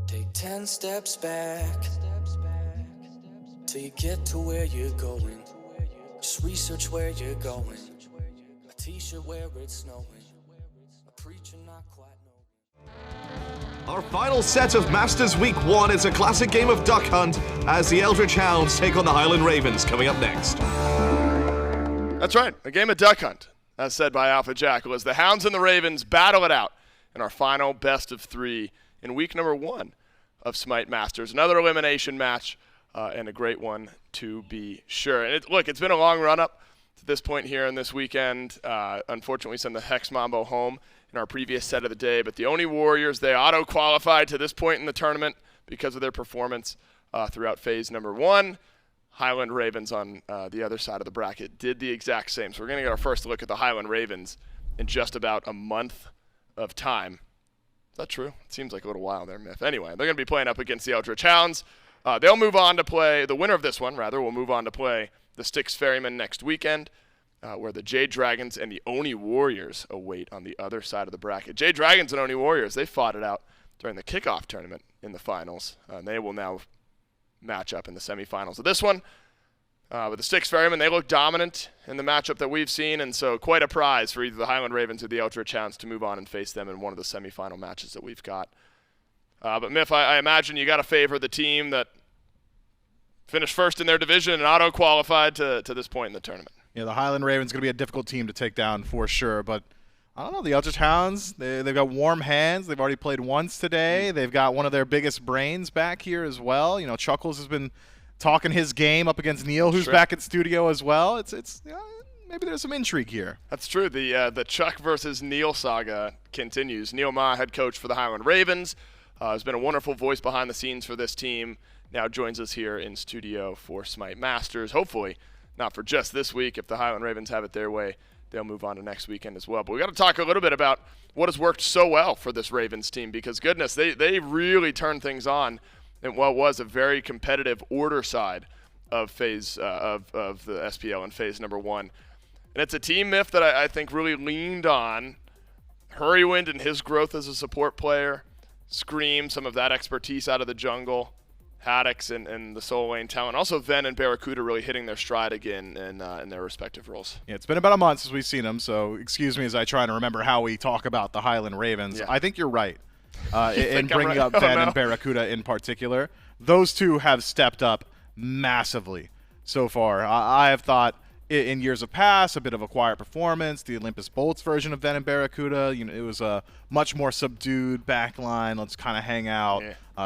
Take 10 steps back till you get to where you're going. Just research where you're going. A t-shirt where it's snowing. A preacher not quite knowing. Our final set of Masters Week 1 is a classic game of Duck Hunt as the Eldritch Hounds take on the Highland Ravens, coming up next. That's right, a game of Duck Hunt, as said by Alpha Jackal, as the Hounds and the Ravens battle it out in our final best of 3 in week number 1 of SMITE Masters. Another elimination match, and a great one to be sure. And it's been a long run-up to this point here in this weekend. Unfortunately, send the Hex Mambo home in our previous set of the day, but the Oni Warriors, they auto-qualified to this point in the tournament because of their performance throughout phase number 1. Highland Ravens on the other side of the bracket did the exact same. So we're going to get our first look at the Highland Ravens in just about a month of time. Is that true? It seems like a little while there, Myth. Anyway, they're going to be playing up against the Eldritch Hounds. They'll move on to play, the winner of this one, rather, will move on to play the Styx Ferrymen next weekend, where the Jade Dragons and the Oni Warriors await on the other side of the bracket. Jade Dragons and Oni Warriors, they fought it out during the kickoff tournament in the finals. They will now match up in the semifinals of this one. With the Styx Ferrymen, they look dominant in the matchup that we've seen, and so quite a prize for either the Highland Ravens or the Eldritch Hounds to move on and face them in one of the semifinal matches that we've got. But Miff, I imagine you got to favor the team that finished first in their division and auto-qualified to this point in the tournament. Yeah, the Highland Ravens going to be a difficult team to take down for sure, but I don't know, the Eldritch Hounds, they've got warm hands. They've already played once today. They've got one of their biggest brains back here as well. You know, Chuckles has been talking his game up against Neil, who's back at studio as well. It's maybe there's some intrigue here. That's true. The Chuck versus Neil saga continues. Neil Ma, head coach for the Highland Ravens, has been a wonderful voice behind the scenes for this team. Now joins us here in studio for SMITE Masters. Hopefully not for just this week. If the Highland Ravens have it their way, they'll move on to next weekend as well. But we got to talk a little bit about what has worked so well for this Ravens team, because goodness, they really turned things on in what was a very competitive order side of phase of the SPL in phase number 1. And it's a team, Miff, that I think really leaned on Hurrywind and his growth as a support player, Scream, some of that expertise out of the jungle, Haddix and the solo lane talent. Also, Ven and Barracuda really hitting their stride again in their respective roles. Yeah, it's been about a month since we've seen them, so excuse me as I try to remember how we talk about the Highland Ravens. Yeah. I think you're right in bringing right? up Ven and Barracuda in particular. Those two have stepped up massively so far. I have thought in years of past, a bit of a quiet performance. The Olympus Bolts version of Ven and Barracuda, it was a much more subdued backline. Let's kind of hang out,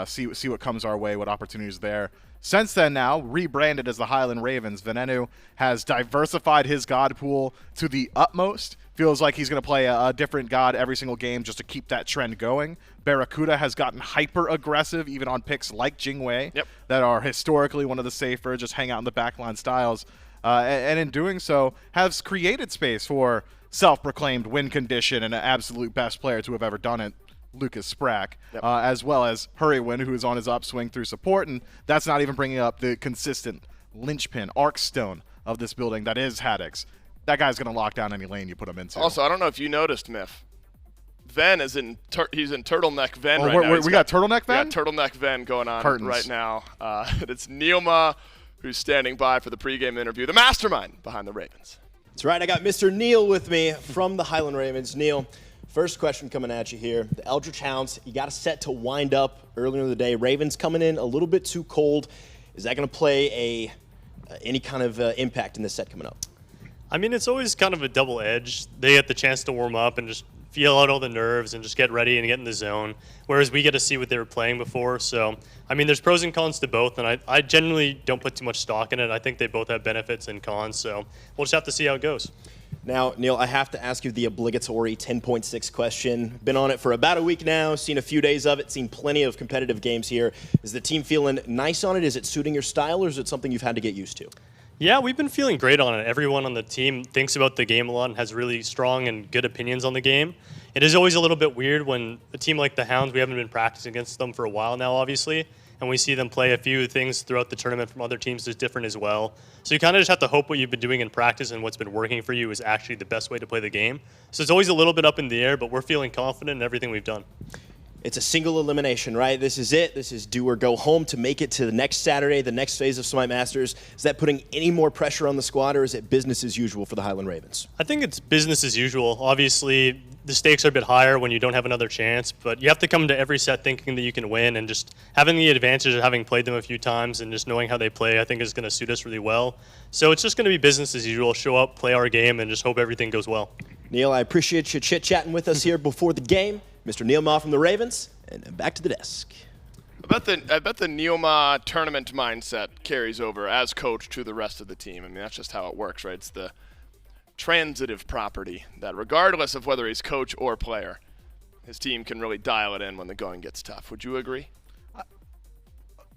see what comes our way, what opportunities there. Since then now, rebranded as the Highland Ravens, Venenu has diversified his god pool to the utmost. Feels like he's going to play a different god every single game just to keep that trend going. Barracuda has gotten hyper-aggressive, even on picks like Jingwei, that are historically one of the safer, just hang out in the backline styles. And in doing so, has created space for self-proclaimed win condition and an absolute best player to have ever done it, Lucas Sprack, as well as Hurrywin, who is on his upswing through support, and that's not even bringing up the consistent linchpin, arcstone of this building that is Haddix. That guy's going to lock down any lane you put him into. Also, I don't know if you noticed, Miff, Ven is he's in turtleneck Ven right now. We got turtleneck Ven? Yeah, turtleneck Ven going on Curtains. right now. It's Neilma, who's standing by for the pregame interview, the mastermind behind the Ravens. That's right. I got Mr. Neil with me from the Highland Ravens. Neil, first question coming at you here. The Eldritch Hounds, you got a set to wind up earlier in the day. Ravens coming in a little bit too cold. Is that going to play any kind of impact in this set coming up? I mean, it's always kind of a double edge. They get the chance to warm up and just feel out all the nerves and just get ready and get in the zone, whereas we get to see what they were playing before. So, I mean, there's pros and cons to both, and I generally don't put too much stock in it. I think they both have benefits and cons, so we'll just have to see how it goes. Now, Neil, I have to ask you the obligatory 10.6 question. Been on it for about a week now, seen a few days of it, seen plenty of competitive games here. Is the team feeling nice on it? Is it suiting your style, or is it something you've had to get used to? Yeah, we've been feeling great on it. Everyone on the team thinks about the game a lot and has really strong and good opinions on the game. It is always a little bit weird when a team like the Hounds, we haven't been practicing against them for a while now, obviously, and we see them play a few things throughout the tournament from other teams that's different as well. So you kind of just have to hope what you've been doing in practice and what's been working for you is actually the best way to play the game. So it's always a little bit up in the air, but we're feeling confident in everything we've done. It's a single elimination, right? This is it. This is do or go home to make it to the next Saturday, the next phase of SMITE Masters. Is that putting any more pressure on the squad, or is it business as usual for the Highland Ravens? I think it's business as usual. Obviously, the stakes are a bit higher when you don't have another chance, but you have to come to every set thinking that you can win, and just having the advantage of having played them a few times and just knowing how they play, I think is going to suit us really well. So it's just going to be business as usual. Show up, play our game, and just hope everything goes well. Neil, I appreciate you chit-chatting with us here before the game. Mr. Neil Ma from the Ravens. And back to the desk. I bet the Neilma tournament mindset carries over as coach to the rest of the team. I mean, that's just how it works, right? It's the transitive property that regardless of whether he's coach or player, his team can really dial it in when the going gets tough. Would you agree?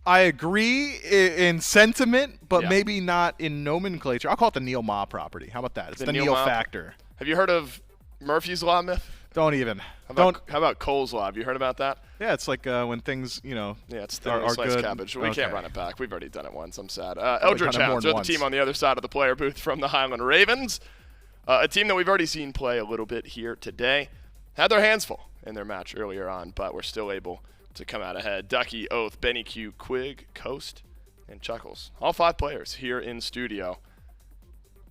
I agree in sentiment, but maybe not in nomenclature. I'll call it the Neil Ma property. How about that? It's the Neil factor. Have you heard of Murphy's Law, Myth? Don't even. How about Cole's Law? Have you heard about that? Yeah, it's like when things, yeah, it's thin are sliced good. cabbage. We Okay. can't run it back. We've already done it once. I'm sad. Eldritch Hounds are the team on the other side of the player booth from the Highland Ravens, a team that we've already seen play a little bit here today. Had their hands full in their match earlier on, but were still able to come out ahead. Ducky, Oath, Benny Q, Quig, Coast, and Chuckles. All 5 players here in studio.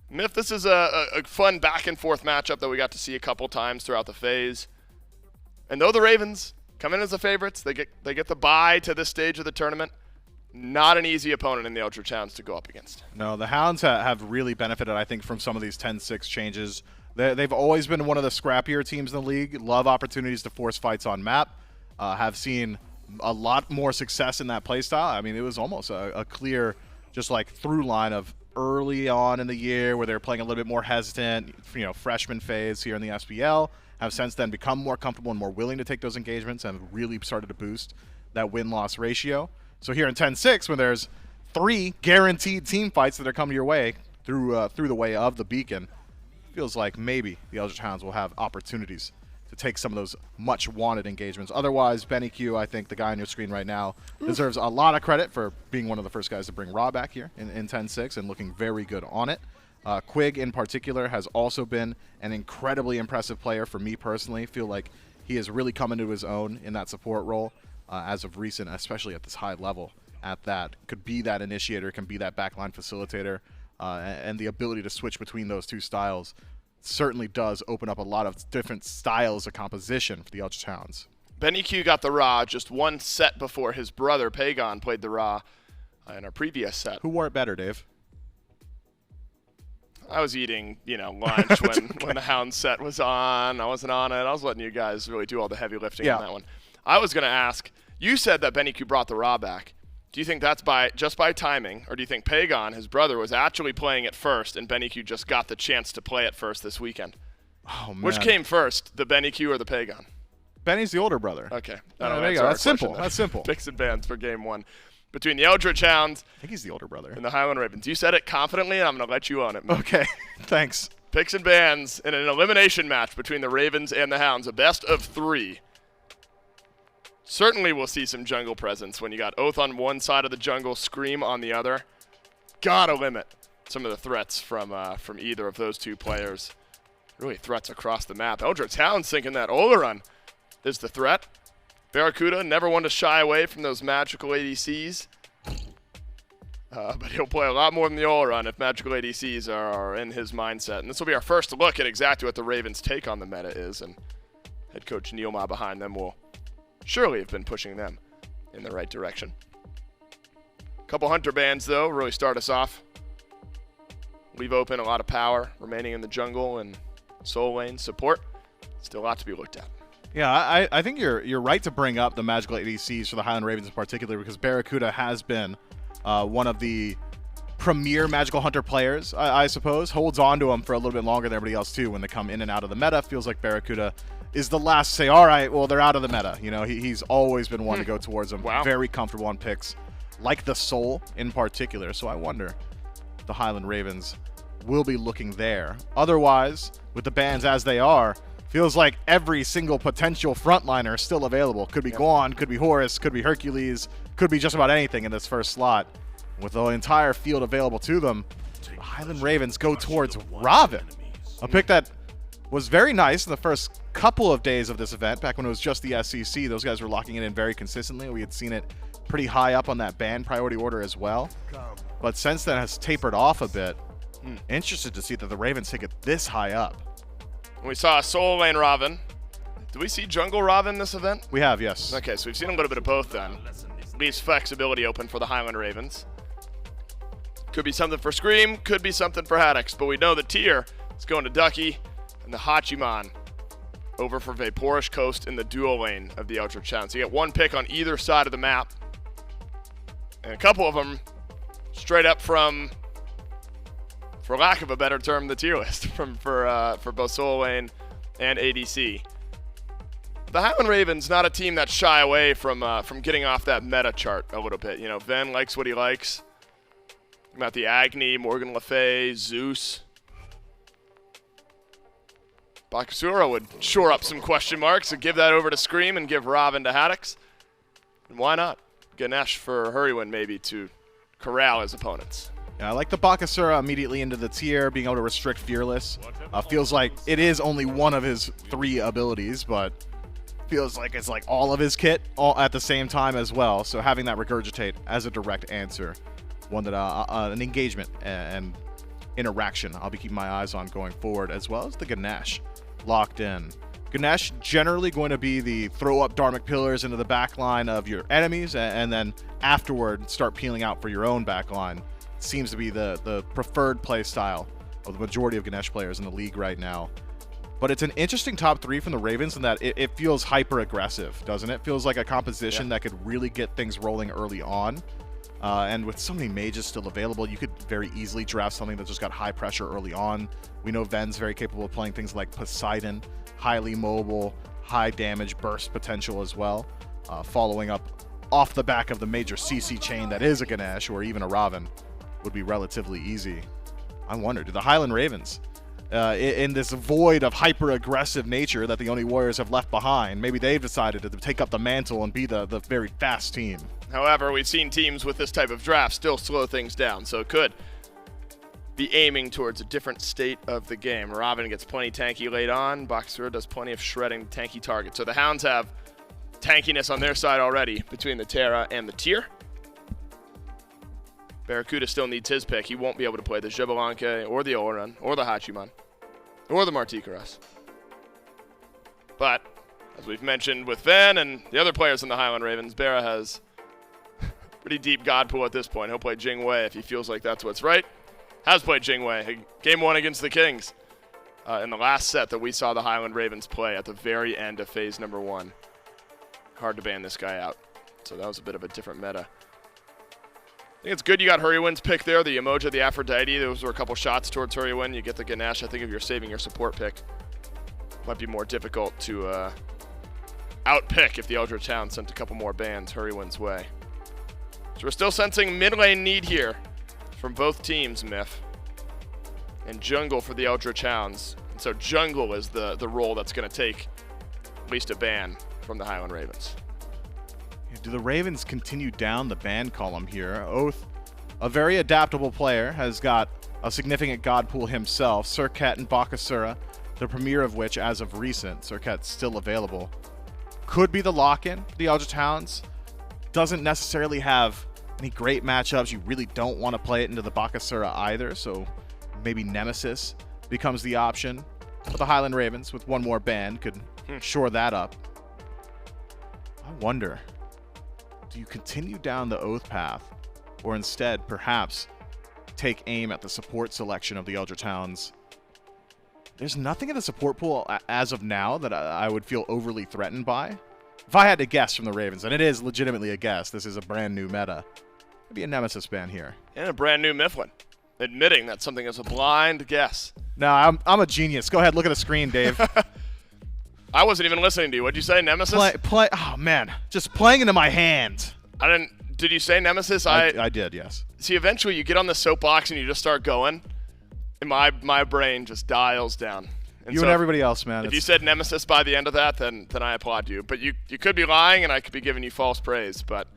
Myth, this is a fun back-and-forth matchup that we got to see a couple times throughout the phase. And though the Ravens come in as the favorites, they get the bye to this stage of the tournament. Not an easy opponent in the Eldritch Hounds to go up against. No, the Hounds have really benefited, I think, from some of these 10-6 changes. They've always been one of the scrappier teams in the league, love opportunities to force fights on map, have seen a lot more success in that playstyle. I mean, it was almost a clear, just like through line of early on in the year where they were playing a little bit more hesitant, freshman phase here in the SPL, have since then become more comfortable and more willing to take those engagements and really started to boost that win-loss ratio. So here in 10-6, when there's 3 guaranteed team fights that are coming your way through the way of the Beacon, feels like maybe the Eldritch Hounds will have opportunities to take some of those much-wanted engagements. Otherwise, Benny Q, I think the guy on your screen right now, deserves a lot of credit for being one of the first guys to bring Raw back here in 10-6 and looking very good on it. Quig, in particular, has also been an incredibly impressive player for me personally. Feel like he has really come into his own in that support role as of recent, especially at this high level at that. Could be that initiator, can be that backline facilitator, and the ability to switch between those 2 styles certainly does open up a lot of different styles of composition for the Eldritch Hounds. Benny Q got the Raw just 1 set before his brother, Pagon, played the Raw in our previous set. Who wore it better, Dave? I was eating, lunch when the Hound set was on. I wasn't on it. I was letting you guys really do all the heavy lifting on that one. I was going to ask, you said that Benny Q brought the Raw back. Do you think that's just by timing, or do you think Pagon, his brother, was actually playing it first and Benny Q just got the chance to play it first this weekend? Oh, man. Which came first, the Benny Q or the Pagon? Benny's the older brother. Okay. There you go. That's simple. That's simple. Picks and bans for game 1. Between the Eldritch Hounds, I think he's the older brother, and the Highland Ravens. You said it confidently, and I'm going to let you own it, man. Okay. Thanks. Picks and bans in an elimination match between the Ravens and the Hounds, a best of 3. Certainly we'll see some jungle presence when you got Oath on one side of the jungle, Scream on the other. Gotta limit some of the threats from either of those 2 players. Really threats across the map. Eldritch Hounds thinking that Oleron is the threat. Barracuda, never one to shy away from those magical ADCs. But he'll play a lot more than the Oleron if magical ADCs are in his mindset. And this will be our first look at exactly what the Ravens' take on the meta is. And head coach Neil Ma behind them will surely have been pushing them in the right direction. Couple Hunter bans, though, really start us off. Leave open a lot of power remaining in the jungle and soul lane support. Still a lot to be looked at. Yeah, I think you're right to bring up the magical ADCs for the Highland Ravens in particular, because Barracuda has been one of the premier magical hunter players, I suppose. Holds on to them for a little bit longer than everybody else, too, when they come in and out of the meta. Feels like Barracuda is the last to say, all right, well, they're out of the meta. He's always been one to go towards them. Wow. Very comfortable on picks, like the Soul in particular. So I wonder if the Highland Ravens will be looking there. Otherwise, with the bans as they are, feels like every single potential frontliner is still available. Could be Guan, could be Horus, could be Hercules, could be just about anything in this first slot. With the entire field available to them, the Highland Ravens go towards Robin, a pick that was very nice in the first couple of days of this event. Back when it was just the SEC, those guys were locking it in very consistently. We had seen it pretty high up on that ban priority order as well. But since then has tapered off a bit. Interested to see that the Ravens take it this high up. We saw Soul Lane Robin. Did we see Jungle Robin this event? We have, yes. Okay, so we've seen a little bit of both then. Leaves flexibility open for the Highland Ravens. Could be something for Scream, could be something for Haddix, but we know the tier is going to Ducky and the Hachiman over for Vaporish Coast in the dual lane of the Eldritch Hounds. So you get one pick on either side of the map, and a couple of them straight up from, for lack of a better term, the tier list for both Soul Lane and ADC. The Highland Ravens, not a team that shy away from getting off that meta chart a little bit. Ven likes what he likes. About the Agni, Morgan Le Fay, Zeus. Bakasura would shore up some question marks and give that over to Scream and give Robin to Haddix. And why not? Ganesh for Hurriwin maybe to corral his opponents. Yeah, I like the Bakasura immediately into the tier, being able to restrict Fearless. Feels like it is only one of his 3 abilities, but feels like it's like all of his kit all at the same time as well. So having that regurgitate as a direct answer, one that an engagement and interaction I'll be keeping my eyes on going forward, as well as the Ganesh locked in. Ganesh generally going to be the throw up Dharmic Pillars into the back line of your enemies, and then afterward start peeling out for your own back line. Seems to be the preferred play style of the majority of Ganesh players in the league right now. But it's an interesting top 3 from the Ravens in that it feels hyper aggressive, doesn't it? Feels like a composition that could really get things rolling early on. And with so many mages still available, you could very easily draft something that just got high pressure early on. We know Ven's very capable of playing things like Poseidon, highly mobile, high damage burst potential as well. Following up off the back of the major CC chain that is a Ganesh or even a Raven would be relatively easy. I wonder, do the Highland Ravens, in this void of hyper-aggressive nature that the Oni Warriors have left behind, maybe they've decided to take up the mantle and be the very fast team. However, we've seen teams with this type of draft still slow things down, so it could be aiming towards a different state of the game. Raven gets plenty tanky late on. Bakasura does plenty of shredding tanky targets. So the Hounds have tankiness on their side already between the Terra and the Tyr. Barracuda still needs his pick. He won't be able to play the Xbalanque or the Oran or the Hachiman or the Martikaras. But, as we've mentioned with Ven and the other players in the Highland Ravens, Barra has pretty deep God pool at this point. He'll play Jingwei if he feels like that's what's right. Has played Jingwei. Game 1 against the Kings in the last set that we saw the Highland Ravens play at the very end of phase number 1. Hard to ban this guy out. So that was a bit of a different meta. I think it's good you got Hurriwin's pick there, the Emoja, the Aphrodite. Those were a couple shots towards Hurriwin. You get the Ganesh. I think if you're saving your support pick, might be more difficult to outpick if the Eldritch Hounds sent a couple more bans Hurriwin's way. So we're still sensing mid lane need here from both teams, Myth. And jungle for the Eldritch Hounds. And so jungle is the role that's going to take at least a ban from the Highland Ravens. Do the Ravens continue down the ban column here? Oath, a very adaptable player, has got a significant god pool himself. Surket and Bakasura, the premier of which, as of recent, Surket's still available, could be the lock-in for the Eldritch Hounds. Doesn't necessarily have any great matchups. You really don't want to play it into the Bakasura either, so maybe Nemesis becomes the option. But the Highland Ravens, with one more ban, could shore that up. I wonder, do you continue down the Oath path, or instead, perhaps, take aim at the support selection of the Eldritch Hounds? There's nothing in the support pool as of now that I would feel overly threatened by. If I had to guess from the Ravens, and it is legitimately a guess, this is a brand new meta, maybe a Nemesis ban here. And a brand new Mifflin, admitting that something is a blind guess. No, I'm a genius. Go ahead, look at the screen, Dave. I wasn't even listening to you. What'd you say, Nemesis? Oh, man. Just playing into my hand. Did you say Nemesis? I did, yes. See, eventually you get on the soapbox and you just start going, and my brain just dials down. And everybody else, man. If you said Nemesis by the end of that, then I applaud you. But you could be lying, and I could be giving you false praise. But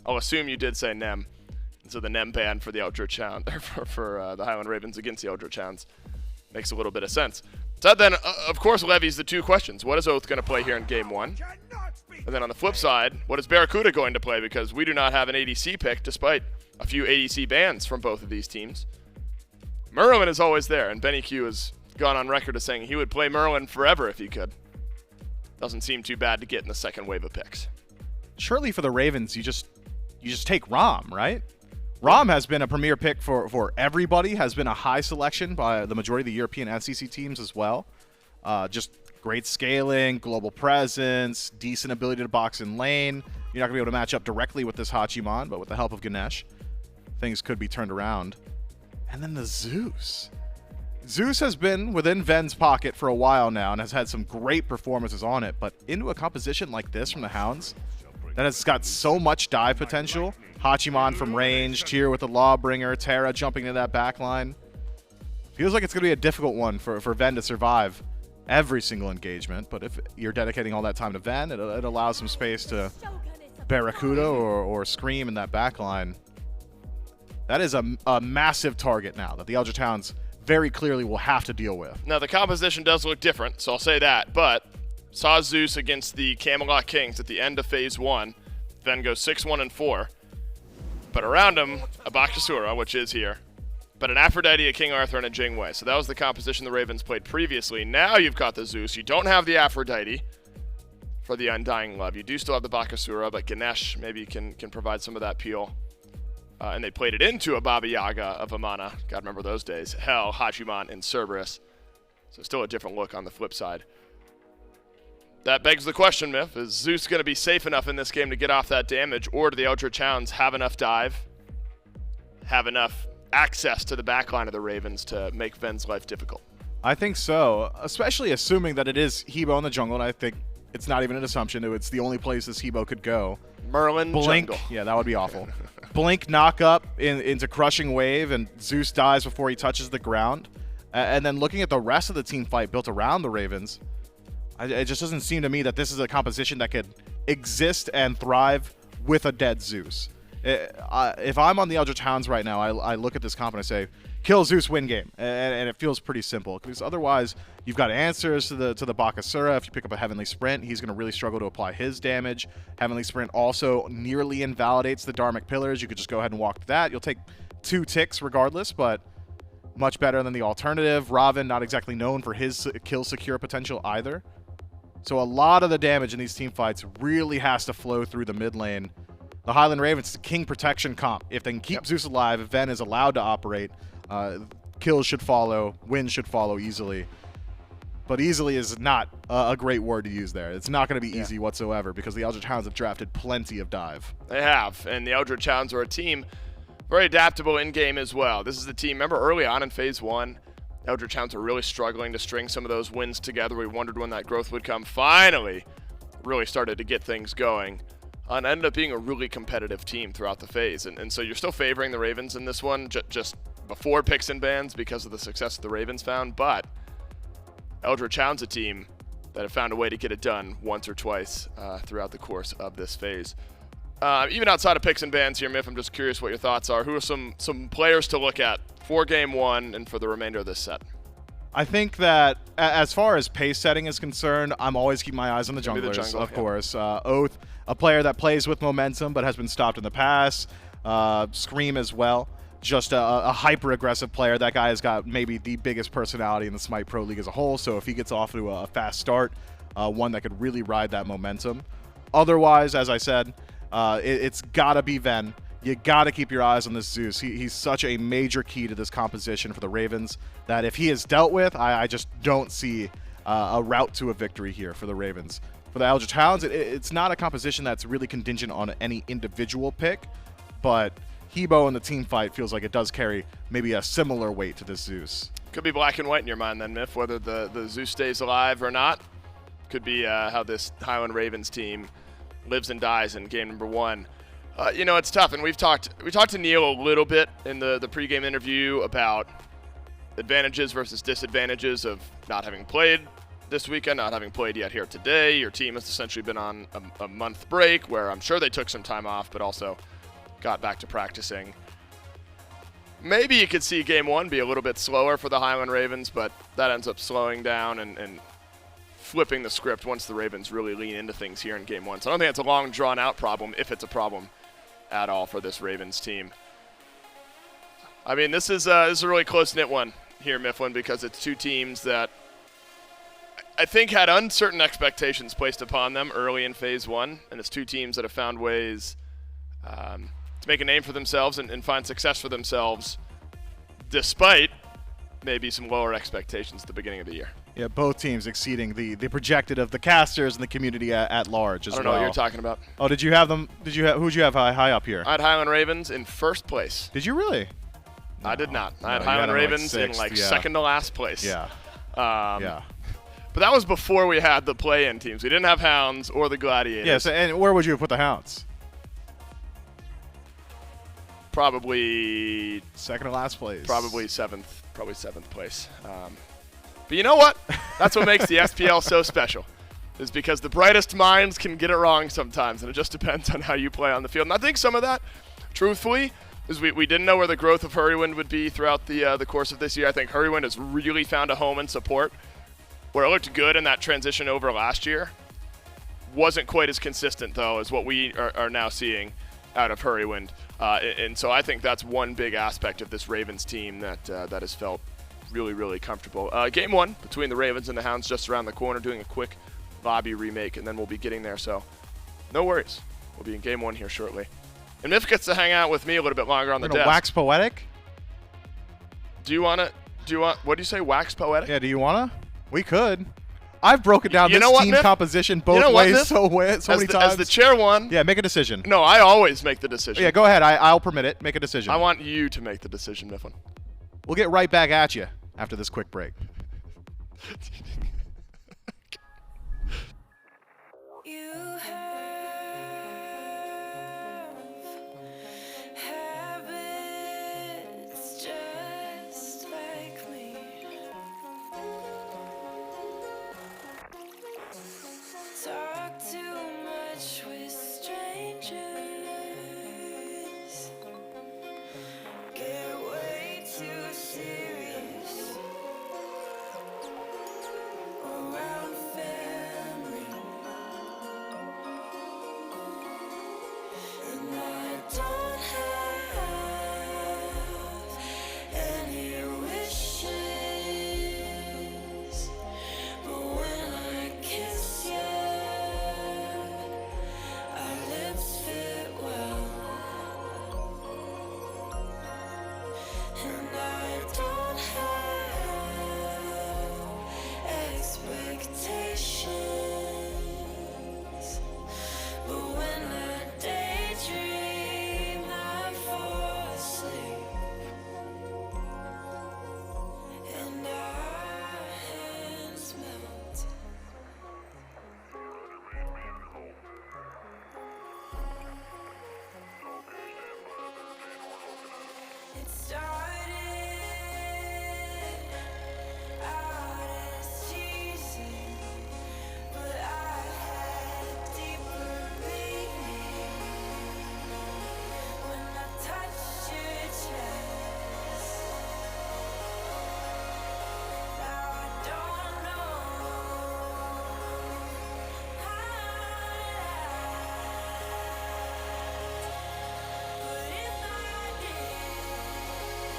I'll assume you did say Nem. And so the Nem ban for the Eldritch Hound, for the Highland Ravens against the Eldritch Hounds makes a little bit of sense. So that then, of course, levies the two questions. What is Oath going to play here in Game 1? And then on the flip side, what is Barracuda going to play? Because we do not have an ADC pick, despite a few ADC bans from both of these teams. Merlin is always there, and Benny Q has gone on record as saying he would play Merlin forever if he could. Doesn't seem too bad to get in the second wave of picks. Surely for the Ravens, you just take Rom, right? Rom has been a premier pick for everybody, has been a high selection by the majority of the European NCC teams as well. Just great scaling, global presence, decent ability to box in lane. You're not going to be able to match up directly with this Hachiman, but with the help of Ganesh, things could be turned around. And then the Zeus. Zeus has been within Ven's pocket for a while now and has had some great performances on it, but into a composition like this from the Hounds that has got so much dive potential. Hachiman from range, Tyr with the Lawbringer, Terra jumping into that backline. Feels like it's going to be a difficult one for Ven to survive every single engagement, but if you're dedicating all that time to Ven, it allows some space to Barracuda or Scream in that backline. That is a massive target now that the Eldritch Hounds very clearly will have to deal with. Now, the composition does look different, so I'll say that, but saw Zeus against the Camelot Kings at the end of phase 1, then go 6-1-4. But around him, a Bakasura, which is here, but an Aphrodite, a King Arthur, and a Jingwei. So that was the composition the Ravens played previously. Now you've got the Zeus. You don't have the Aphrodite for the Undying Love. You do still have the Bakasura, but Ganesh maybe can provide some of that peel. And they played it into a Baba Yaga of Amana. God, remember those days. Hell, Hachiman, and Cerberus. So still a different look on the flip side. That begs the question, Myth. Is Zeus going to be safe enough in this game to get off that damage, or do the Eldritch Hounds have enough dive, have enough access to the backline of the Ravens to make Ven's life difficult? I think so, especially assuming that it is Hebo in the jungle, and I think it's not even an assumption. It's the only place this Hebo could go. Merlin Blink, jungle. yeah, that would be awful. Blink, knock up into Crushing Wave, and Zeus dies before he touches the ground. And then looking at the rest of the team fight built around the Ravens, it just doesn't seem to me that this is a composition that could exist and thrive with a dead Zeus. If I'm on the Eldritch Hounds right now, I look at this comp and I say, kill Zeus, win game. And it feels pretty simple, because otherwise you've got answers to the Bakasura. If you pick up a Heavenly Sprint, he's going to really struggle to apply his damage. Heavenly Sprint also nearly invalidates the Dharmic Pillars. You could just go ahead and walk that. You'll take 2 ticks regardless, but much better than the alternative. Raven, not exactly known for his kill secure potential either. So a lot of the damage in these team fights really has to flow through the mid lane. The Highland Ravens is a king protection comp. If they can keep Zeus alive, if Ven is allowed to operate, kills should follow, wins should follow easily. But easily is not a great word to use there. It's not going to be easy whatsoever, because the Eldritch Hounds have drafted plenty of dive. They have, and the Eldritch Hounds are a team very adaptable in-game as well. This is the team, remember early on in Phase 1, Eldritch Hounds were really struggling to string some of those wins together. We wondered when that growth would come. Finally, really started to get things going. And ended up being a really competitive team throughout the phase. And so you're still favoring the Ravens in this one, just before picks and bans because of the success the Ravens found. But Eldritch Hounds a team that have found a way to get it done once or twice throughout the course of this phase. Even outside of picks and bans here, Miff, I'm just curious what your thoughts are. Who are some players to look at for Game 1 and for the remainder of this set? I think that as far as pace setting is concerned, I'm always keeping my eyes on the junglers, of course. Oath, a player that plays with momentum but has been stopped in the past. Scream as well. Just a hyper-aggressive player. That guy has got maybe the biggest personality in the SMITE Pro League as a whole, so if he gets off to a fast start, one that could really ride that momentum. Otherwise, as I said, it's got to be Ven. You got to keep your eyes on this Zeus. He's such a major key to this composition for the Ravens that if he is dealt with, I just don't see a route to a victory here for the Ravens. For the Eldritch Hounds, it's not a composition that's really contingent on any individual pick, but Hebo in the team fight feels like it does carry maybe a similar weight to this Zeus. Could be black and white in your mind then, Miff, whether the Zeus stays alive or not. Could be how this Highland Ravens team lives and dies in game number 1. It's tough, and we talked to Neil a little bit in the pregame interview about advantages versus disadvantages of not having played this weekend, not having played yet here today. Your team has essentially been on a month break where I'm sure they took some time off, but also got back to practicing. Maybe you could see game 1 be a little bit slower for the Highland Ravens, but that ends up slowing down and flipping the script once the Ravens really lean into things here in game 1. So I don't think it's a long, drawn-out problem, if it's a problem at all for this Ravens team. I mean, this is a really close-knit one here, Mifflin, because it's two teams that I think had uncertain expectations placed upon them early in Phase 1, and it's two teams that have found ways to make a name for themselves and find success for themselves despite maybe some lower expectations at the beginning of the year. Yeah, both teams exceeding the projected of the casters and the community at large as well. I don't know what you're talking about. Oh, did you have them? Who'd you have high up here? I had Highland Ravens in first place. Did you really? No, I did not. I had Highland Ravens in second to last place. Yeah. Yeah. But that was before we had the play-in teams. We didn't have Hounds or the Gladiators. Yes, and where would you have put the Hounds? Probably second to last place. Probably seventh place. But you know what? That's what makes the SPL so special, is because the brightest minds can get it wrong sometimes, and it just depends on how you play on the field. And I think some of that, truthfully, is we didn't know where the growth of Hurrywind would be throughout the course of this year. I think Hurrywind has really found a home and support where it looked good in that transition over last year. Wasn't quite as consistent, though, as what we are now seeing out of Hurrywind. And so I think that's one big aspect of this Ravens team that has felt really, really comfortable. Game 1 between the Ravens and the Hounds just around the corner, doing a quick lobby remake, and then we'll be getting there. So no worries. We'll be in Game 1 here shortly. And Miff gets to hang out with me a little bit longer on the desk. Wax poetic? Do you want, what do you say, wax poetic? Yeah, do you want to? We could. I've broken down You this know what, team Miff? composition both You know what, ways Miff? so many times. As the chair one. Yeah, make a decision. No, I always make the decision. Yeah, go ahead. I'll permit it. Make a decision. I want you to make the decision, Mifflin. We'll get right back at you after this quick break. You have habits just like me. Talk too much with strangers. Get way too serious around family. And I don't have any wishes, but when I kiss you, our lips fit well. And I don't have expectations, but when I daydream, I fall asleep, and our hands melt. It started out as teasing, but I had deeper meaning when I touched your chest. Now I don't know how to lie, but if I did,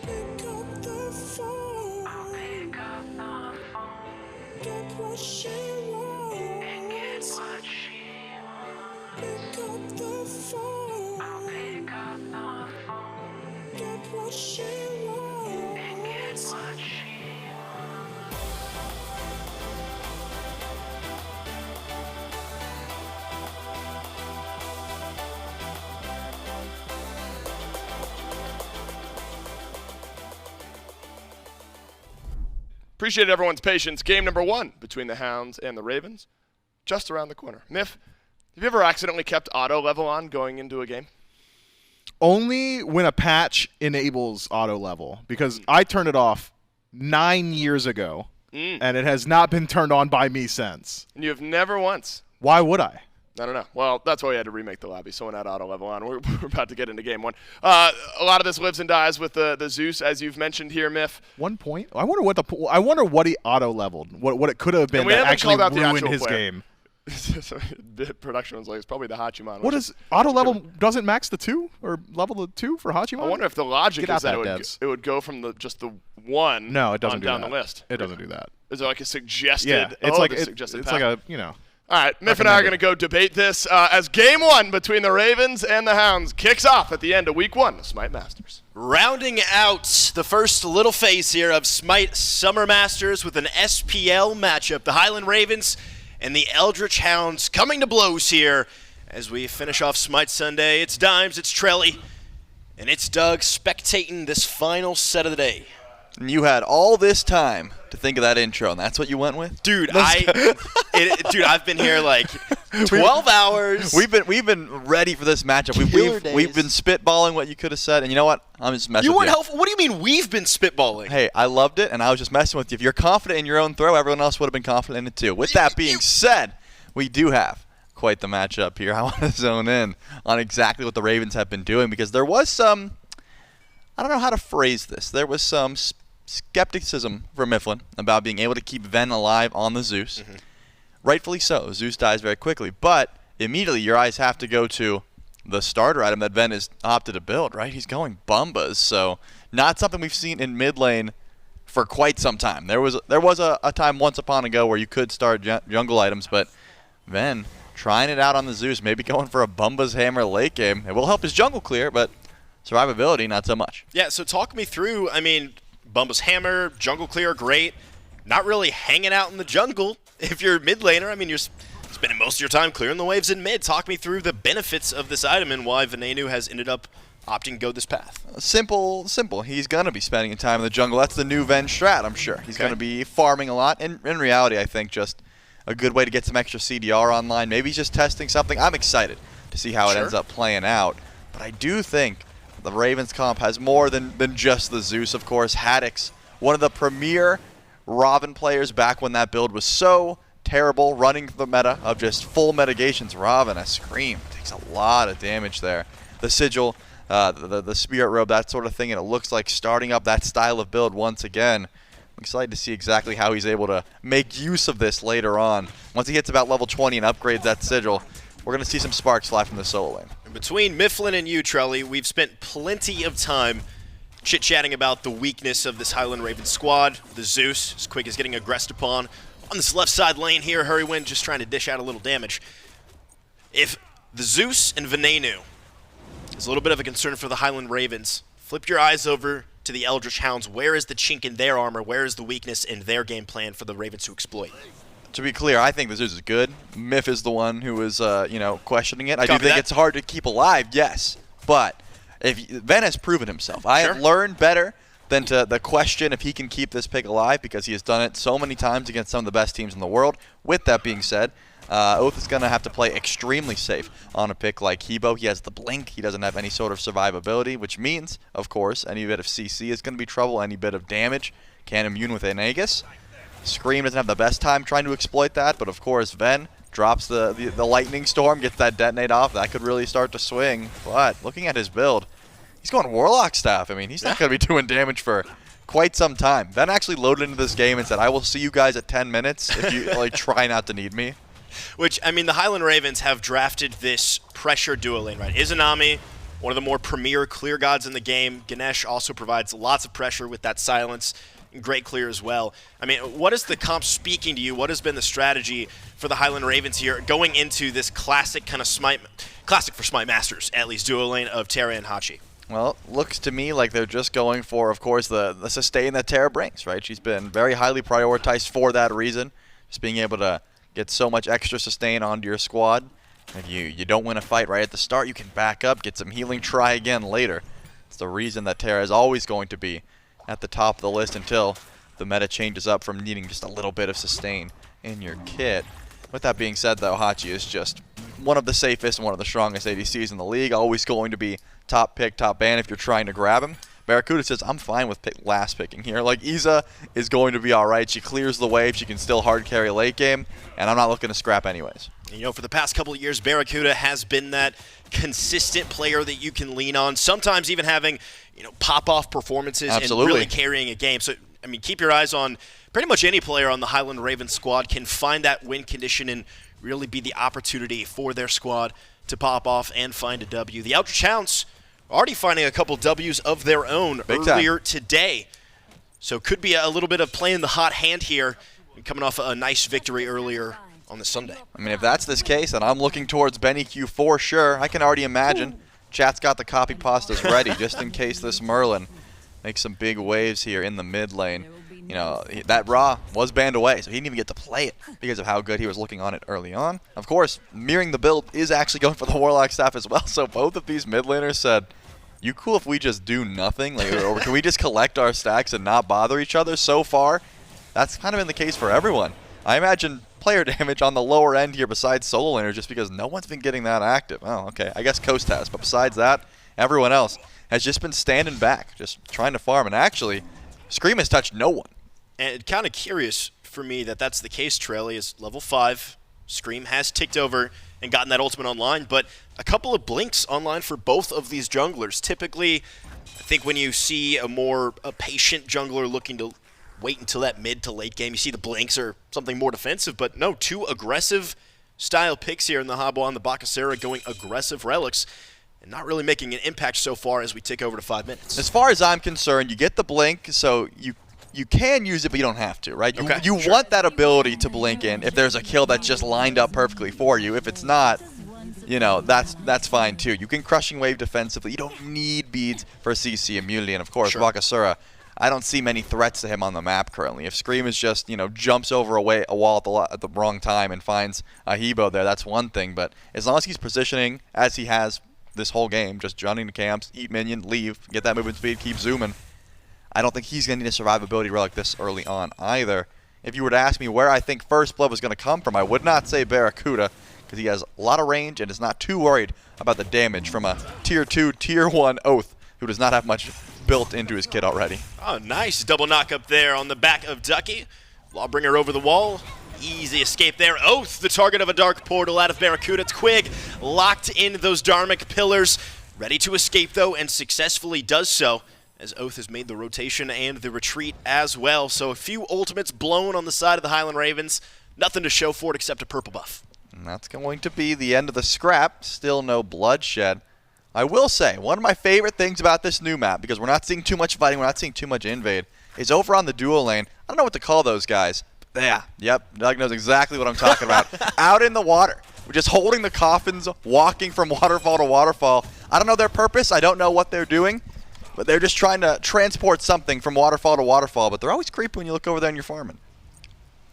Pick up the phone. Get what she wants. Pick up the phone. Get what she wants. Appreciate everyone's patience. Game number 1 between the Hounds and the Ravens, just around the corner. Miff, have you ever accidentally kept auto level on going into a game? Only when a patch enables auto level, because I turned it off 9 years ago, and it has not been turned on by me since. And you have never once? Why would I? I don't know. Well, that's why we had to remake the lobby. Someone had auto level on. We're about to get into game 1. A lot of this lives and dies with the Zeus, as you've mentioned here, Miff. 1 point. I wonder what he auto leveled. What it could have been And we that haven't actually called out the ruined actual his player. game. So the production was like, it's probably the Hachiman. What is auto level? Doesn't max the 2 or level the 2 for Hachiman? I wonder if the logic Get out is that that, it would go from just the 1 No, it doesn't on do down that. the list. It doesn't do that. Is there like a suggested? Yeah, it's like suggested it's path? like All right, Miff and I are going to go debate this as game 1 between the Ravens and the Hounds kicks off at the end of week 1 of Smite Masters. Rounding out the first little phase here of Smite Summer Masters with an SPL matchup. The Highland Ravens and the Eldritch Hounds coming to blows here as we finish off Smite Sunday. It's Dimes, it's Trelly, and it's Doug spectating this final set of the day. And you had all this time to think of that intro, and that's what you went with? Dude, I've been here like 12 hours. We've been ready for this matchup. We've been spitballing what you could have said, and you know what? I'm just messing You with weren't you. helpful. What do you mean we've been spitballing? Hey, I loved it, and I was just messing with you. If you're confident in your own throw, everyone else would have been confident in it too. With that being said, we do have quite the matchup here. I want to zone in on exactly what the Ravens have been doing, because there was some, I don't know how to phrase this, there was some skepticism from Mifflin about being able to keep Ven alive on the Zeus. Mm-hmm. Rightfully so. Zeus dies very quickly, but immediately your eyes have to go to the starter item that Ven has opted to build, right? He's going Bumbas, so not something we've seen in mid lane for quite some time. There was a time once upon ago where you could start jungle items, but Ven trying it out on the Zeus, maybe going for a Bumbas hammer late game. It will help his jungle clear, but survivability, not so much. Yeah, so talk me through, I mean, Bumbas hammer, jungle clear, great. Not really hanging out in the jungle if you're mid laner. I mean, you're spending most of your time clearing the waves in mid. Talk me through the benefits of this item and why Venenu has ended up opting to go this path. Simple. He's going to be spending time in the jungle. That's the new Ven strat, I'm sure. He's going to be farming a lot. And in reality, I think just a good way to get some extra CDR online. Maybe he's just testing something. I'm excited to see how it ends up playing out. But I do think the Ravens comp has more than just the Zeus, of course. Haddix, one of the premier Robin players back when that build was so terrible, running the meta of just full mitigations. Robin, a scream, takes a lot of damage there. The Sigil, the Spirit Robe, that sort of thing, and it looks like starting up that style of build once again. I'm excited to see exactly how he's able to make use of this later on. Once he hits about level 20 and upgrades that Sigil, we're going to see some sparks fly from the solo lane. Between Mifflin and you, Trelly, we've spent plenty of time chit-chatting about the weakness of this Highland Raven squad. The Zeus, as quick as getting aggressed upon. On this left side lane here, Hurrywin just trying to dish out a little damage. If the Zeus and Venenu is a little bit of a concern for the Highland Ravens, flip your eyes over to the Eldritch Hounds. Where is the chink in their armor? Where is the weakness in their game plan for the Ravens to exploit? To be clear, I think the Zeus is good. Miff is the one who is, questioning it. I do Copy think that. it's hard to keep alive, yes. But Ven has proven himself. I have learned better than to question if he can keep this pick alive, because he has done it so many times against some of the best teams in the world. With that being said, Oath is going to have to play extremely safe on a pick like Hebo. He has the blink. He doesn't have any sort of survivability, which means, of course, any bit of CC is going to be trouble. Any bit of damage can't immune with an Aegis. Scream doesn't have the best time trying to exploit that, but of course Ven drops the lightning storm, gets that detonate off. That could really start to swing. But looking at his build, he's going Warlock Staff. I mean, he's not going to be doing damage for quite some time. Ven actually loaded into this game and said, I will see you guys at 10 minutes if you try not to need me. Which, I mean, the Highland Ravens have drafted this pressure duo lane, right? Izanami, one of the more premier clear gods in the game. Ganesh also provides lots of pressure with that silence. Great clear as well. I mean, what is the comp speaking to you? What has been the strategy for the Highland Ravens here going into this classic kind of classic for Smite Masters, at least, duo lane of Terra and Hachi? Well, looks to me like they're just going for, of course, the sustain that Terra brings, right? She's been very highly prioritized for that reason. Just being able to get so much extra sustain onto your squad. If you don't win a fight right at the start, you can back up, get some healing, try again later. It's the reason that Terra is always going to be at the top of the list until the meta changes up from needing just a little bit of sustain in your kit. With that being said, though, Hachi is just one of the safest and one of the strongest ADCs in the league. Always going to be top pick, top ban if you're trying to grab him. Barracuda says, I'm fine with last picking here. Like, Iza is going to be all right. She clears the wave. She can still hard carry late game, and I'm not looking to scrap anyways. You know, for the past couple of years, Barracuda has been that consistent player that you can lean on, sometimes even having, you know, pop-off performances Absolutely. and really carrying a game. So, I mean, keep your eyes on pretty much any player on the Highland Ravens squad can find that win condition and really be the opportunity for their squad to pop off and find a W. The Eldritch Hounds already finding a couple W's of their own earlier today. So could be a little bit of playing the hot hand here, coming off a nice victory earlier on this Sunday. I mean, if that's this case, then I'm looking towards Benny Q for sure. I can already imagine. Chat's got the copy pastas ready just in case this Merlin makes some big waves here in the mid lane. You know, that Ra was banned away, so he didn't even get to play it because of how good he was looking on it early on. Of course, mirroring the build is actually going for the Warlock staff as well, so both of these mid laners said, you cool if we just do nothing? Like, or can we just collect our stacks and not bother each other? So far, that's kind of been the case for everyone. I imagine player damage on the lower end here besides solo laners just because no one's been getting that active. Oh, okay, I guess Coast has, but besides that, everyone else has just been standing back, just trying to farm, and actually, Scream has touched no one. And kind of curious for me that that's the case, Trelly, is level 5. Scream has ticked over and gotten that ultimate online, but a couple of blinks online for both of these junglers. Typically, I think when you see a patient jungler looking to wait until that mid to late game, you see the blinks or something more defensive, but no, 2 aggressive style picks here in the Habwa and the Bakasera going aggressive relics and not really making an impact so far as we tick over to 5 minutes. As far as I'm concerned, you get the blink, so you can use it, but you don't have to, right? You Sure. want that ability to blink in if there's a kill that's just lined up perfectly for you. If it's not, you know, that's fine too. You can Crushing Wave defensively. You don't need beads for CC immunity. And of course, Sure. Bakasura, I don't see many threats to him on the map currently. If Scream is just, you know, jumps over a wall at the wrong time and finds a Hebo there, that's one thing. But as long as he's positioning as he has this whole game, just running to camps, eat minion, leave, get that movement speed, keep zooming, I don't think he's going to need a survivability relic this early on either. If you were to ask me where I think First Blood was going to come from, I would not say Barracuda, because he has a lot of range and is not too worried about the damage from a Tier 2, Tier 1 Oath, who does not have much built into his kit already. Oh, nice double knock up there on the back of Ducky. Lawbringer over the wall. Easy escape there. Oath, the target of a dark portal out of Barracuda. It's Quig locked in those Dharmic pillars. Ready to escape, though, and successfully does so, as Oath has made the rotation and the retreat as well. So a few ultimates blown on the side of the Highland Ravens. Nothing to show for it except a purple buff. And that's going to be the end of the scrap. Still no bloodshed. I will say, one of my favorite things about this new map, because we're not seeing too much fighting, we're not seeing too much invade, is over on the dual lane. I don't know what to call those guys. Yeah, yep, Doug knows exactly what I'm talking about. Out in the water. We're just holding the coffins, walking from waterfall to waterfall. I don't know their purpose. I don't know what they're doing. But they're just trying to transport something from waterfall to waterfall. But they're always creepy when you look over there and you're farming.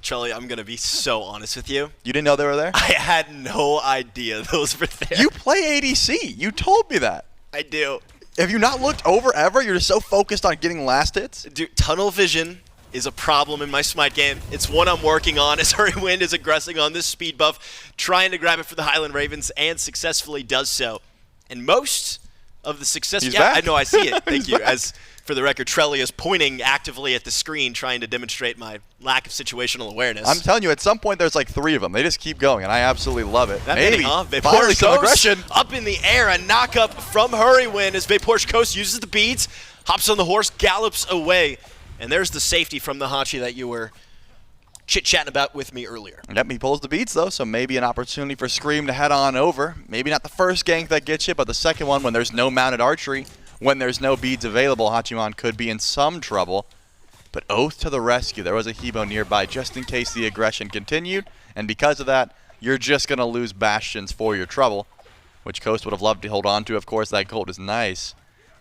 Charlie, I'm going to be so honest with you. You didn't know they were there? I had no idea those were there. You play ADC. You told me that. I do. Have you not looked over ever? You're just so focused on getting last hits? Dude, tunnel vision is a problem in my Smite game. It's one I'm working on as Hurrywind is aggressing on this speed buff, trying to grab it for the Highland Ravens, and successfully does so. And most of the success... He's yeah, back. I know, I see it. Thank you. Back. As for the record, Trelly is pointing actively at the screen, trying to demonstrate my lack of situational awareness. I'm telling you, at some point there's like 3 of them. They just keep going, and I absolutely love it. That Maybe. many, huh? Finally Vapor's some aggression. up in the air, a knock up from Hurrywind as Vapor's Coast uses the beads, hops on the horse, gallops away. And there's the safety from the Hachi that you were chit-chatting about with me earlier. Yep, he pulls the beads, though, so maybe an opportunity for Scream to head on over. Maybe not the first gank that gets you, but the second one when there's no mounted archery, when there's no beads available, Hachiman could be in some trouble. But Oath to the rescue. There was a Hebo nearby just in case the aggression continued, and because of that, you're just going to lose Bastions for your trouble, which Coast would have loved to hold on to. Of course, that gold is nice.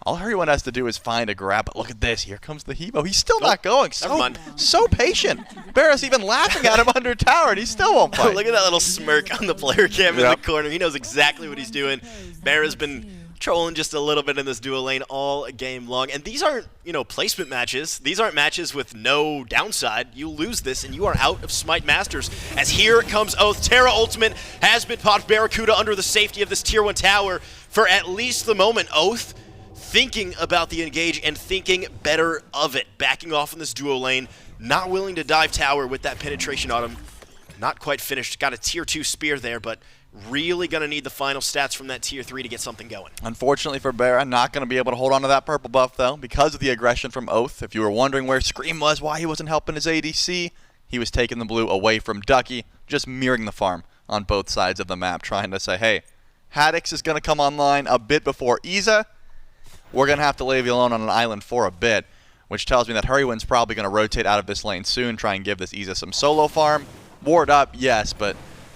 All everyone has to do is find a grab, but look at this. Here comes the Hebo. He's still not going. So patient. Barris even laughing at him under tower, and he still won't fight. Look at that little smirk on the player cam in the corner. He knows exactly what he's doing. Barris been trolling just a little bit in this duo lane all game long. And these aren't, placement matches. These aren't matches with no downside. You lose this, and you are out of Smite Masters. As here comes Oath. Terra Ultimate has been popped. Barracuda under the safety of this Tier 1 tower for at least the moment. Oath thinking about the engage and thinking better of it. Backing off in this duo lane. Not willing to dive tower with that penetration on him. Not quite finished. Got a Tier 2 spear there, but really going to need the final stats from that Tier 3 to get something going. Unfortunately for Barra, not going to be able to hold on to that purple buff, though, because of the aggression from Oath. If you were wondering where Scream was, why he wasn't helping his ADC, he was taking the blue away from Ducky, just mirroring the farm on both sides of the map, trying to say, hey, Haddix is going to come online a bit before Iza. We're going to have to leave you alone on an island for a bit, which tells me that Hurrywind's probably going to rotate out of this lane soon, try and give this Iza some solo farm. Ward up, yes, but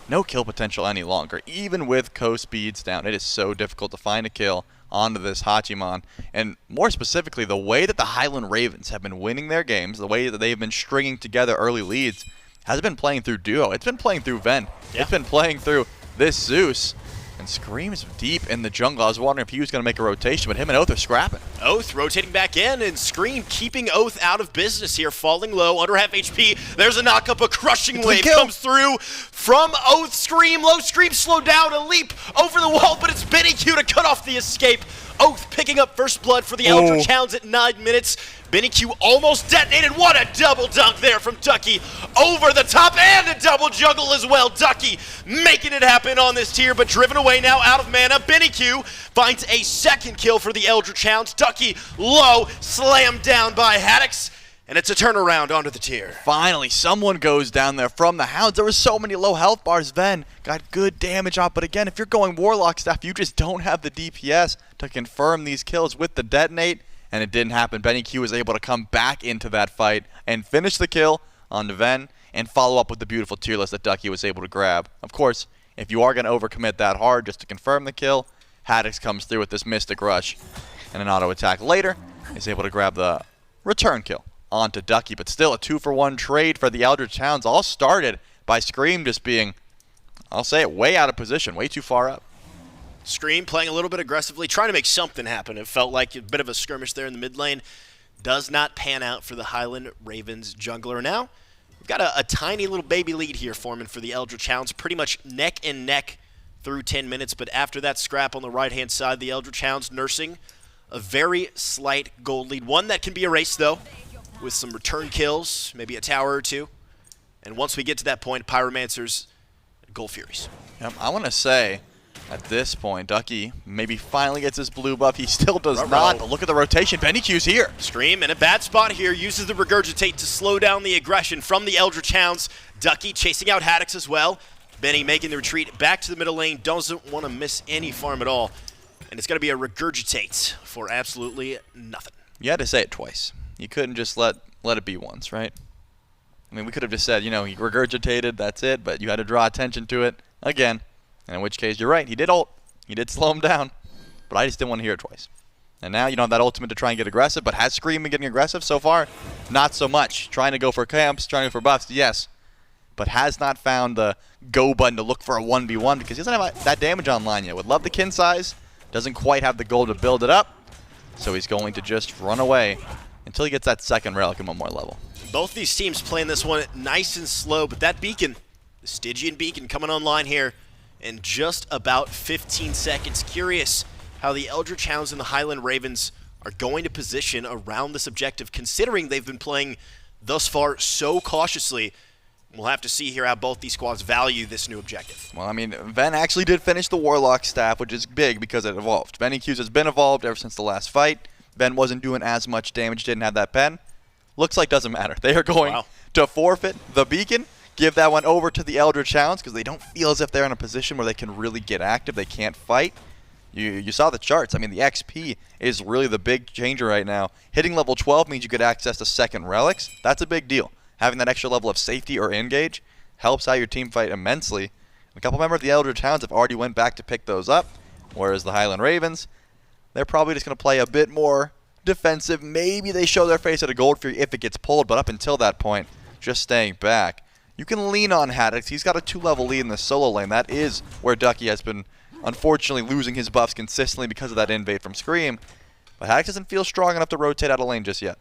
no kill potential any longer. Even with Coast beads down, it is so difficult to find a kill onto this Hachiman. And more specifically, the way that the Highland Ravens have been winning their games, the way that they've been stringing together early leads, has been playing through Duo. It's been playing through Ven. Yeah. It's been playing through this Zeus. And Scream is deep in the jungle. I was wondering if he was going to make a rotation, but him and Oath are scrapping. Oath rotating back in, and Scream keeping Oath out of business here, falling low, under half HP. There's a knock-up, a crushing wave comes through from Oath. Scream, low Scream, slow down, a leap over the wall, but it's Benny Q to cut off the escape. Oath picking up first blood for the Eldritch Hounds at 9 minutes. Benny Q almost detonated. What a double dunk there from Ducky. Over the top and a double juggle as well. Ducky making it happen on this tier, but driven away now out of mana. Benny Q finds a second kill for the Eldritch Hounds. Ducky low, slammed down by Haddix. And it's a turnaround onto the tier. Finally, someone goes down there from the Hounds. There were so many low health bars. Ven got good damage off. But again, if you're going Warlock staff, you just don't have the DPS to confirm these kills with the detonate. And it didn't happen. Benny Q was able to come back into that fight and finish the kill on Ven and follow up with the beautiful tier list that Ducky was able to grab. Of course, if you are going to overcommit that hard just to confirm the kill, Haddix comes through with this Mystic Rush and an auto attack later. Is able to grab the return kill onto Ducky, but still a 2-for-1 trade for the Eldritch Hounds, all started by Scream just being, I'll say it, way out of position, way too far up. Scream playing a little bit aggressively, trying to make something happen. It felt like a bit of a skirmish there in the mid lane. Does not pan out for the Highland Ravens jungler. Now, we've got a tiny little baby lead here forming for the Eldritch Hounds, pretty much neck and neck through 10 minutes, but after that scrap on the right-hand side, the Eldritch Hounds nursing a very slight gold lead. One that can be erased, though, with some return kills, maybe a tower or two. And once we get to that point, Pyromancers, Gold Furies. Yep, I want to say, at this point, Ducky maybe finally gets his blue buff. He still does not, but look at the rotation. Benny Q's here. Scream in a bad spot here, uses the Regurgitate to slow down the aggression from the Eldritch Hounds. Ducky chasing out Haddix as well. Benny making the retreat back to the middle lane, doesn't want to miss any farm at all. And it's going to be a Regurgitate for absolutely nothing. You had to say it twice. You couldn't just let it be once, right? I mean, we could have just said, he regurgitated, that's it, but you had to draw attention to it again. And in which case, you're right, he did ult. He did slow him down, but I just didn't want to hear it twice. And now you don't have that ultimate to try and get aggressive, but has Scream been getting aggressive so far? Not so much. Trying to go for camps, trying to go for buffs, yes. But has not found the go button to look for a 1v1 because he doesn't have that damage online yet. Would love the kin size, doesn't quite have the gold to build it up, so he's going to just run away until he gets that second relic in one more level. Both these teams playing this one nice and slow, but that beacon, the Stygian beacon coming online here in just about 15 seconds. Curious how the Eldritch Hounds and the Highland Ravens are going to position around this objective, considering they've been playing thus far so cautiously. We'll have to see here how both these squads value this new objective. Well, I mean, Ven actually did finish the Warlock staff, which is big because it evolved. Benny Q's has been evolved ever since the last fight. Ben wasn't doing as much damage, didn't have that pen. Looks like doesn't matter. They are going to forfeit the beacon, give that one over to the Eldritch Hounds because they don't feel as if they're in a position where they can really get active. They can't fight. You saw the charts. I mean, the XP is really the big changer right now. Hitting level 12 means you get access to second relics. That's a big deal. Having that extra level of safety or engage helps out your team fight immensely. A couple members of the Eldritch Hounds have already went back to pick those up, whereas the Highland Ravens, they're probably just going to play a bit more defensive. Maybe they show their face at a Gold Fury if it gets pulled, but up until that point, just staying back. You can lean on Haddix. He's got a 2-level lead in the solo lane. That is where Ducky has been, unfortunately, losing his buffs consistently because of that invade from Scream. But Haddix doesn't feel strong enough to rotate out of lane just yet.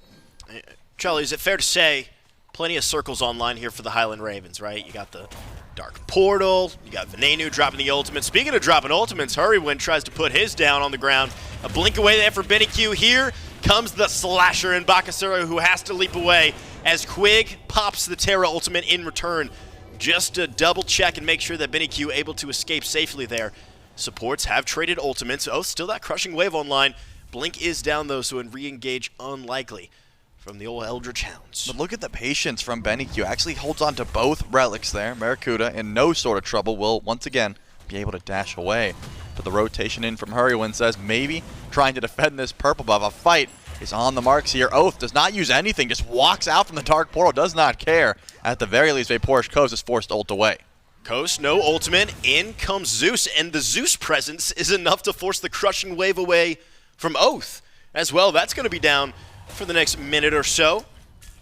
Charlie, is it fair to say plenty of circles online here for the Highland Ravens, right? You got the Dark Portal, you got Venenu dropping the ultimate. Speaking of dropping ultimates, Hurrywin tries to put his down on the ground. A blink away there for Benny Q. Here comes the slasher in Bakasura, who has to leap away as Quig pops the Terra ultimate in return, just to double check and make sure that Benny Q able to escape safely there. Supports have traded ultimates. Oh, still that crushing wave online. Blink is down though, so in re-engage unlikely from the old Eldritch Hounds. But look at the patience from Benny Q. Actually holds on to both relics there. Barracuda, in no sort of trouble, will once again be able to dash away. But the rotation in from Hurrywin says maybe trying to defend this purple buff. A fight is on the marks here. Oath does not use anything, just walks out from the Dark Portal, does not care. At the very least, Vapor's Coast is forced to ult away. Coast, no ultimate. In comes Zeus, and the Zeus presence is enough to force the crushing wave away from Oath. As well, that's going to be down for the next minute or so.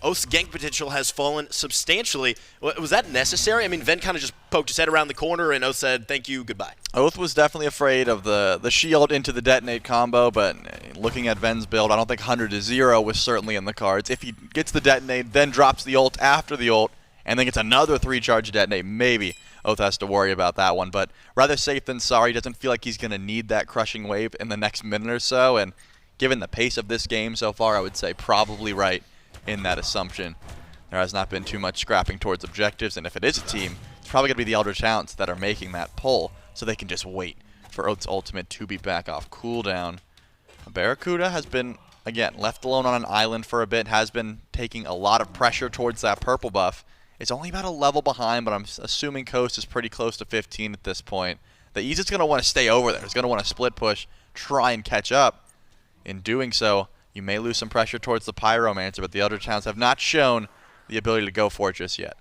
Oath's gank potential has fallen substantially. Was that necessary? I mean, Ven kind of just poked his head around the corner, and Oath said, thank you, goodbye. Oath was definitely afraid of the shield into the detonate combo, but looking at Ven's build, I don't think 100-0 was certainly in the cards. If he gets the detonate, then drops the ult after the ult, and then gets another 3-charge detonate, maybe Oath has to worry about that one. But rather safe than sorry. Doesn't feel like he's going to need that crushing wave in the next minute or so, and given the pace of this game so far, I would say probably right in that assumption. There has not been too much scrapping towards objectives, and if it is a team, it's probably going to be the Eldritch Hounds that are making that pull, so they can just wait for Oath's ultimate to be back off cooldown. Barracuda has been, again, left alone on an island for a bit, has been taking a lot of pressure towards that purple buff. It's only about a level behind, but I'm assuming Coast is pretty close to 15 at this point. The Ease is going to want to stay over there. He's going to want to split push, try and catch up. In doing so, you may lose some pressure towards the Pyromancer, but the Eldritch Hounds have not shown the ability to go for it just yet.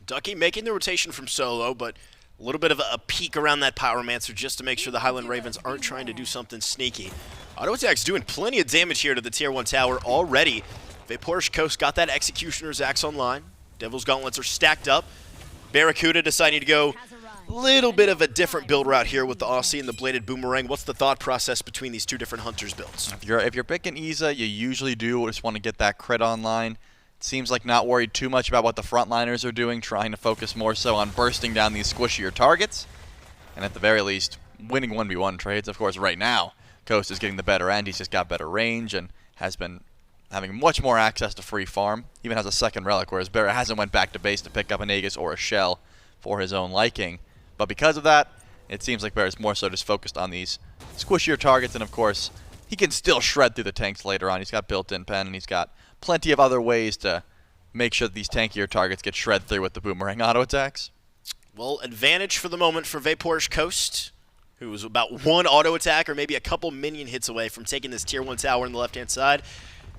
Ducky making the rotation from solo, but a little bit of a peek around that Pyromancer just to make sure the Highland Ravens aren't trying to do something sneaky. Auto attack's doing plenty of damage here to the Tier 1 tower already. Vapor's Coast got that Executioner's Axe online. Devil's Gauntlets are stacked up. Barracuda deciding to go a little bit of a different build route here with the Aussie and the Bladed Boomerang. What's the thought process between these two different Hunters builds? If you're picking Iza, you usually do just want to get that crit online. It seems like not worried too much about what the frontliners are doing, trying to focus more so on bursting down these squishier targets. And at the very least, winning 1v1 trades. Of course, right now, Coast is getting the better end. He's just got better range and has been having much more access to free farm. Even has a second relic, whereas Barra hasn't went back to base to pick up an Aegis or a Shell for his own liking. But because of that, it seems like Barra's more so just focused on these squishier targets, and of course, he can still shred through the tanks later on. He's got built-in pen, and he's got plenty of other ways to make sure that these tankier targets get shred through with the Boomerang auto attacks. Well, advantage for the moment for Vapor's Coast, who was about one auto attack or maybe a couple minion hits away from taking this Tier 1 tower on the left-hand side.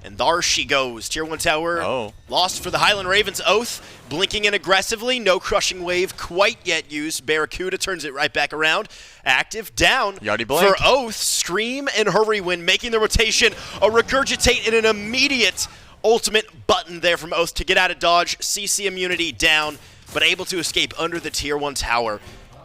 And there she goes. Tier 1 tower lost for the Highland Ravens. Oath blinking in aggressively. No crushing wave quite yet used. Barracuda turns it right back around. Active down for Oath. Scream and Hurrywin making the rotation. A regurgitate and an immediate ultimate button there from Oath to get out of dodge. CC immunity down, but able to escape under the Tier 1 tower.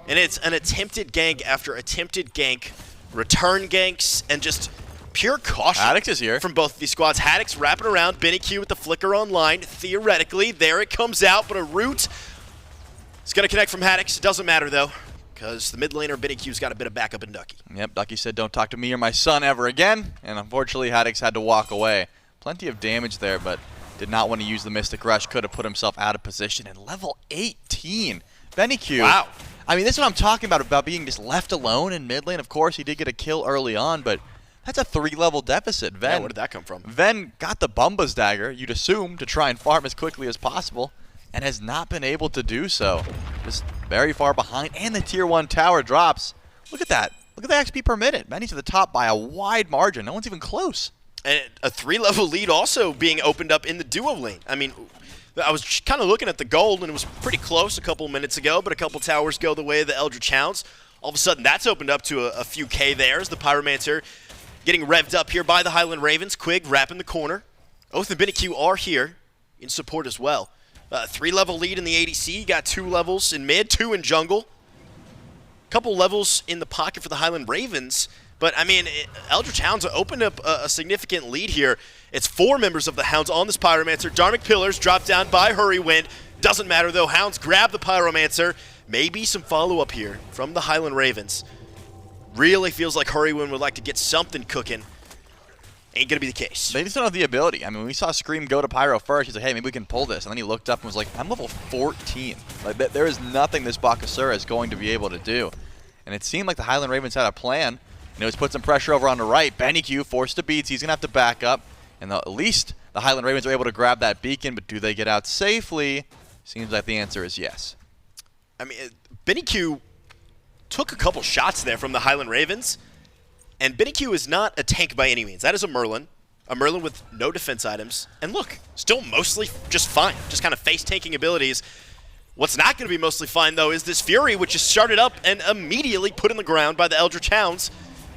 And it's an attempted gank after attempted gank. Return ganks and just pure caution. Haddix is here from both of these squads. Haddix wrapping around. Benny Q with the flicker online. Theoretically, there it comes out, but a root is going to connect from Haddix. It doesn't matter, though, because the mid laner, Benny Q's got a bit of backup in Ducky. Yep, Ducky said, don't talk to me or my son ever again, and unfortunately, Haddix had to walk away. Plenty of damage there, but did not want to use the Mystic Rush. Could have put himself out of position. And level 18, Benny Q. Wow. I mean, this is what I'm talking about being just left alone in mid lane. Of course, he did get a kill early on, but that's a 3-level deficit. Ven, where did that come from? Ven got the Bumba's Dagger, you'd assume, to try and farm as quickly as possible. and has not been able to do so. Just very far behind, and the tier 1 tower drops. Look at that. Look at the XP per minute. Many to the top by a wide margin. No one's even close. And a 3-level lead also being opened up in the duo lane. I mean, I was kind of looking at the gold, and it was pretty close a couple minutes ago, but a couple towers go the way of the Eldritch Hounds. All of a sudden, that's opened up to a few K there as the Pyromancer getting revved up here by the Highland Ravens. Quig wrapping the corner. Oath and BennyQ are here in support as well. 3-level lead in the ADC. You got 2 levels in mid, 2 in jungle. Couple levels in the pocket for the Highland Ravens. But, I mean, Eldritch Hounds opened up a significant lead here. It's 4 members of the Hounds on this Pyromancer. Dharmic Pillars dropped down by Hurrywind. Doesn't matter, though. Hounds grab the Pyromancer. Maybe some follow-up here from the Highland Ravens. Really feels like Hurrywind would like to get something cooking. Ain't going to be the case. They just don't have the ability. I mean, we saw Scream go to Pyro first. He's like, hey, maybe we can pull this. And then he looked up and was like, I'm level 14. Like, there is nothing this Bakasura is going to be able to do. And it seemed like the Highland Ravens had a plan. And it was put some pressure over on the right. BennyQ forced to beats. He's going to have to back up. And at least the Highland Ravens are able to grab that beacon. But do they get out safely? Seems like the answer is yes. I mean, BennyQ took a couple shots there from the Highland Ravens. And BennyQ is not a tank by any means. That is a Merlin with no defense items. And look, still mostly just fine. Just kind of face-tanking abilities. What's not going to be mostly fine, though, is this Fury, which is started up and immediately put in the ground by the Eldritch Hounds.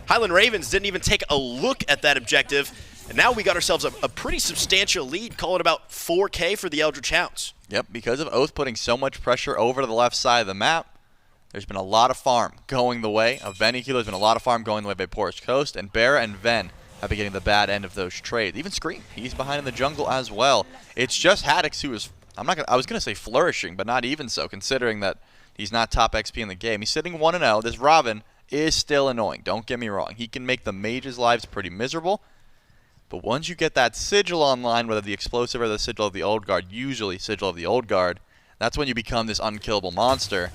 Highland Ravens didn't even take a look at that objective, and now we got ourselves a pretty substantial lead, call it about 4K for the Eldritch Hounds. Yep, because of Oath putting so much pressure over to the left side of the map, there's been a lot of farm going the way of BennyQ. There's been a lot of farm going the way of Vaporous Coast, and Bear and Ven have been getting the bad end of those trades. Even Scream, he's behind in the jungle as well. It's just Haddix who is, I was going to say flourishing, but not even so, considering that he's not top XP in the game. He's sitting 1-0. This Robin is still annoying. Don't get me wrong. He can make the mages' lives pretty miserable. But once you get that sigil online, whether the explosive or the sigil of the old guard, usually sigil of the old guard, that's when you become this unkillable monster.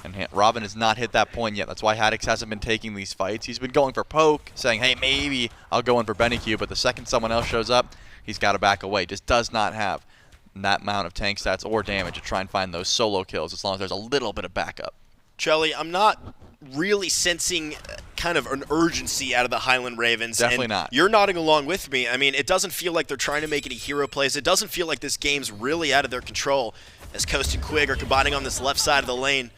And Robin has not hit that point yet. That's why Haddix hasn't been taking these fights. He's been going for poke, saying, hey, maybe I'll go in for BennyQ, but the second someone else shows up, he's got to back away. Just does not have that amount of tank stats or damage to try and find those solo kills as long as there's a little bit of backup. Chelly, I'm not really sensing kind of an urgency out of the Highland Ravens. Definitely and not. You're nodding along with me. I mean, it doesn't feel like they're trying to make any hero plays. It doesn't feel like this game's really out of their control as Coast and Quig are combining on this left side of the lane,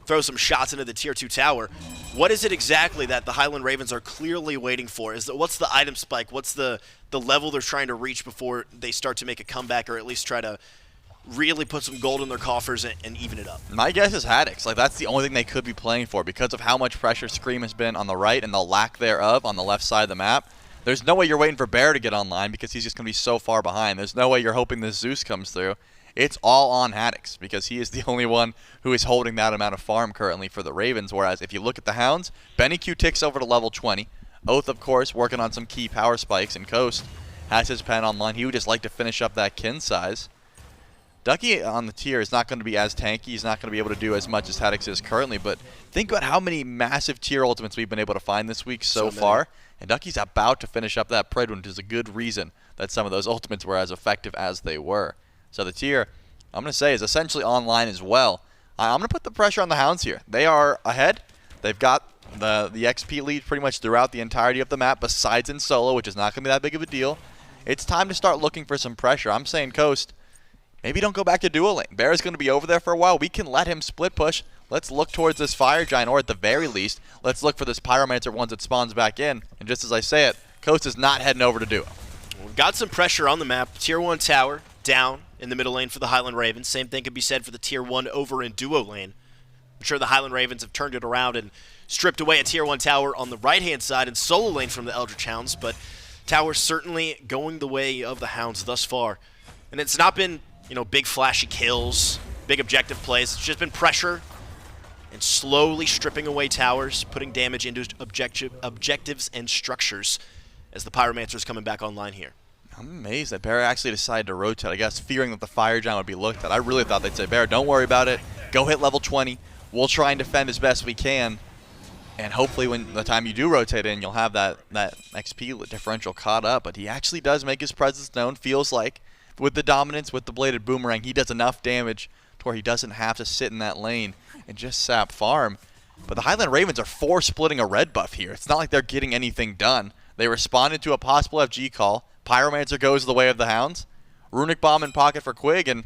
throw some shots into the tier 2 tower. What is it exactly that the Highland Ravens are clearly waiting for? What's the item spike? What's the level they're trying to reach before they start to make a comeback, or at least try to really put some gold in their coffers and even it up? My guess is Haddix. Like, that's the only thing they could be playing for because of how much pressure Scream has been on the right and the lack thereof on the left side of the map. There's no way you're waiting for Bear to get online because he's just going to be so far behind. There's no way you're hoping this Zeus comes through. It's all on Haddix because he is the only one who is holding that amount of farm currently for the Ravens, whereas if you look at the Hounds, BennyQ ticks over to level 20. Oath, of course, working on some key power spikes, and Coast has his pen online. He would just like to finish up that kin size. Ducky on the tier is not going to be as tanky. He's not going to be able to do as much as Haddix is currently, but think about how many massive tier ultimates we've been able to find this week so far. And Ducky's about to finish up that Pred, which is a good reason that some of those ultimates were as effective as they were. So the tier, I'm going to say, is essentially online as well. I'm going to put the pressure on the Hounds here. They are ahead. They've got the XP lead pretty much throughout the entirety of the map, besides in solo, which is not going to be that big of a deal. It's time to start looking for some pressure. I'm saying Coast, maybe don't go back to dual lane. Bear is going to be over there for a while. We can let him split push. Let's look towards this Fire Giant, or at the very least, let's look for this Pyromancer once it spawns back in. And just as I say it, Coast is not heading over to duo. We've got some pressure on the map. Tier 1 tower down in the middle lane for the Highland Ravens. Same thing could be said for the Tier 1 over in duo lane. I'm sure the Highland Ravens have turned it around and stripped away a Tier 1 tower on the right-hand side and solo lane from the Eldritch Hounds, but tower's certainly going the way of the Hounds thus far. And it's not been, big flashy kills, big objective plays. It's just been pressure and slowly stripping away towers, putting damage into objectives and structures as the Pyromancer's coming back online here. I'm amazed that Bear actually decided to rotate, I guess, fearing that the Fire Giant would be looked at. I really thought they'd say, Bear, don't worry about it. Go hit level 20. We'll try and defend as best we can. And hopefully when the time you do rotate in, you'll have that XP differential caught up. But he actually does make his presence known. Feels like with the dominance, with the bladed boomerang, he does enough damage to where he doesn't have to sit in that lane and just sap farm. But the Highland Ravens are force splitting a red buff here. It's not like they're getting anything done. They responded to a possible FG call. Pyromancer goes the way of the Hounds. Runic Bomb in pocket for Quig, and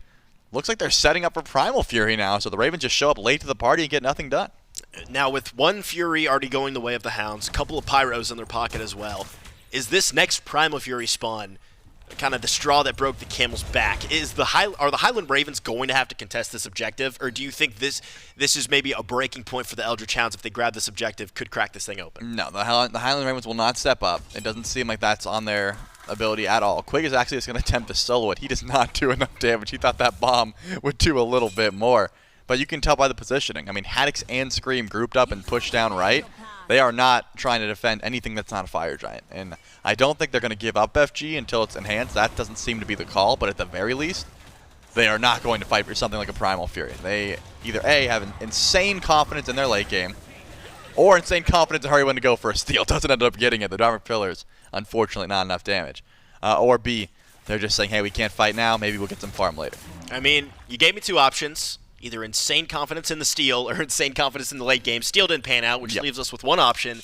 looks like they're setting up for Primal Fury now. So the Ravens just show up late to the party and get nothing done. Now, with one Fury already going the way of the Hounds, a couple of Pyros in their pocket as well, is this next Primal Fury spawn kind of the straw that broke the camel's back? Are the Highland Ravens going to have to contest this objective, or do you think this is maybe a breaking point for the Eldritch Hounds if they grab this objective, could crack this thing open? No, the Highland Ravens will not step up. It doesn't seem like that's on their ability at all. Quig is actually just going to attempt to solo it. He does not do enough damage. He thought that bomb would do a little bit more. But you can tell by the positioning. I mean, Haddix and Scream grouped up and pushed down right. They are not trying to defend anything that's not a Fire Giant. And I don't think they're going to give up FG until it's enhanced. That doesn't seem to be the call, but at the very least, they are not going to fight for something like a Primal Fury. They either A, have an insane confidence in their late game, or insane confidence in Highland to go for a steal. Doesn't end up getting it. The Dark Pillars, unfortunately, not enough damage. Or B, they're just saying, hey, we can't fight now. Maybe we'll get some farm later. I mean, you gave me two options. Either insane confidence in the steal or insane confidence in the late game. Steal didn't pan out, which leaves us with one option.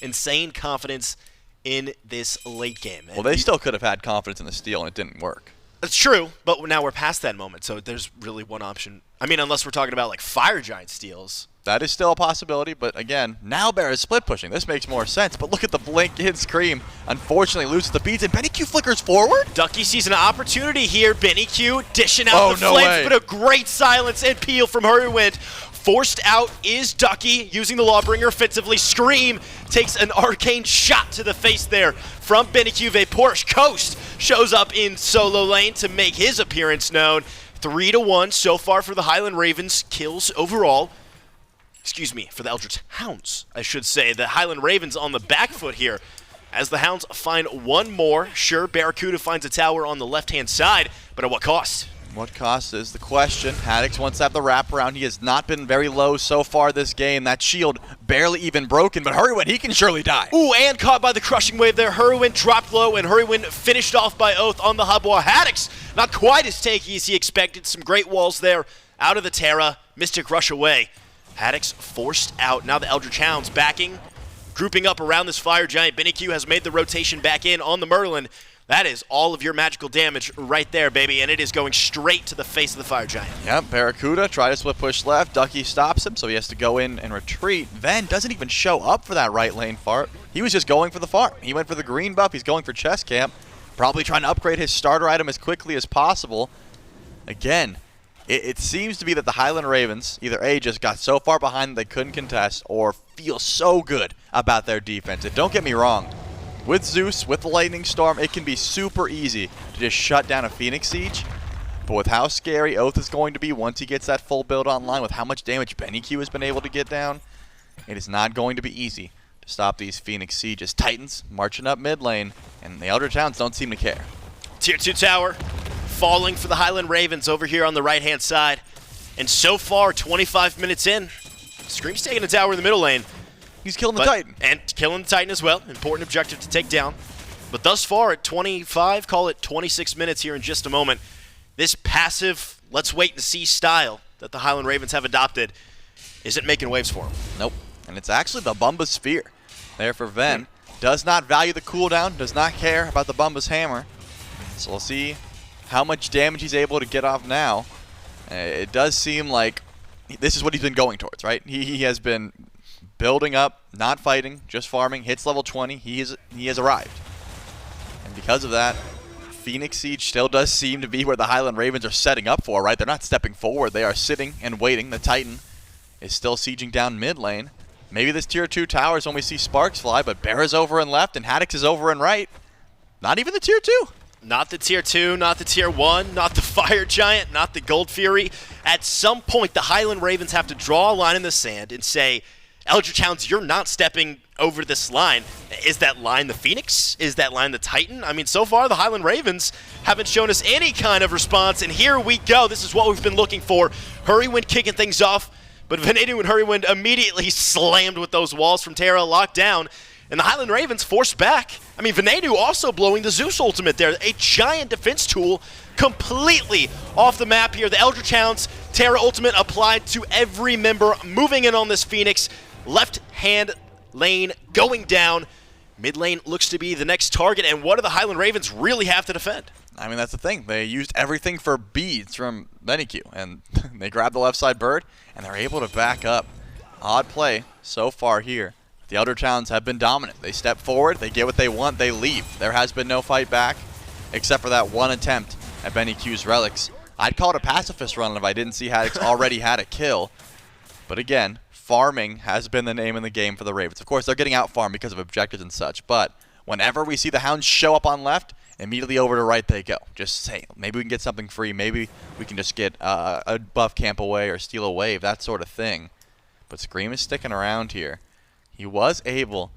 Insane confidence in this late game. Well, they still could have had confidence in the steal, and it didn't work. That's true, but now we're past that moment, so there's really one option. I mean, unless we're talking about, like, Fire Giant steals. That is still a possibility, but again, now Bear is split pushing. This makes more sense, but look at the blink hit Scream. Unfortunately loses the beats, and Benny Q flickers forward. Ducky sees an opportunity here. Benny Q dishing out the flames, but a great silence and peel from Hurrywind. Forced out is Ducky, using the Lawbringer offensively. Scream takes an arcane shot to the face there from Benny Q. Porsche Coast shows up in solo lane to make his appearance known. 3-1 so far for the Highland Ravens. Kills overall. Excuse me, for the Eldritch Hounds, I should say. The Highland Ravens on the back foot here as the Hounds find one more. Sure, Barracuda finds a tower on the left-hand side, but at what cost? What cost is the question. Haddix wants to have the wraparound. He has not been very low so far this game. That shield barely even broken, but Hurrywind, he can surely die. Ooh, and caught by the crushing wave there. Hurrywind dropped low, and Hurrywind finished off by Oath on the Hubwa. Haddix, not quite as tanky as he expected. Some great walls there out of the Terra. Mystic Rush away. Haddix forced out. Now the Eldritch Hounds backing, grouping up around this Fire Giant. Benny Q has made the rotation back in on the Merlin. That is all of your magical damage right there, baby, and it is going straight to the face of the Fire Giant. Yep, Barracuda try to split push left. Ducky stops him, so he has to go in and retreat. Ven doesn't even show up for that right lane fart. He was just going for the farm. He went for the green buff. He's going for chest camp, probably trying to upgrade his starter item as quickly as possible. Again, it seems to be that the Highland Ravens either A, just got so far behind that they couldn't contest, or feel so good about their defense. And don't get me wrong, with Zeus, with the Lightning Storm, it can be super easy to just shut down a Phoenix Siege. But with how scary Oath is going to be once he gets that full build online, with how much damage Benny Q has been able to get down, it is not going to be easy to stop these Phoenix Sieges. Titans marching up mid lane, and the Eldritch Hounds don't seem to care. Tier 2 tower falling for the Highland Ravens over here on the right-hand side. And so far, 25 minutes in, Scream's taking the tower in the middle lane. He's killing the Titan. And killing the Titan as well. Important objective to take down. But thus far, at 25, call it 26 minutes here in just a moment, this passive, let's wait and see style that the Highland Ravens have adopted isn't making waves for them. Nope. And it's actually the Bumba Sphere there for Ven. Does not value the cooldown, does not care about the Bumba's hammer. So we'll see how much damage he's able to get off now. It does seem like this is what he's been going towards, right? He has been building up, not fighting, just farming, hits level 20, he has arrived. And because of that, Phoenix Siege still does seem to be where the Highland Ravens are setting up for, right? They're not stepping forward, they are sitting and waiting. The Titan is still sieging down mid lane. Maybe this tier 2 tower is when we see sparks fly, but Bear is over and left and Haddix is over and right. Not even the tier 2. Not the tier 2, not the tier 1, not the Fire Giant, not the Gold Fury. At some point, the Highland Ravens have to draw a line in the sand and say, Eldritch Hounds, you're not stepping over this line. Is that line the Phoenix? Is that line the Titan? I mean, so far, the Highland Ravens haven't shown us any kind of response, and here we go. This is what we've been looking for. Hurrywind kicking things off, but Venadu and Hurrywind immediately slammed with those walls from Terra, locked down, And the Highland Ravens forced back. I mean, Venenu also blowing the Zeus ultimate there. A giant defense tool completely off the map here. The Eldritch Hounds, Terra ultimate applied to every member, moving in on this Phoenix. Left hand lane going down. Mid lane looks to be the next target. And what do the Highland Ravens really have to defend? I mean, that's the thing. They used everything for beads from Beniq, and they grabbed the left side bird, and they're able to back up. Odd play so far here. The Eldritch Hounds have been dominant. They step forward, they get what they want, they leave. There has been no fight back, except for that one attempt at Beniq's relics. I'd call it a pacifist run if I didn't see Haddix already had a kill. But again, farming has been the name in the game for the Ravens. Of course, they're getting out-farmed because of objectives and such, but whenever we see the Hounds show up on left, immediately over to right they go. Just say, maybe we can get something free. Maybe we can just get a buff camp away or steal a wave, that sort of thing. But Scream is sticking around here. He was able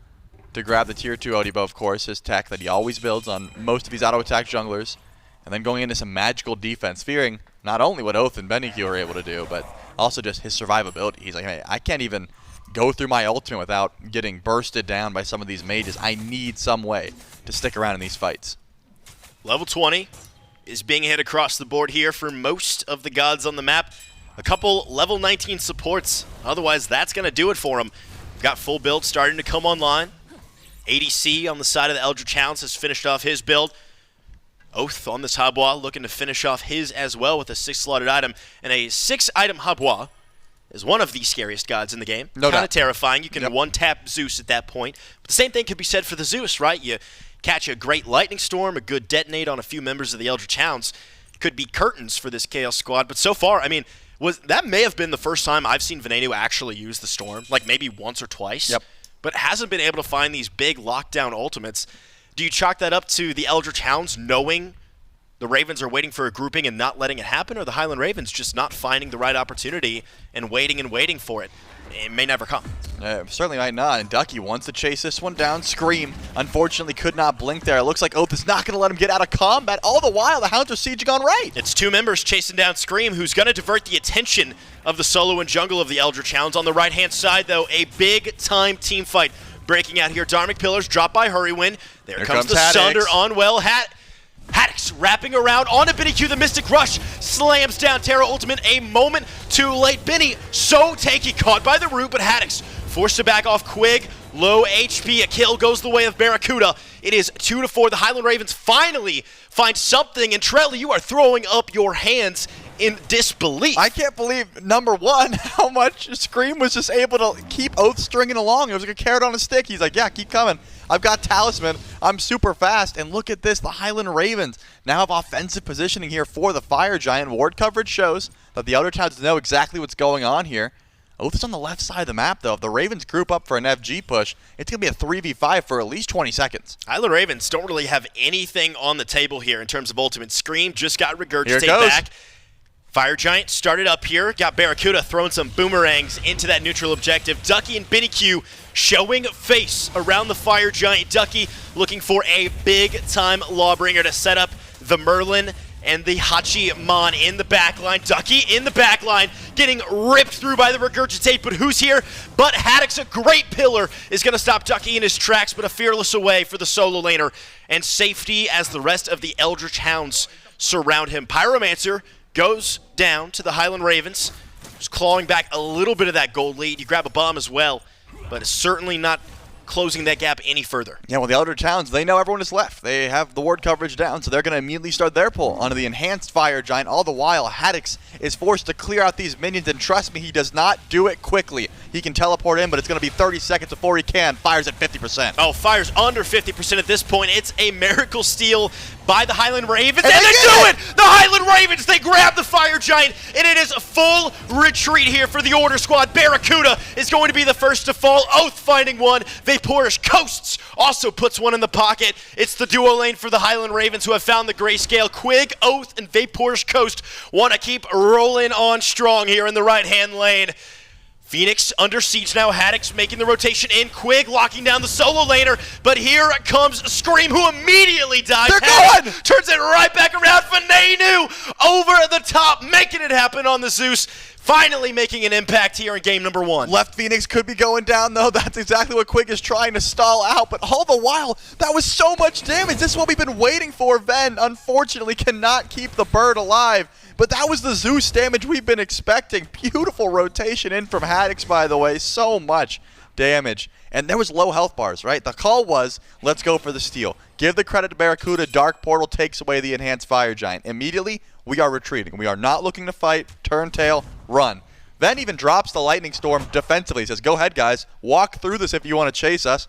to grab the tier 2 Odibo, of course, his tech that he always builds on most of these auto-attack junglers, and then going into some magical defense, fearing not only what Oath and Beniq were able to do, but also just his survivability. He's like, hey, I can't even go through my ultimate without getting bursted down by some of these mages. I need some way to stick around in these fights. Level 20 is being hit across the board here for most of the gods on the map. A couple level 19 supports. Otherwise, that's going to do it for him. We've got full build starting to come online. ADC on the side of the Eldritch Hounds has finished off his build. Oath on this Habois looking to finish off his as well with a 6-slotted item. And a 6-item Habois is one of the scariest gods in the game. No doubt. Kind of terrifying. You can one-tap Zeus at that point. But the same thing could be said for the Zeus, right? You catch a great lightning storm, a good detonate on a few members of the Eldritch Hounds. Could be curtains for this Chaos squad. But so far, I mean, that may have been the first time I've seen Venenu actually use the storm, like maybe once or twice. Yep. But hasn't been able to find these big lockdown ultimates. Do you chalk that up to the Eldritch Hounds knowing the Ravens are waiting for a grouping and not letting it happen, or the Highland Ravens just not finding the right opportunity and waiting for it? It may never come. Certainly might not, and Ducky wants to chase this one down. Scream, unfortunately, could not blink there. It looks like Oath is not going to let him get out of combat. All the while, the Hounds are sieging on right. It's two members chasing down Scream, who's going to divert the attention of the solo and jungle of the Eldritch Hounds. On the right-hand side, though, a big-time team fight breaking out here. Dharmic Pillars dropped by Hurrywin. There comes the Haddix. Sunder on well. Haddix wrapping around onto Beniq. The Mystic Rush slams down Terra Ultimate a moment too late. Benny so tanky, caught by the root, but Haddix forced to back off Quig. Low HP, a kill goes the way of Barracuda. It is 2-4. The Highland Ravens finally find something, and Trelly, you are throwing up your hands in disbelief. I can't believe, number one, how much Scream was just able to keep Oath stringing along. It was like a carrot on a stick. He's like, yeah, keep coming. I've got Talisman. I'm super fast. And look at this. The Highland Ravens now have offensive positioning here for the Fire Giant. Ward coverage shows that the Eldritch Hounds know exactly what's going on here. Oath is on the left side of the map, though. If the Ravens group up for an FG push, it's going to be a 3v5 for at least 20 seconds. Highland Ravens don't really have anything on the table here in terms of ultimate. Scream just got Here it regurgitated goes. back. Fire Giant started up here, got Barracuda throwing some boomerangs into that neutral objective. Ducky and Beniq showing face around the Fire Giant. Ducky looking for a big-time Lawbringer to set up the Merlin and the Hachiman in the backline. Ducky in the backline, getting ripped through by the Regurgitate, but who's here? But Haddix, a great pillar, is going to stop Ducky in his tracks, but a fearless away for the solo laner. And safety as the rest of the Eldritch Hounds surround him. Pyromancer goes down to the Highland Ravens. Just clawing back a little bit of that gold lead. You grab a bomb as well, but it's certainly not closing that gap any further. Yeah, well, the Eldritch Hounds, they know everyone is left. They have the ward coverage down, so they're going to immediately start their pull onto the enhanced Fire Giant. All the while, Haddix is forced to clear out these minions, and trust me, he does not do it quickly. He can teleport in, but it's going to be 30 seconds before he can. Fire's at 50%. Oh, Fire's under 50% at this point. It's a miracle steal by the Highland Ravens, and they they do did it! The Highland Ravens, they grab the Fire Giant, and it is a full retreat here for the Order Squad. Barracuda is going to be the first to fall. Oath finding one. Vaporish Coasts also puts one in the pocket. It's the duo lane for the Highland Ravens who have found the grayscale. Quig, Oath, and Vaporish Coast want to keep rolling on strong here in the right-hand lane. Phoenix under siege now. Haddix making the rotation in. Quig locking down the solo laner. But here comes Scream, who immediately dies. They're Haddix going! turns it right back around. Venenu over the top, making it happen on the Zeus. finally making an impact here in game number 1. Left Phoenix could be going down, though. That's exactly what Quig is trying to stall out. But all the while, that was so much damage. This is what we've been waiting for. Ven, unfortunately, cannot keep the bird alive. But that was the Zeus damage we've been expecting. Beautiful rotation in from hi-rez, by the way. So much damage. And there was low health bars, right? The call was, let's go for the steal. Give the credit to Barracuda. Dark Portal takes away the enhanced Fire Giant. Immediately, we are retreating. We are not looking to fight. Turn tail, run. Ven even drops the Lightning Storm defensively. He says, go ahead, guys. Walk through this if you want to chase us.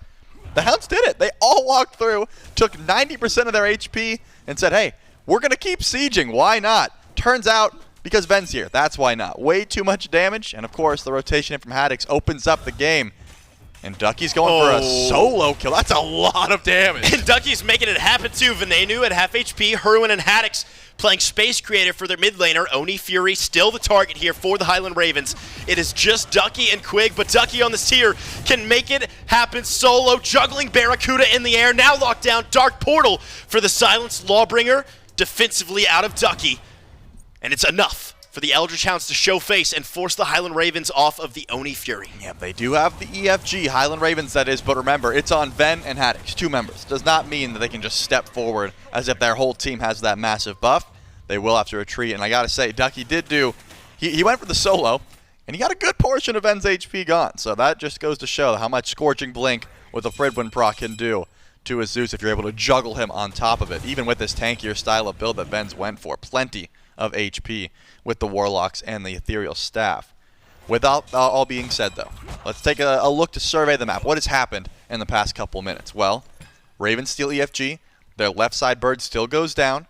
The Hounds did it. They all walked through, took 90% of their HP, and said, hey, we're going to keep sieging. Why not? Turns out, because Ven's here. That's why not. Way too much damage. And, of course, the rotation in from hi-rez opens up the game. And Ducky's going for a solo kill. That's a lot of damage. And Ducky's making it happen too. Venenu at half HP. Herwin and hi-rez playing Space Creator for their mid laner. Oni Fury still the target here for the Highland Ravens. It is just Ducky and Quig, but Ducky on this tier can make it happen solo. Juggling Barracuda in the air. Now locked down. Dark Portal for the Silenced Lawbringer. Defensively out of Ducky. And it's enough for the Eldritch Hounds to show face and force the Highland Ravens off of the Oni Fury. Yeah, they do have the EFG, Highland Ravens that is, but remember, it's on Ven and hi-rez, 2 members. Does not mean that they can just step forward as if their whole team has that massive buff. They will have to retreat, and I gotta say, Ducky did do, he went for the solo, and he got a good portion of Ven's HP gone, so that just goes to show how much Scorching Blink with a Fridwin proc can do to his Zeus if you're able to juggle him on top of it, even with this tankier style of build that Ven's went for. Plenty of HP with the Warlocks and the Ethereal Staff. Without all being said, though, let's take a look to survey the map. What has happened in the past couple minutes? Well, Ravens steal EFG, their left side bird still goes down,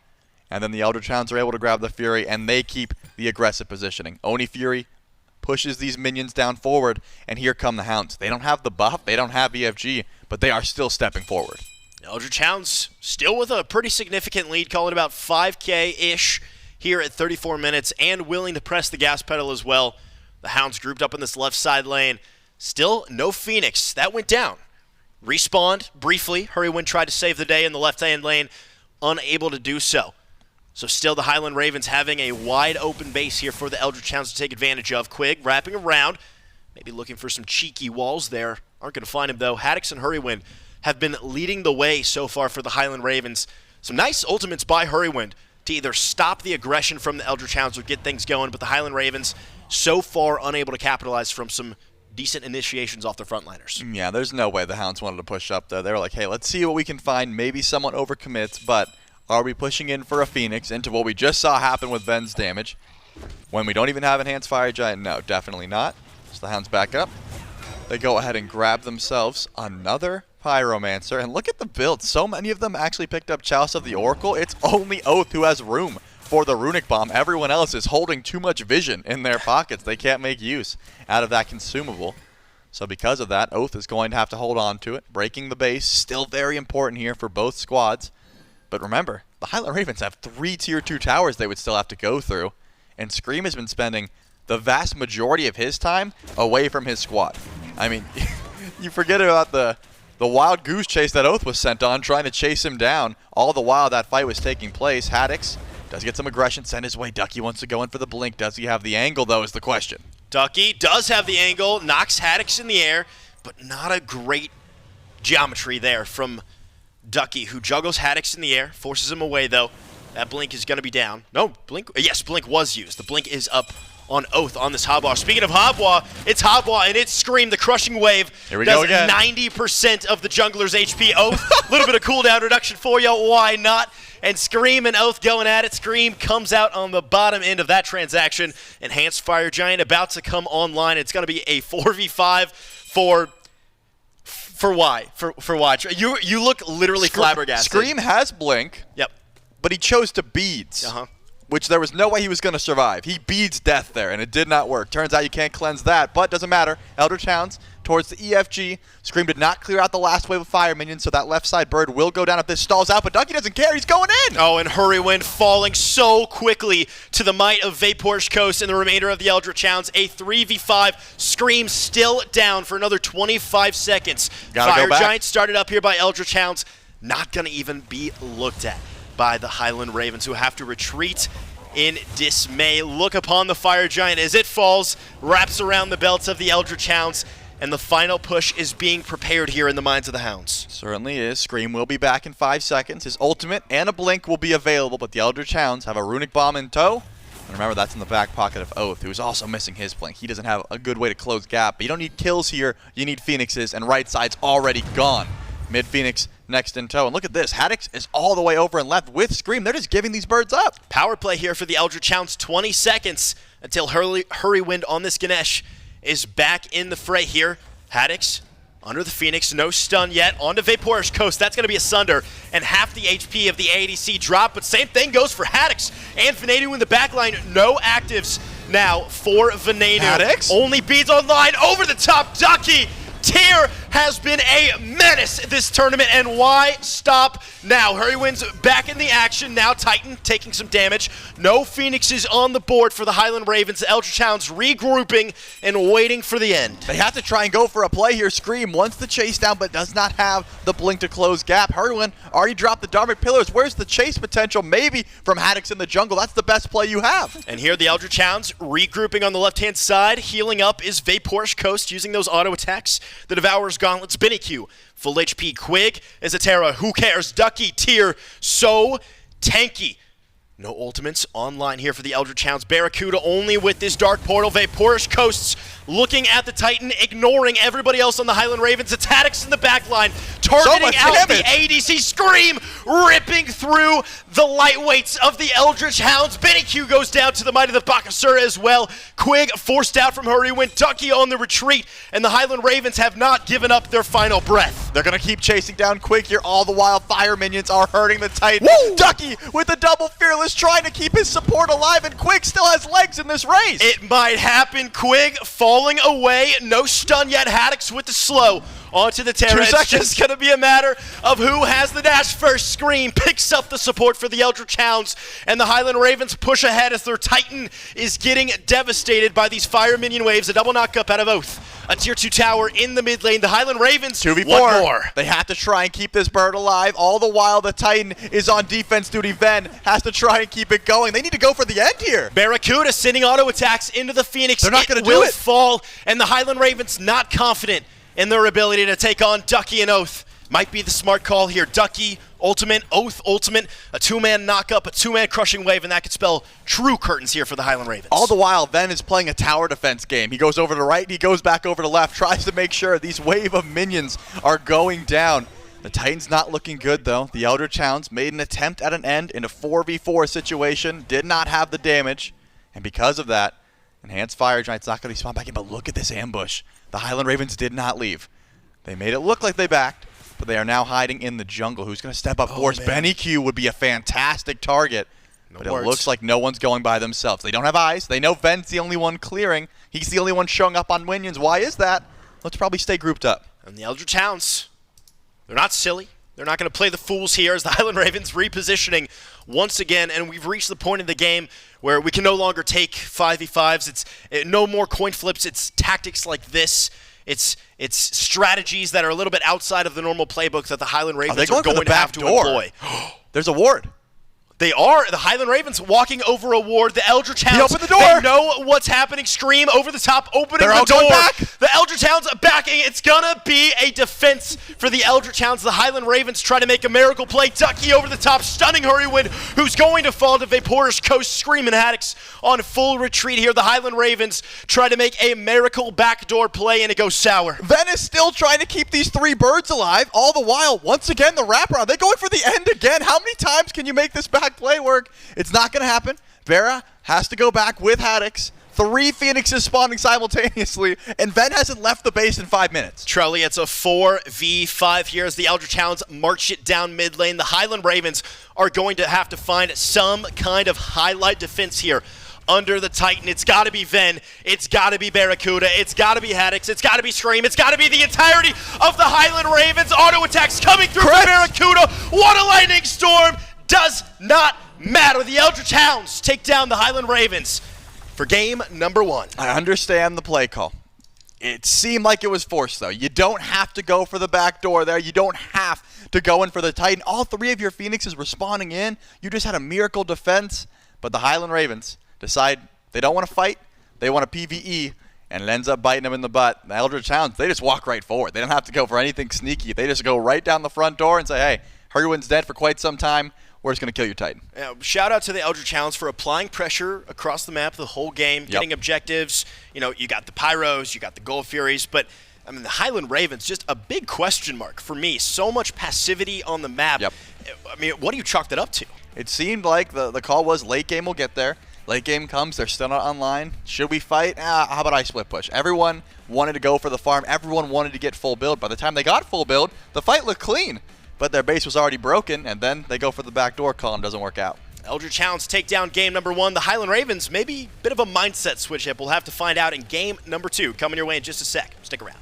and then the Eldritch Hounds are able to grab the Fury, and they keep the aggressive positioning. Oni Fury pushes these minions down forward, and here come the Hounds. They don't have the buff, they don't have EFG, but they are still stepping forward. Eldritch Hounds still with a pretty significant lead, call it about 5K-ish here at 34 minutes, and willing to press the gas pedal as well. The Hounds grouped up in this left side lane. Still no Phoenix. That went down. Respawned briefly. Hurrywin tried to save the day in the left-hand lane, unable to do so. So still the Highland Ravens having a wide open base here for the Eldritch Hounds to take advantage of. Quig wrapping around, maybe looking for some cheeky walls there. Aren't going to find him though. hi-rez and Hurrywin have been leading the way so far for the Highland Ravens. Some nice ultimates by Hurrywin to either stop the aggression from the Eldritch Hounds or get things going, but the Highland Ravens so far unable to capitalize from some decent initiations off their frontliners. Yeah, there's no way the Hounds wanted to push up there. They were like, hey, let's see what we can find. Maybe someone overcommits, but are we pushing in for a Phoenix into what we just saw happen with Ven's damage? When we don't even have Enhanced Fire Giant? No, definitely not. So the Hounds back up. They go ahead and grab themselves another Pyromancer, and look at the build. So many of them actually picked up Chalice of the Oracle. It's only Oath who has room for the Runic Bomb. Everyone else is holding too much vision in their pockets. They can't make use out of that consumable. So because of that, Oath is going to have to hold on to it. Breaking the base, still very important here for both squads. But remember, the Highland Ravens have 3 tier 2 towers they would still have to go through, and Scream has been spending the vast majority of his time away from his squad. I mean, you forget about the wild goose chase that Oath was sent on, trying to chase him down. All the while that fight was taking place. hi-rez does get some aggression sent his way. Ducky wants to go in for the blink. Does he have the angle, though, is the question. Ducky does have the angle, knocks hi-rez in the air, but not a great geometry there from Ducky, who juggles hi-rez in the air, forces him away, though. That blink is going to be down. No, blink. Yes, blink was used. The blink is up on Oath on this Habwa. Speaking of Habwa, it's Habwa and it's Scream, the crushing wave. Here we go again. 90% of the jungler's HP. Oath, a little bit of cooldown reduction for you. Why not? And Scream and Oath going at it. Scream comes out on the bottom end of that transaction. Enhanced Fire Giant about to come online. It's going to be a 4v5 for why? For why? You look literally flabbergasted. Scream has blink. Yep. But he chose to beads. Which there was no way he was going to survive. He beads death there, and it did not work. Turns out you can't cleanse that, but doesn't matter. Eldritch Hounds towards the EFG. Scream did not clear out the last wave of fire minions, so that left side bird will go down if this stalls out, but Ducky doesn't care. He's going in! Oh, and Hurrywin falling so quickly to the might of Vapor's Coast and the remainder of the Eldritch Hounds. A 3v5. Scream still down for another 25 seconds. Fire Giant started up here by Eldritch Hounds. Not going to even be looked at by the Highland Ravens, who have to retreat in dismay. Look upon the fire giant as it falls, wraps around the belts of the Eldritch Hounds, and the final push is being prepared here in the minds of the Hounds. Certainly is. Scream will be back in 5 seconds. His ultimate and a blink will be available, but the Eldritch Hounds have a runic bomb in tow. And remember, that's in the back pocket of Oath, who's also missing his blink. He doesn't have a good way to close gap, but you don't need kills here. You need Phoenixes, and right side's already gone. Mid Phoenix next in tow. And look at this. Haddix is all the way over and left with Scream. They're just giving these birds up. Power play here for the Eldritch Hounds. 20 seconds until Hurry Wind on this Ganesh is back in the fray here. Haddix under the Phoenix, no stun yet. Onto Vaporish Coast, that's going to be a Sunder. And half the HP of the ADC drop, but same thing goes for Haddix. And Venenu in the backline, no actives now for Venenu. Haddix? Only beads online, over the top, Ducky. Tyr has been a menace this tournament, and why stop now? Hurrywind's back in the action. Now Titan taking some damage. No Phoenixes on the board for the Highland Ravens. The Eldritch Hounds regrouping and waiting for the end. They have to try and go for a play here. Scream wants the chase down, but does not have the blink to close gap. Hurrywind already dropped the Dharmic Pillars. Where's the chase potential? Maybe from Haddix in the jungle. That's the best play you have. And here the Eldritch Hounds regrouping on the left-hand side. Healing up is Vaporish Coast using those auto attacks. The Devourer's Gauntlets, Binniq, full HP Quig, Ezatera, who cares? Ducky, Tyr, so tanky. No ultimates online here for the Eldritch Hounds. Barracuda only with this Dark Portal. Vaporish Coasts looking at the Titan, ignoring everybody else on the Highland Ravens. It's Haddix in the back line, targeting out the ADC. Scream, ripping through the lightweights of the Eldritch Hounds. Binniq goes down to the might of the Bakasura as well. Quig forced out from Hurrywin. Ducky on the retreat, and the Highland Ravens have not given up their final breath. They're going to keep chasing down Quig here. All the while, fire minions are hurting the Titan. Woo! Ducky with the double Fearless trying to keep his support alive, and Quig still has legs in this race. It might happen. Quig falling away. No stun yet. Haddix with the slow onto the Terra. It's just going to be a matter of who has the dash first. Scream picks up the support for the Eldritch Hounds, and the Highland Ravens push ahead as their Titan is getting devastated by these fire minion waves. A double knock-up out of Oath. A tier 2 tower in the mid lane. The Highland Ravens, 2v4. One more. They have to try and keep this bird alive. All the while, the Titan is on defense duty. Ven has to try and keep it going. They need to go for the end here. Barracuda sending auto attacks into the Phoenix. They're not going to do it. Will fall, and the Highland Ravens not confident in their ability to take on Ducky and Oath. Might be the smart call here. Ducky, ultimate, Oath, ultimate, a two-man knock-up, a two-man crushing wave, and that could spell true curtains here for the Highland Ravens. All the while, Ven is playing a tower defense game. He goes over to the right, he goes back over to left, tries to make sure these wave of minions are going down. The Titan's not looking good, though. The Eldritch Hounds made an attempt at an end in a 4v4 situation, did not have the damage, and because of that, Enhanced Fire Giant's not going to spawn back in, but look at this ambush. The Highland Ravens did not leave. They made it look like they backed, but they are now hiding in the jungle. Who's going to step up for us? Binniq would be a fantastic target, but it looks like no one's going by themselves. They don't have eyes. They know Ven's the only one clearing. He's the only one showing up on minions. Why is that? Let's probably stay grouped up. And the Eldritch Hounds, they're not silly. They're not going to play the fools here as the Highland Ravens repositioning once again, and we've reached the point in the game where we can no longer take 5v5s. It's no more coin flips. It's tactics like this. It's strategies that are a little bit outside of the normal playbook that the Highland Ravens are going to have to employ. There's a ward. They are. The Highland Ravens walking over a ward. The Eldritch Hounds, he opened the door. They know what's happening. Scream over the top, opening the door. Back. The Eldritch Hounds backing. It's going to be a defense for the Eldritch Hounds. The Highland Ravens try to make a miracle play. Ducky over the top, stunning Hurrywin, who's going to fall to Vaporish Coast. Scream and Haddix on full retreat here. The Highland Ravens try to make a miracle backdoor play, and it goes sour. Ven is still trying to keep these three birds alive. All the while, once again, the wraparound. They're going for the end again. How many times can you make this back play work? It's not going to happen. Vera has to go back with Haddix. 3 Phoenixes spawning simultaneously, and Ven hasn't left the base in 5 minutes. Trelly, it's a 4v5 here as the Eldritch Hounds march it down mid lane. The Highland Ravens are going to have to find some kind of highlight defense here. Under the Titan, it's got to be Ven, it's got to be Barracuda, it's got to be Haddix, it's got to be Scream, it's got to be the entirety of the Highland Ravens. Auto attacks coming through from Barracuda. What a lightning storm! Does not matter. The Eldritch Hounds take down the Highland Ravens for game number 1. I understand the play call. It seemed like it was forced, though. You don't have to go for the back door there. You don't have to go in for the Titan. All 3 of your Phoenixes were spawning in. You just had a miracle defense. But the Highland Ravens decide they don't want to fight, they want to PvE, and it ends up biting them in the butt. The Eldritch Hounds, they just walk right forward. They don't have to go for anything sneaky. They just go right down the front door and say, hey, Herwin's dead for quite some time. We're just going to kill your Titan. Shout out to the Eldritch Hounds for applying pressure across the map the whole game, getting objectives. You know, you got the Pyros, you got the Gold Furies, but I mean, the Highland Ravens, just a big question mark for me. So much passivity on the map. I mean, what do you chalk that up to? It seemed like the call was late game will get there. Late game comes, they're still not online. Should we fight? How about I split push? Everyone wanted to go for the farm. Everyone wanted to get full build. By the time they got full build, the fight looked clean. But their base was already broken, and then they go for the backdoor. Column doesn't work out. Eldritch Hounds take down game number 1. The Highland Ravens, maybe a bit of a mindset switch up. We'll have to find out in game number 2. Coming your way in just a sec. Stick around.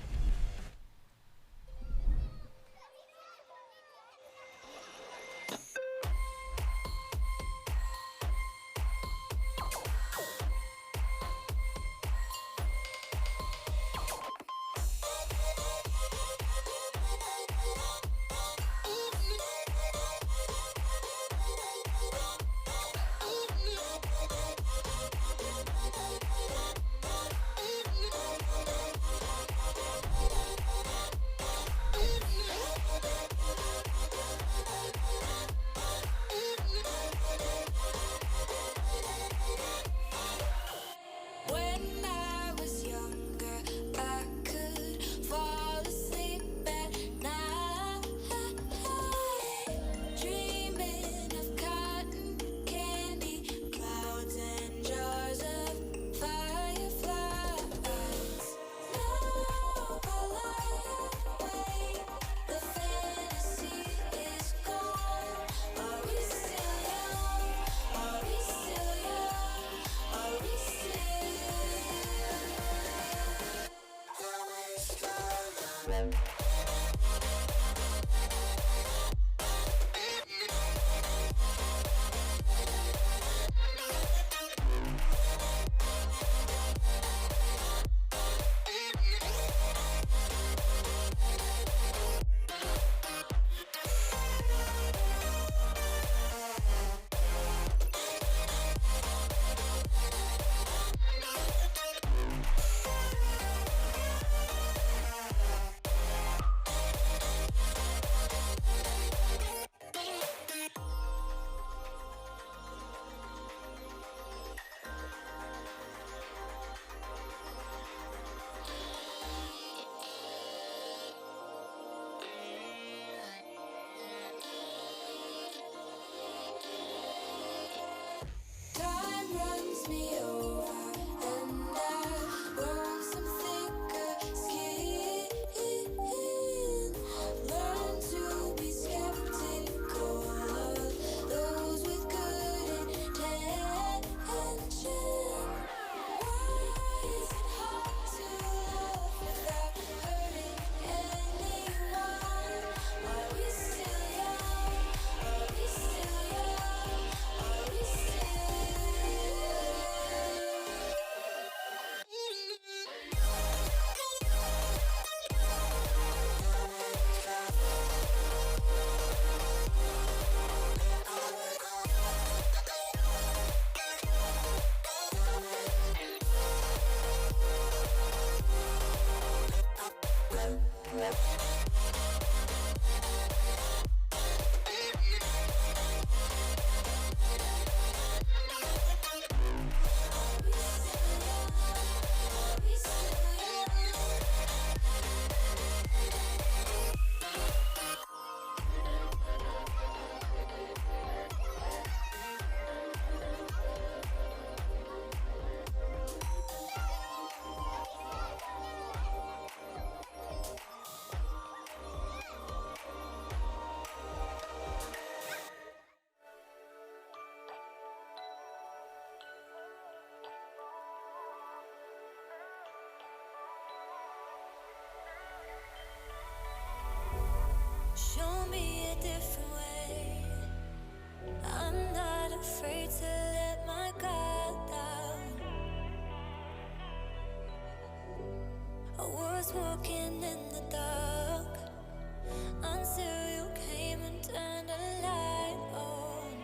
Show me a different way. I'm not afraid to let my guard down. I was walking in the dark until you came and turned a light on.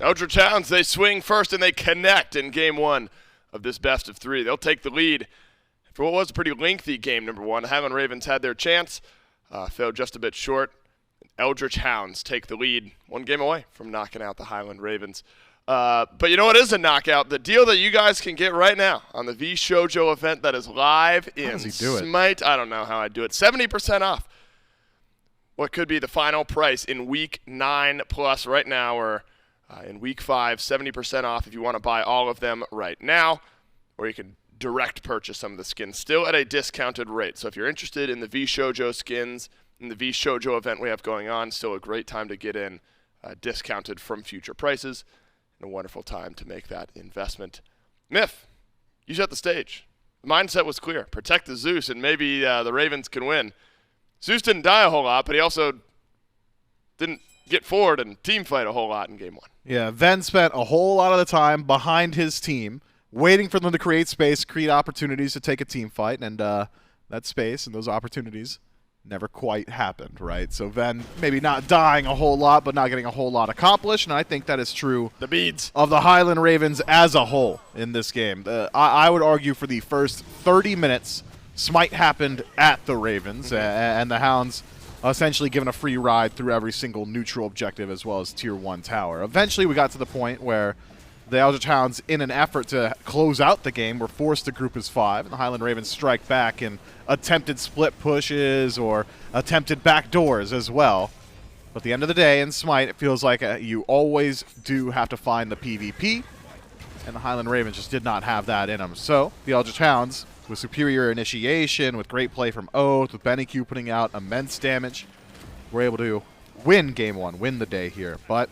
Eldritch Hounds, they swing first and they connect in game 1 of this best of 3. They'll take the lead for what was a pretty lengthy game number 1. The Highland Ravens had their chance, fell just a bit short. Eldritch Hounds take the lead, 1 game away from knocking out the Highland Ravens. But you know what is a knockout? The deal that you guys can get right now on the V Shoujo event that is live in SMITE. I don't know how I'd do it. 70% off. What could be the final price in week 9 plus right now, or in week 5, 70% off if you want to buy all of them right now, or you can direct purchase some of the skins still at a discounted rate. So if you're interested in the V Shoujo skins, in the V Shoujo event we have going on, still a great time to get in, discounted from future prices, and a wonderful time to make that investment. Myth, you set the stage. The mindset was clear. Protect the Zeus, and maybe the Ravens can win. Zeus didn't die a whole lot, but he also didn't get forward and team fight a whole lot in game 1. Yeah, Ven spent a whole lot of the time behind his team, waiting for them to create space, create opportunities to take a team fight, and that space and those opportunities never quite happened, right? So Ven maybe not dying a whole lot, but not getting a whole lot accomplished, and I think that is true of the Highland Ravens as a whole in this game. I would argue for the first 30 minutes, SMITE happened at the Ravens, and the Hounds essentially given a free ride through every single neutral objective as well as Tier 1 tower. Eventually we got to the point where the Eldritch Hounds, in an effort to close out the game, were forced to group as 5, and the Highland Ravens strike back in attempted split pushes or attempted backdoors as well. But at the end of the day, in SMITE, it feels like you always do have to find the PvP, and the Highland Ravens just did not have that in them. So the Eldritch Hounds, with superior initiation, with great play from Oath, with Benny Q putting out immense damage, were able to win game 1, win the day here. But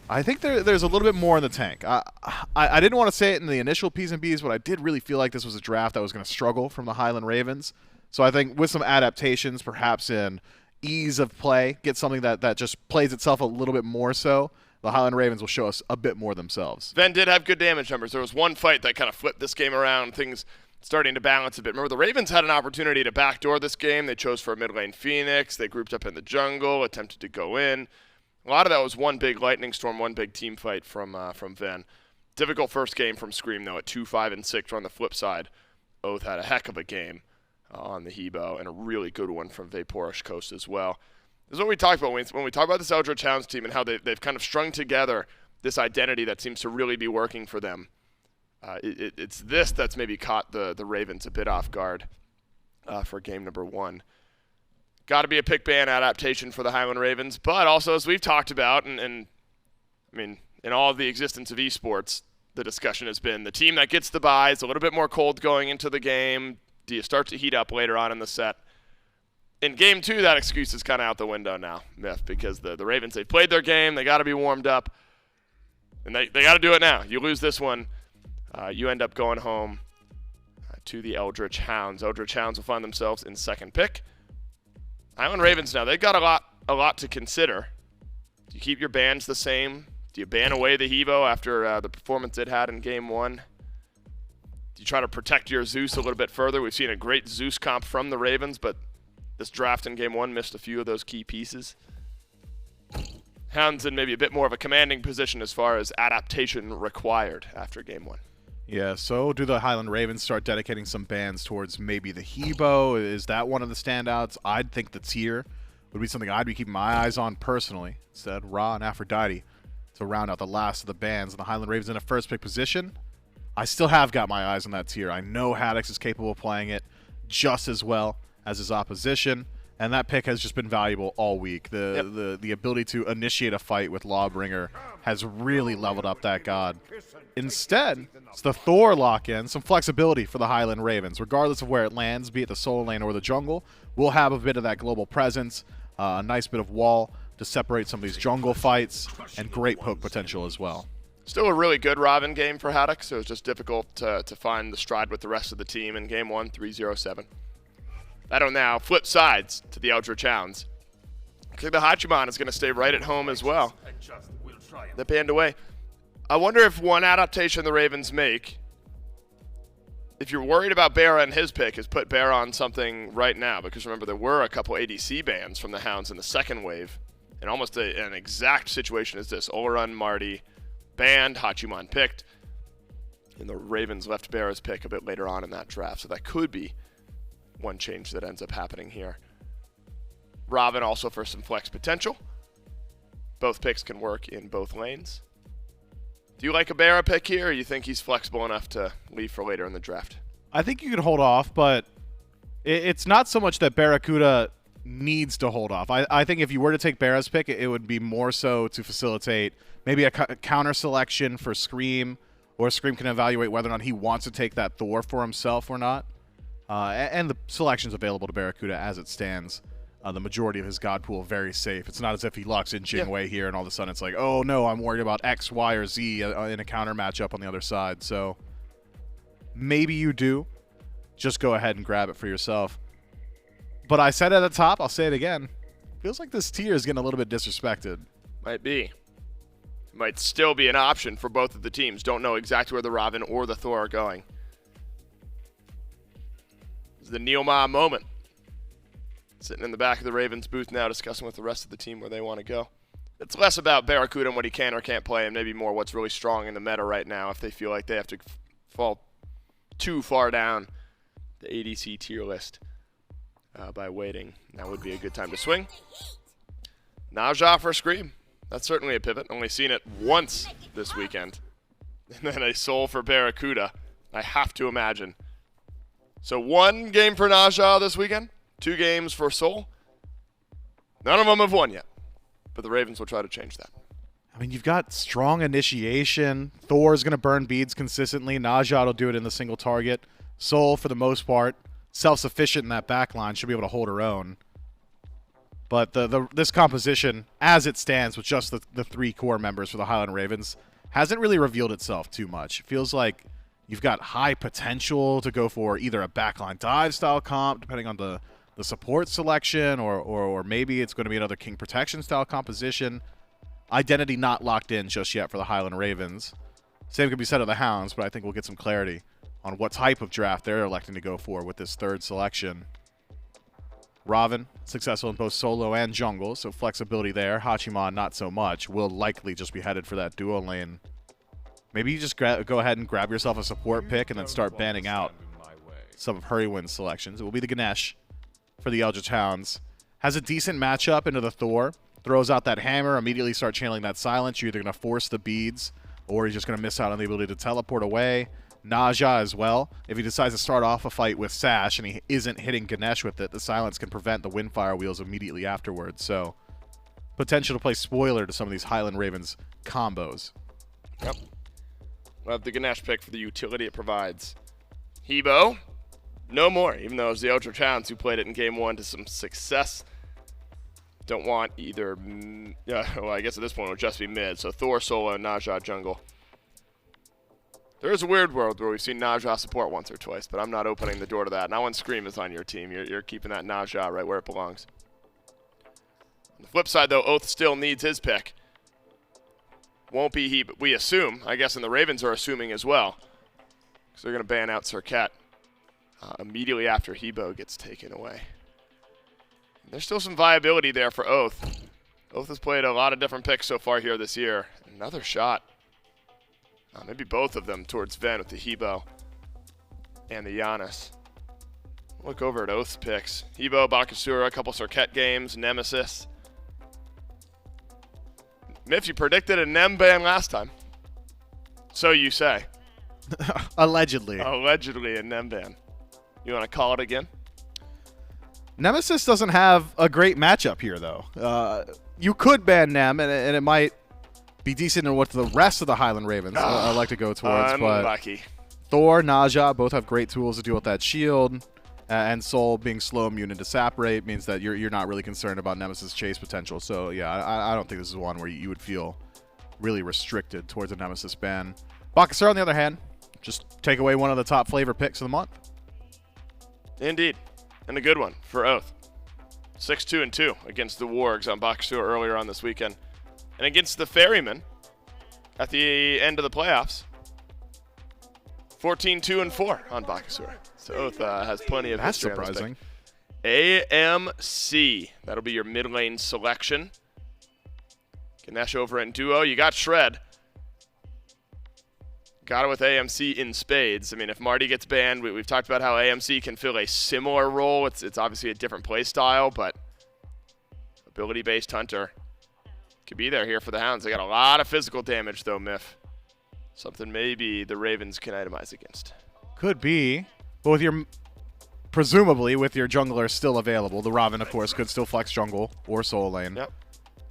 I think there's a little bit more in the tank. I didn't want to say it in the initial P's and B's, but I did really feel like this was a draft that was going to struggle from the Highland Ravens. So I think with some adaptations, perhaps in ease of play, get something that just plays itself a little bit more so, the Highland Ravens will show us a bit more themselves. Ven did have good damage numbers. There was one fight that kind of flipped this game around, things starting to balance a bit. Remember, the Ravens had an opportunity to backdoor this game. They chose for a mid lane Phoenix. They grouped up in the jungle, attempted to go in. A lot of that was one big lightning storm, one big team fight from Ven. Difficult first game from Scream, though, at 2, 5, and 6. On the flip side, Oath had a heck of a game on the Hebo, and a really good one from Vaporish Coast as well. This is what we talked about when we talk about this Eldritch Hounds team and how they've kind of strung together this identity that seems to really be working for them. It's this that's maybe caught the Ravens a bit off guard for game number 1. Got to be a pick ban adaptation for the Highland Ravens, but also, as we've talked about, and I mean, in all of the existence of esports, the discussion has been the team that gets the bye is a little bit more cold going into the game. Do you start to heat up later on in the set? In game 2, that excuse is kind of out the window now, Myth, because the Ravens, they played their game, they got to be warmed up, and they got to do it now. You lose this one, you end up going home to the Eldritch Hounds. Eldritch Hounds will find themselves in second pick. Highland Ravens now, they've got a lot to consider. Do you keep your bans the same? Do you ban away the Hebo after the performance it had in game 1? Do you try to protect your Zeus a little bit further? We've seen a great Zeus comp from the Ravens, but this draft in game 1 missed a few of those key pieces. Hounds in maybe a bit more of a commanding position as far as adaptation required after game 1. Yeah, so do the Highland Ravens start dedicating some bans towards maybe the Hebo? Is that one of the standouts? I'd think the tier would be something I'd be keeping my eyes on personally. Instead, Ra and Aphrodite to round out the last of the bans. And the Highland Ravens in a first pick position. I still have got my eyes on that tier. I know Haddox is capable of playing it just as well as his opposition. And that pick has just been valuable all week. The ability to initiate a fight with Lawbringer has really leveled up that god. Instead, it's the Thor lock-in, some flexibility for the Highland Ravens. Regardless of where it lands, be it the solo lane or the jungle, we'll have a bit of that global presence, a nice bit of wall to separate some of these jungle fights, and great poke potential as well. Still a really good Robin game for Haddox, so it was just difficult to find the stride with the rest of the team in game 1, 3-0-7. That'll now flip sides to the Eldritch Hounds. Looks like the Hachiman is going to stay right at home as well. They banned away. I wonder if one adaptation the Ravens make, if you're worried about Barra and his pick, is put Barra on something right now. Because remember, there were a couple ADC bans from the Hounds in the second wave. in almost an exact situation as this. Oleron, Marty banned, Hachiman picked, and the Ravens left Barra's pick a bit later on in that draft. So that could be one change that ends up happening here. Robin also for some flex potential. Both picks can work in both lanes. Do you like a Barra pick here, or you think he's flexible enough to leave for later in the draft? I think you could hold off, but it's not so much that Barracuda needs to hold off. I think if you were to take Barra's pick, it would be more so to facilitate maybe a counter selection for Scream, or Scream can evaluate whether or not he wants to take that Thor for himself or not. And the selection's available to Barracuda as it stands. The majority of his god pool very safe. It's not as if he locks in Jingwei here and all of a sudden it's like, oh no, I'm worried about X, Y, or Z in a counter matchup on the other side. So maybe you do. Just go ahead and grab it for yourself. But I said at the top, I'll say it again. Feels like this tier is getting a little bit disrespected. Might be. Might still be an option for both of the teams. Don't know exactly where the Robin or the Thor are going. It's the Neilma moment. Sitting in the back of the Ravens booth now discussing with the rest of the team where they want to go. It's less about Barracuda and what he can or can't play, and maybe more what's really strong in the meta right now if they feel like they have to fall too far down the ADC tier list by waiting. Now would be a good time to swing. Naja for Scream. That's certainly a pivot. Only seen it once this weekend. And then a Soul for Barracuda, I have to imagine. So 1 game for Naja this weekend. 2 games for Soul. None of them have won yet, but the Ravens will try to change that. I mean, you've got strong initiation. Thor's going to burn beads consistently. Najat will do it in the single target. Soul, for the most part, self-sufficient in that back line, should be able to hold her own. But this composition, as it stands with just the 3 core members for the Highland Ravens, hasn't really revealed itself too much. It feels like you've got high potential to go for either a backline dive style comp, depending on the support selection, or maybe it's going to be another King Protection style composition. Identity not locked in just yet for the Highland Ravens. Same could be said of the Hounds, but I think we'll get some clarity on what type of draft they're electing to go for with this 3rd selection. Robin, successful in both solo and jungle, so flexibility there. Hachiman, not so much. Will likely just be headed for that duo lane. Maybe you just go ahead and grab yourself a support pick and then start banning out some of Hurrywin's selections. It will be the Ganesh for the Eldritch Hounds. Has a decent matchup into the Thor. Throws out that hammer, immediately start channeling that silence. You're either going to force the beads, or you're just going to miss out on the ability to teleport away. Naja as well. If he decides to start off a fight with Sash and he isn't hitting Ganesh with it, the silence can prevent the Windfire wheels immediately afterwards. So, potential to play spoiler to some of these Highland Ravens combos. Yep. Love the Ganesh pick for the utility it provides. Hebo. No more, even though it was the Eldritch Hounds who played it in Game 1 to some success. Don't want either, well, I guess at this point it would just be mid, so Thor, solo, and Naja jungle. There is a weird world where we've seen Naja support once or twice, but I'm not opening the door to that. Not when Scream is on your team. You're keeping that Naja right where it belongs. On the flip side, though, Oath still needs his pick. Won't be he, but we assume, I guess, and the Ravens are assuming as well, because they're going to ban out Serket immediately after Hebo gets taken away. There's still some viability there for Oath. Oath has played a lot of different picks so far here this year. Another shot. Maybe both of them towards Ven with the Hebo and the Giannis. Look over at Oath's picks. Hebo, Bakasura, a couple Serket games, Nemesis. Miff, you predicted a Nem ban last time. So you say. Allegedly. Allegedly a Nem ban. You want to call it again? Nemesis doesn't have a great matchup here, though. You could ban Nem, and it might be decent in what the rest of the Highland Ravens I like to go towards. Unlucky. But Thor, Naja both have great tools to deal with that shield, and Soul being slow immune to sap rate means that you're not really concerned about Nemesis chase potential. So, yeah, I don't think this is one where you would feel really restricted towards a Nemesis ban. Bakasura, on the other hand, just take away one of the top flavor picks of the month. Indeed. And a good one for Oath. 6-2-2 against the Wargs on Bakasura earlier on this weekend. And against the Ferrymen at the end of the playoffs. 14-2-4 on Bakasura. So Oath has plenty of That's history. surprising. AMC. That'll be your mid lane selection. Ganesh over in duo. You got Shred. Got it with AMC in spades. I mean, if Marty gets banned, we've talked about how AMC can fill a similar role. It's obviously a different play style, but ability-based Hunter could be there here for the Hounds. They got a lot of physical damage, though, Miff. Something maybe the Ravens can itemize against. Could be. But with your, presumably, with your jungler still available, the Robin, of course, could still flex jungle or soul lane. Yep.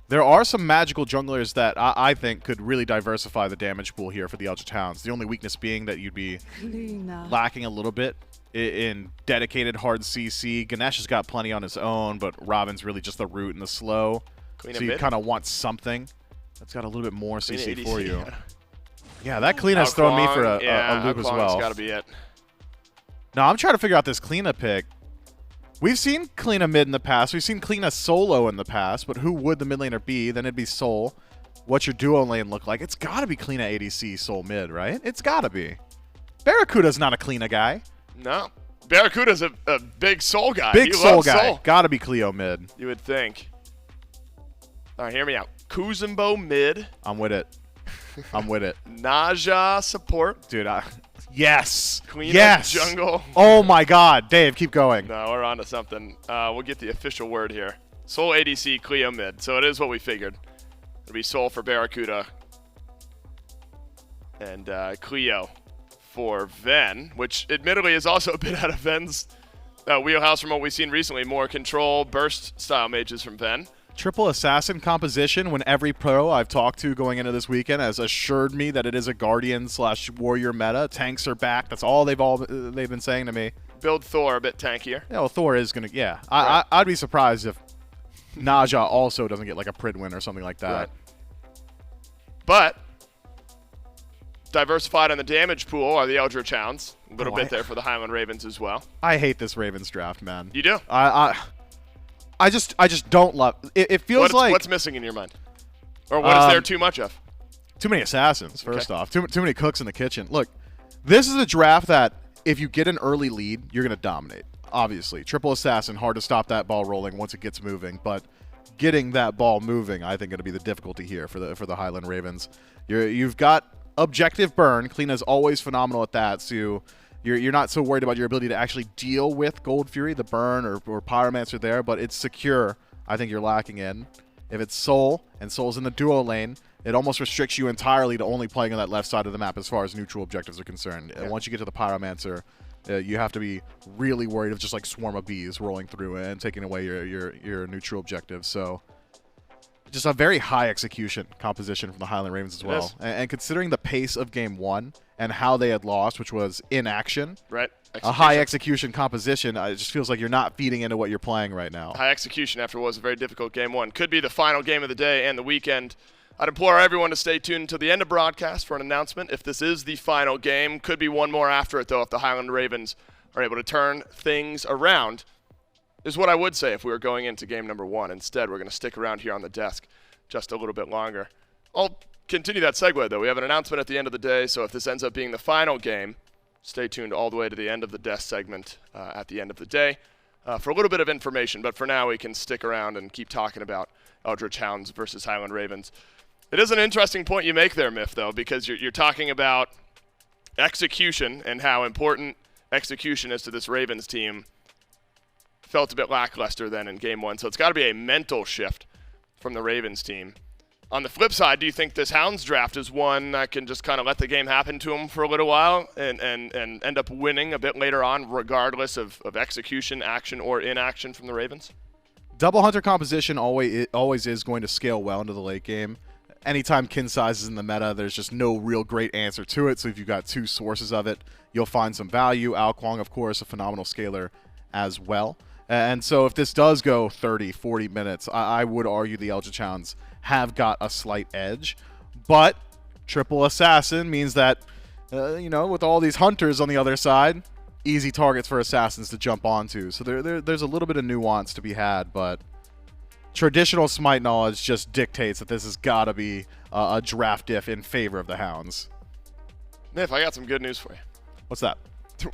There are some magical junglers that I think could really diversify the damage pool here for the Eldritch Hounds. The only weakness being that you'd be lacking a little bit in dedicated hard CC. Ganesh has got plenty on his own, but Robin's really just the root and the slow. Clean So you mid. kind of want something that's got a little bit more Clean CC ADC, for you. yeah. Yeah, that clean has thrown me for a loop as well. Got to be it. No, I'm trying to figure out this Kleena pick. We've seen Kleena mid in the past. We've seen Kleena solo in the past, but who would the mid laner be? Then it'd be Soul. What's your duo lane look like? It's got to be Kleena ADC Soul mid, right? It's got to be. Barracuda's not a Kleena guy. No. Barracuda's a big Soul guy. Big He Soul loves guy. Soul. Got to be Cleo mid. You would think. All right, hear me out. Kuzumbo mid. I'm with it. I'm with it. Naja support. Dude, yes. Kleena yes. jungle. Oh my god. Dave, keep going. No, we're on to something. We'll get the official word here. Soul ADC, Cleo mid. So it is what we figured. It'll be Soul for Barracuda. And Cleo for Ven, which admittedly is also a bit out of Ven's wheelhouse from what we've seen recently. More control, burst style mages from Ven. Triple assassin composition, when every pro I've talked to going into this weekend has assured me that it is a guardian / warrior meta. Tanks are back. That's all they've been saying to me. Build Thor a bit tankier. Yeah, well, Thor is going to, yeah. Right. I'd be surprised if Naja also doesn't get like a Pridwin or something like that. Right. But diversified on the damage pool are the Eldritch Hounds. A little bit there for the Highland Ravens as well. I hate this Ravens draft, man. You do? I just don't love it. It feels like what's missing in your mind, or what is there too much of? Too many assassins. First off, too many cooks in the kitchen. Look, this is a draft that if you get an early lead, you're gonna dominate. Obviously, triple assassin, hard to stop that ball rolling once it gets moving, but getting that ball moving, I think, going to be the difficulty here for the Highland Ravens. You've got objective burn. Kleena's always phenomenal at that, so you're not so worried about your ability to actually deal with Gold Fury, the burn, or Pyromancer there, but it's secure. I think you're lacking in. If it's Soul, and Soul's in the duo lane, it almost restricts you entirely to only playing on that left side of the map as far as neutral objectives are concerned. And once you get to the Pyromancer, you have to be really worried of just like swarm of bees rolling through and taking away your neutral objectives. So just a very high execution composition from the Highland Ravens as well. And considering the pace of game one and how they had lost, which was inaction, right? A high execution composition, it just feels like you're not feeding into what you're playing right now. High execution after what was a very difficult game one. Could be the final game of the day and the weekend. I'd implore everyone to stay tuned until the end of broadcast for an announcement. If this is the final game, could be one more after it, though, if the Highland Ravens are able to turn things around, is what I would say if we were going into game number one. Instead, we're going to stick around here on the desk just a little bit longer. I'll continue that segue, though. We have an announcement at the end of the day, so if this ends up being the final game, stay tuned all the way to the end of the desk segment at the end of the day for a little bit of information. But for now, we can stick around and keep talking about Eldritch Hounds versus Highland Ravens. It is an interesting point you make there, Miff, though, because you're talking about execution and how important execution is to this Ravens team. Felt a bit lackluster then in game one, so it's got to be a mental shift from the Ravens team. On the flip side, do you think this Hounds draft is one that can just kind of let the game happen to them for a little while and end up winning a bit later on, regardless of execution, action, or inaction from the Ravens? Double Hunter composition always is going to scale well into the late game. Anytime kin size is in the meta, there's just no real great answer to it. So if you've got two sources of it, you'll find some value. Ao Kuang, of course, a phenomenal scaler as well. And so if this does go 30, 40 minutes, I would argue the Eldritch Hounds have got a slight edge. But triple assassin means that, with all these hunters on the other side, easy targets for assassins to jump onto. So there's a little bit of nuance to be had, but traditional Smite knowledge just dictates that this has got to be a draft diff in favor of the Hounds. Miff, I got some good news for you. What's that?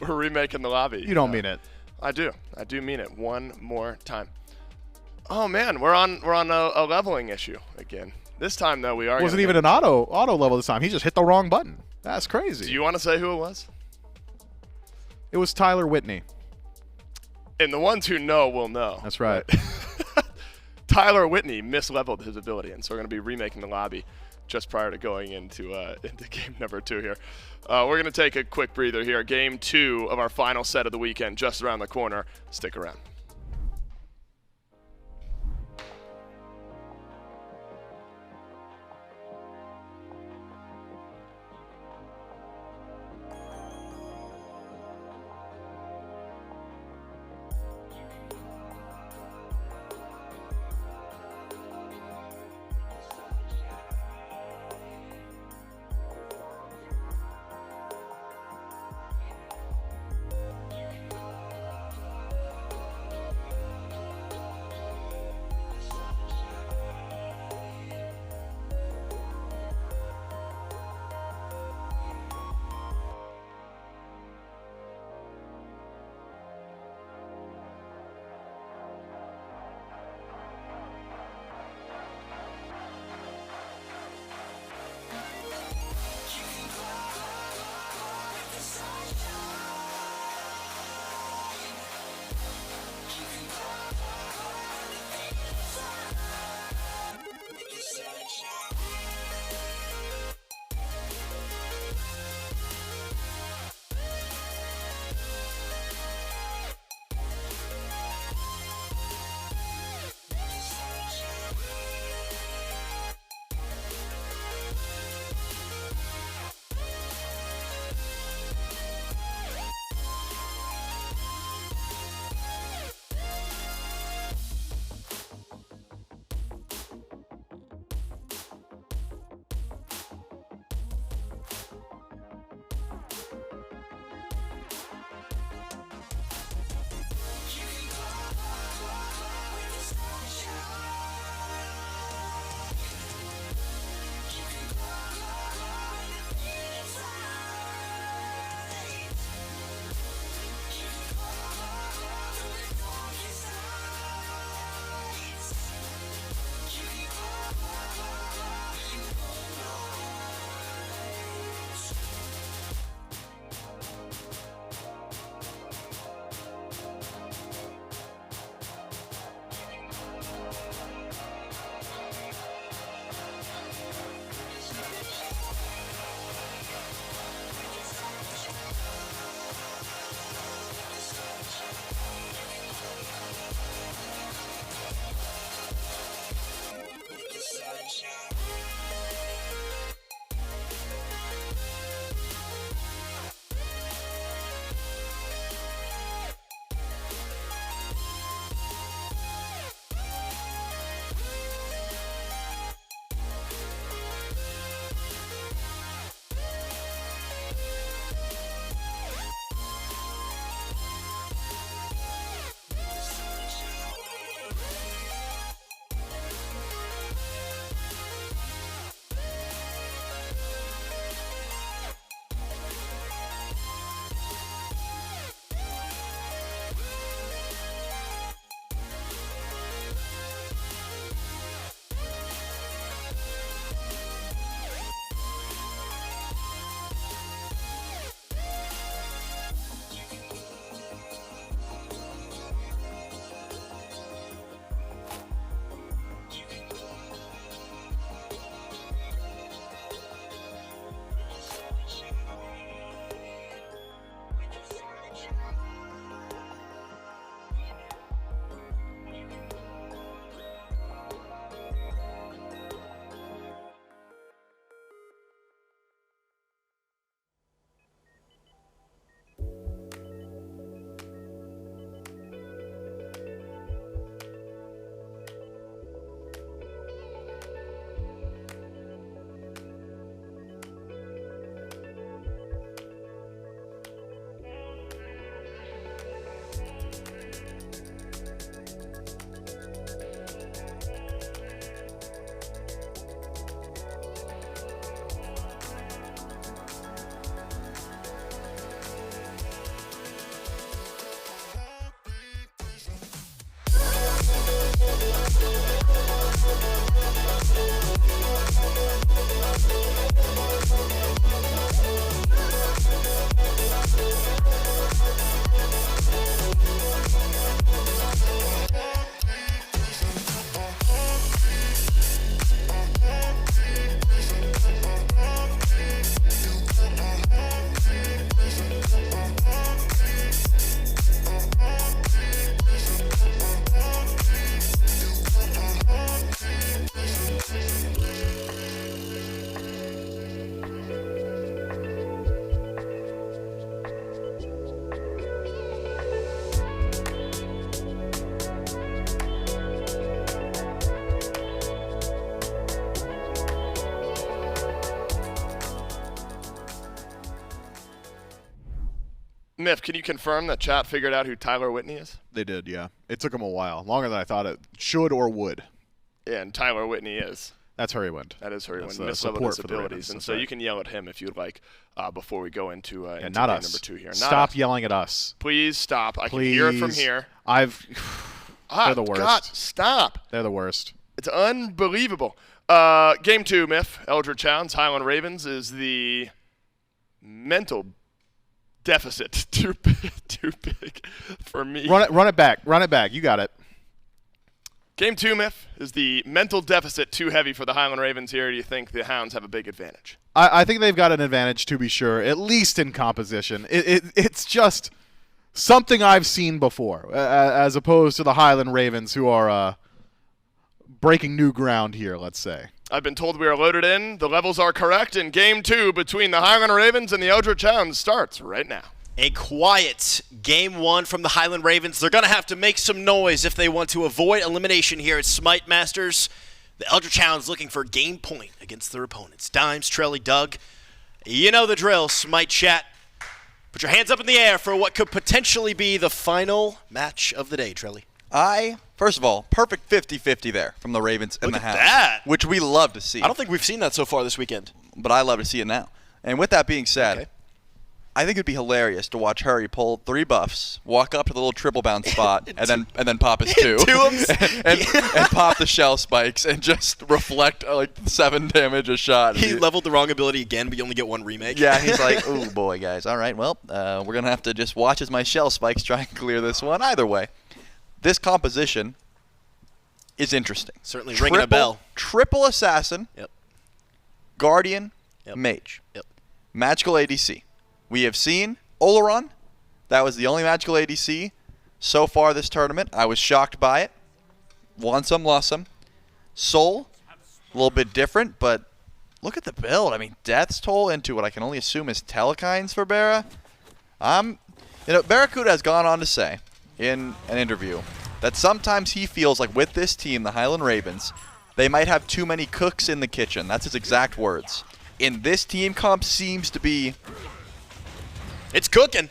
We're remaking the lobby. You don't mean it. I do. I do mean it. One more time. Oh man, we're on a leveling issue again. This time, though, we are. It wasn't even an auto level this time. He just hit the wrong button. That's crazy. Do you want to say who it was? It was Tyler Whitney. And the ones who know will know. That's right. Tyler Whitney misleveled his ability, and so we're going to be remaking the lobby just prior to going into game number 2 here. We're going to take a quick breather here. Game 2 of our final set of the weekend just around the corner. Stick around. Miff, can you confirm that chat figured out who Tyler Whitney is? They did, yeah. It took them a while, longer than I thought it should or would. Yeah, and Tyler Whitney is. That's Hurry Wind. That is Hurry That's Wind. the Miss level support for the disabilities. Ravens, And that's so right. you can yell at him if you'd like before we go into, into not game us. number 2 here. Not Stop us. yelling at us. Please stop. I Please. can hear it from here. They're the worst. God, stop. They're the worst. It's unbelievable. Game 2, Miff. Eldritch Hounds, Highland Ravens is the mental deficit too big for me. Run it back. Run it back. You got it. Game 2, Miff, is the mental deficit too heavy for the Highland Ravens here? Or do you think the Hounds have a big advantage? I think they've got an advantage, to be sure, at least in composition. It's just something I've seen before, as opposed to the Highland Ravens, who are breaking new ground here, let's say. I've been told we are loaded in. The levels are correct, and Game 2 between the Highland Ravens and the Eldritch Hounds starts right now. A quiet Game 1 from the Highland Ravens. They're going to have to make some noise if they want to avoid elimination here at SMITE Masters. The Eldritch Hounds looking for game point against their opponents. Dimes, Trelly, Doug. You know the drill, SMITE chat. Put your hands up in the air for what could potentially be the final match of the day, Trelly. First of all, perfect 50-50 there from the Ravens and Look the at Hounds. that. Which we love to see. I don't think we've seen that so far this weekend. But I love to see it now. And with that being said, Okay. I think it'd be hilarious to watch Hurry pull 3 buffs, walk up to the little triple bounce spot, and then pop his 2, and pop the shell spikes and just reflect like 7 damage a shot. He leveled the wrong ability again, but you only get 1 remake. Yeah, he's like, oh boy, guys. All right, well, we're gonna have to just watch as my shell spikes try and clear this one. Either way, this composition is interesting. Certainly ringing a bell. Triple assassin. Yep. Guardian. Yep. Mage. Yep. Magical ADC. We have seen Oleron. That was the only magical ADC so far this tournament. I was shocked by it. Won some, lost some. Soul, a little bit different, but look at the build. I mean, Death's Toll into what I can only assume is Telekines for Barra. Barracuda has gone on to say in an interview that sometimes he feels like with this team, the Highland Ravens, they might have too many cooks in the kitchen. That's his exact words. In this team comp seems to be... It's cooking.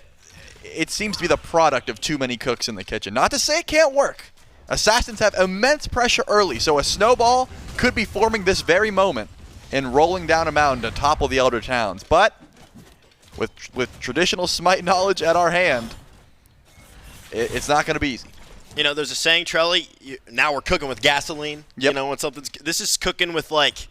It seems to be the product of too many cooks in the kitchen. Not to say it can't work. Assassins have immense pressure early, so a snowball could be forming this very moment and rolling down a mountain to topple the Eldritch Hounds. But with traditional SMITE knowledge at our hand, it's not going to be easy. You know, there's a saying, Trelly, now we're cooking with gasoline. Yep. You know, when something's... This is cooking with, like,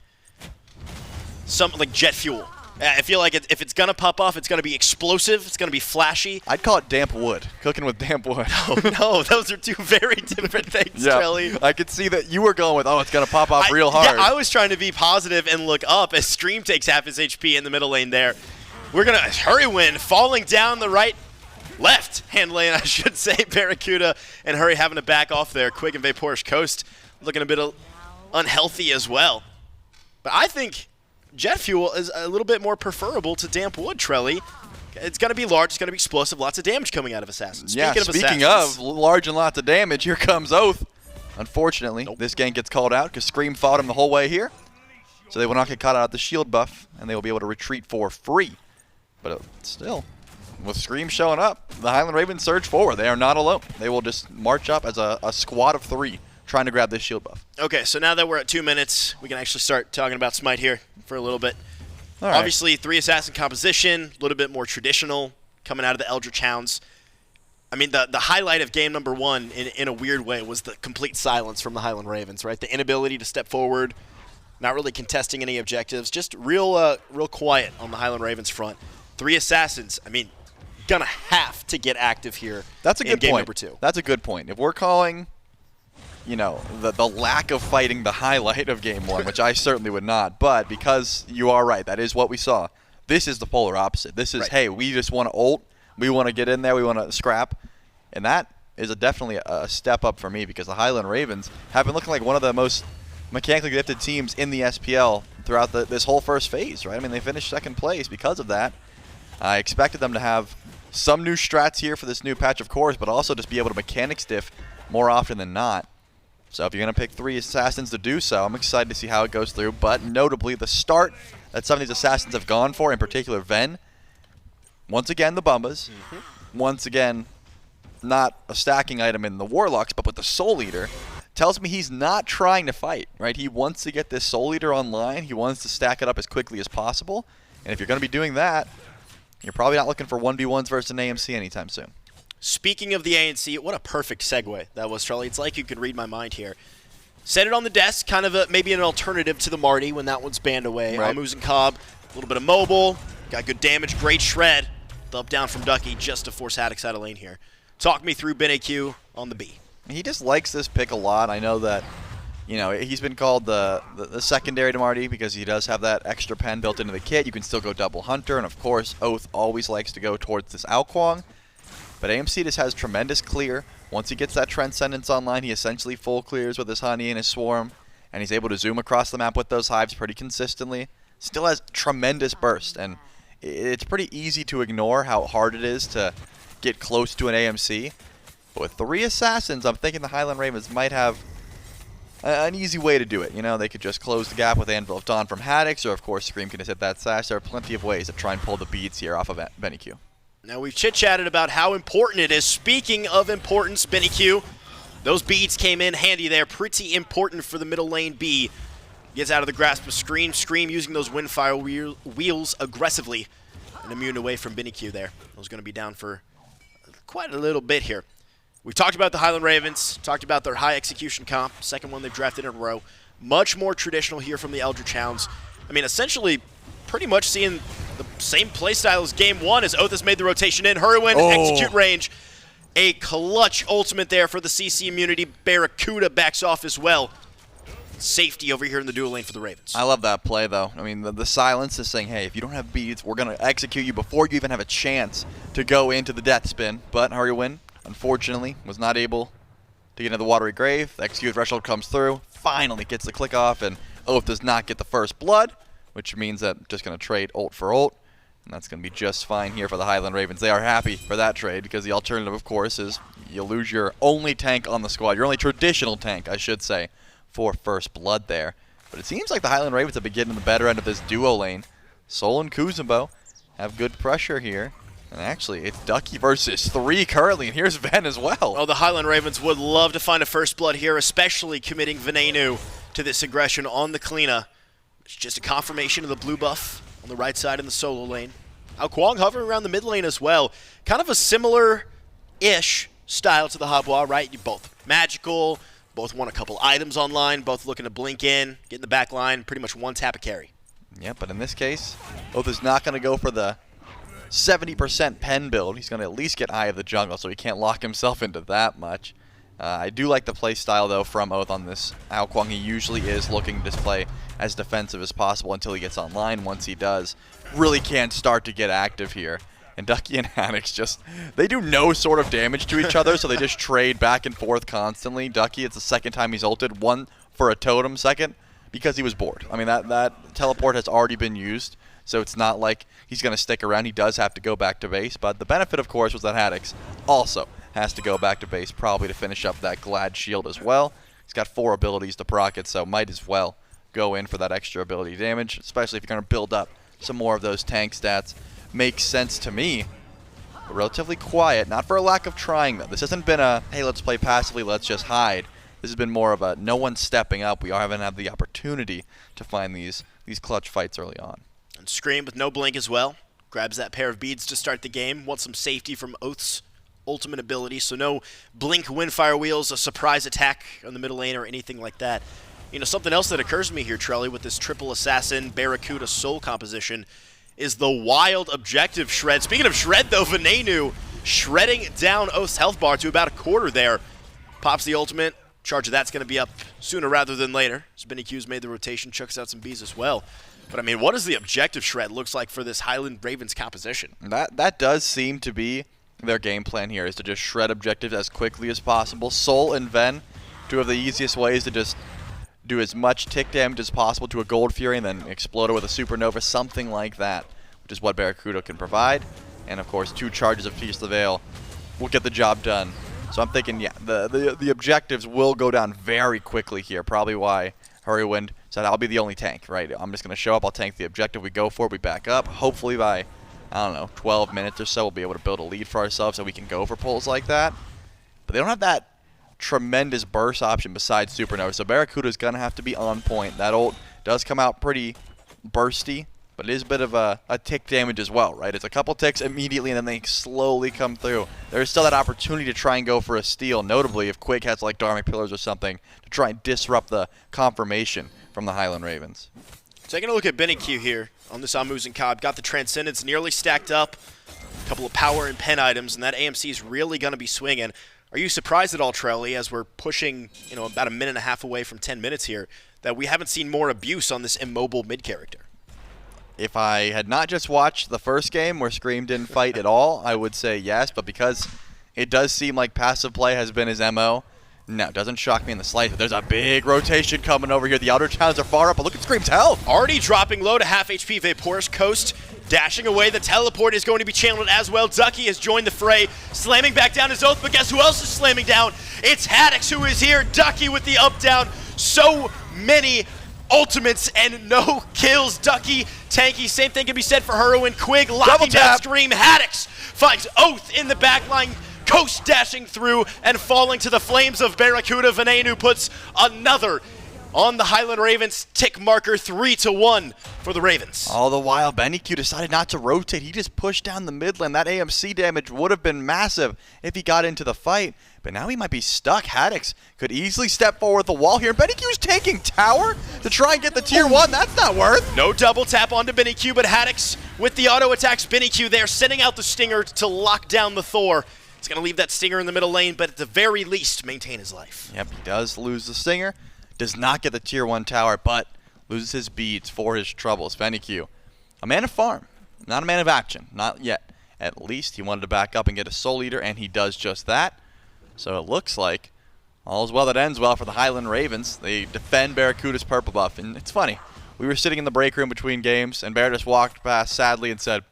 something like jet fuel. I feel like if it's going to pop off, it's going to be explosive. It's going to be flashy. I'd call it damp wood. Cooking with damp wood. Oh, no, those are 2 very different things, Trelly. I could see that you were going with, it's going to pop off real hard. Yeah, I was trying to be positive and look up as Stream takes half his HP in the middle lane there. We're going to Hurry win, falling down the left-hand lane, I should say. Barracuda and Hurry having to back off there. Quick and Vaporish Coast looking a bit unhealthy as well. But I think jet fuel is a little bit more preferable to damp wood, Trelly. It's going to be large. It's going to be explosive. Lots of damage coming out of Assassins. Speaking of large and lots of damage, here comes Oath. Unfortunately, this gank gets called out because Scream fought him the whole way here. So they will not get caught out of the shield buff, and they will be able to retreat for free. But still, with Scream showing up, the Highland Ravens surge forward. They are not alone. They will just march up as a squad of 3 trying to grab this shield buff. Okay, so now that we're at 2 minutes, we can actually start talking about SMITE here for a little bit. All right. Obviously, 3 assassin composition, a little bit more traditional coming out of the Eldritch Hounds. I mean, the highlight of game number 1, in a weird way, was the complete silence from the Highland Ravens, right? The inability to step forward, not really contesting any objectives, just real quiet on the Highland Ravens front. 3 assassins, I mean, gonna have to get active here. That's a good game point. Number 2. That's a good point. If we're calling, the lack of fighting the highlight of game 1, which I certainly would not, but because you are right, that is what we saw. This is the polar opposite. This is, right. Hey, we just want to ult, we want to get in there, we want to scrap, and that is definitely a step up for me because the Highland Ravens have been looking like one of the most mechanically gifted teams in the SPL throughout this whole first phase, right? I mean, they finished 2nd place because of that. I expected them to have some new strats here for this new patch, of course, but also just be able to mechanic stiff more often than not. So if you're going to pick 3 assassins to do so, I'm excited to see how it goes through. But notably, the start that some of these assassins have gone for, in particular Ven, once again the Bumbas, once again, not a stacking item in the Warlocks, but with the Soul Eater, tells me he's not trying to fight, right? He wants to get this Soul Eater online. He wants to stack it up as quickly as possible. And if you're going to be doing that, you're probably not looking for 1v1s versus an AMC anytime soon. Speaking of the ANC, what a perfect segue that was, Charlie. It's like you could read my mind here. Set it on the desk, kind of maybe an alternative to the Marty when that one's banned away. Right. Amu's and Cobb, a little bit of mobile, got good damage, great shred. The up down from Ducky just to force Haddix out of lane here. Talk me through BenAQ on the B. He just likes this pick a lot. I know that, he's been called the secondary to Marty because he does have that extra pen built into the kit. You can still go double Hunter, and of course, Oath always likes to go towards this Ao Kuang. But AMC just has tremendous clear. Once he gets that Transcendence online, he essentially full clears with his Honey and his Swarm, and he's able to zoom across the map with those Hives pretty consistently. Still has tremendous burst, and it's pretty easy to ignore how hard it is to get close to an AMC. But with 3 Assassins, I'm thinking the Highland Ravens might have an easy way to do it. They could just close the gap with Anvil of Dawn from Haddix, or of course Scream can just hit that sash. There are plenty of ways to try and pull the beads here off of BenAQ. Now we've chit-chatted about how important it is. Speaking of importance, BenAQ, those beads came in handy there. Pretty important for the middle lane B. Gets out of the grasp of Scream. Scream using those Windfire wheels aggressively. And immune away from BenAQ there. Those going to be down for quite a little bit here. We've talked about the Highland Ravens, talked about their high execution comp, second one they've drafted in a row. Much more traditional here from the Eldritch Hounds. I mean, essentially, pretty much seeing the same playstyle as game one as Oath has made the rotation in. Hurricane, execute range. A clutch ultimate there for the CC immunity. Barracuda backs off as well. Safety over here in the dual lane for the Ravens. I love that play, though. I mean, the silence is saying, hey, if you don't have beads, we're going to execute you before you even have a chance to go into the death spin. But Hurricane, unfortunately, was not able to get into the watery grave. The execute threshold comes through, finally gets the click off, and Oath does not get the first blood, which means that just going to trade ult for ult. And that's going to be just fine here for the Highland Ravens. They are happy for that trade because the alternative, of course, is you lose your only tank on the squad, your only traditional tank, I should say, for first blood there. But it seems like the Highland Ravens have been getting the better end of this duo lane. Sol and Kuzumbo have good pressure here. And actually, it's Ducky versus 3 currently, and here's Ven as well. Oh, the Highland Ravens would love to find a first blood here, especially committing Venenu to this aggression on the Kalina. It's just a confirmation of the blue buff on the right side in the solo lane. Ao Kuang hovering around the mid lane as well. Kind of a similar-ish style to the Habwa, right? You both magical, both want a couple items online, both looking to blink in, get in the back line, pretty much one tap a carry. Yeah, but in this case, Oath is not going to go for the 70% pen build. He's going to at least get Eye of the Jungle, so he can't lock himself into that much. I do like the play style, though, from Oath on this Ao Kuang. He usually is looking to play as defensive as possible until he gets online. Once he does, really can start to get active here. And Ducky and Haddix just, they do no sort of damage to each other, so they just trade back and forth constantly. Ducky, it's the second time he's ulted, one for a totem, second because he was bored. I mean, that teleport has already been used, so it's not like he's going to stick around. He does have to go back to base, but the benefit, of course, was that Haddix also has to go back to base, probably to finish up that Glad Shield as well. He's got 4 abilities to proc it, so might as well go in for that extra ability damage, especially if you're going to build up some more of those tank stats. Makes sense to me. Relatively quiet, not for a lack of trying, though. This hasn't been a, hey, let's play passively, let's just hide. This has been more of a, no one's stepping up. We haven't had the opportunity to find these clutch fights early on. And Scream with no blink as well. Grabs that pair of beads to start the game. Wants some safety from Oath's ultimate ability, so no blink Windfire wheels, a surprise attack on the middle lane or anything like that. You know, something else that occurs to me here, Trelly, with this triple assassin Barracuda Soul composition is the wild objective shred. Speaking of shred, though, Venenu shredding down Oath's health bar to about a quarter there. Pops the ultimate. Charge of that's going to be up sooner rather than later. BenAQ's made the rotation, chucks out some bees as well. But, I mean, what does the objective shred looks like for this Highland Ravens composition? That does seem to be their game plan here, is to just shred objectives as quickly as possible. Sol and Ven, 2 of the easiest ways to just do as much tick damage as possible to a Gold Fury and then explode it with a Supernova, something like that, which is what Barracuda can provide. And, of course, 2 charges of Pierce the Veil will get the job done. So I'm thinking, yeah, the objectives will go down very quickly here, probably why Hurricane said, I'll be the only tank, right? I'm just going to show up, I'll tank the objective, we go for it, we back up. Hopefully by I don't know, 12 minutes or so, we'll be able to build a lead for ourselves so we can go for pulls like that. But they don't have that tremendous burst option besides Supernova. So Barracuda's going to have to be on point. That ult does come out pretty bursty, but it is a bit of a tick damage as well, right? It's a couple ticks immediately, and then they slowly come through. There's still that opportunity to try and go for a steal, notably if Quig has like Dharmic Pillars or something, to try and disrupt the confirmation from the Highland Ravens. Taking a look at Benny Q here on this Amuzen Cobb. Got the Transcendence nearly stacked up. A couple of power and pen items, and that AMC is really going to be swinging. Are you surprised at all, Trelly, as we're pushing, about a minute and a half away from 10 minutes here, that we haven't seen more abuse on this immobile mid character? If I had not just watched the first game where Scream didn't fight at all, I would say yes, but because it does seem like passive play has been his MO, no, it doesn't shock me in the slightest. There's a big rotation coming over here. The Eldritch Hounds are far up, but look at Scream's health. Already dropping low to half HP. Vaporous Coast dashing away. The teleport is going to be channeled as well. Ducky has joined the fray, slamming back down his Oath, but guess who else is slamming down? It's Haddix who is here. Ducky with the up down. So many ultimates and no kills. Ducky, tanky. Same thing can be said for Heroin. Quig locking down Scream. Haddix finds Oath in the backline. Coast dashing through and falling to the flames of Barracuda. Venenu puts another on the Highland Ravens tick marker. 3-1 for the Ravens. All the while, Benny Q decided not to rotate. He just pushed down the mid lane. That AMC damage would have been massive if he got into the fight, but now he might be stuck. Haddix could easily step forward the wall here. Benny Q's taking tower to try and get the tier 1. That's not worth. No double tap onto Benny Q, but Haddix with the auto attacks. Benny Q there, sending out the Stinger to lock down the Thor. He's going to leave that Stinger in the middle lane, but at the very least, maintain his life. Yep, he does lose the Stinger. Does not get the tier 1 tower, but loses his beads for his troubles. Benny Q, a man of farm, not a man of action. Not yet. At least he wanted to back up and get a Soul Eater, and he does just that. So it looks like all's well that ends well for the Highland Ravens. They defend Barracuda's purple buff, and it's funny. We were sitting in the break room between games, and Bear just walked past sadly and said,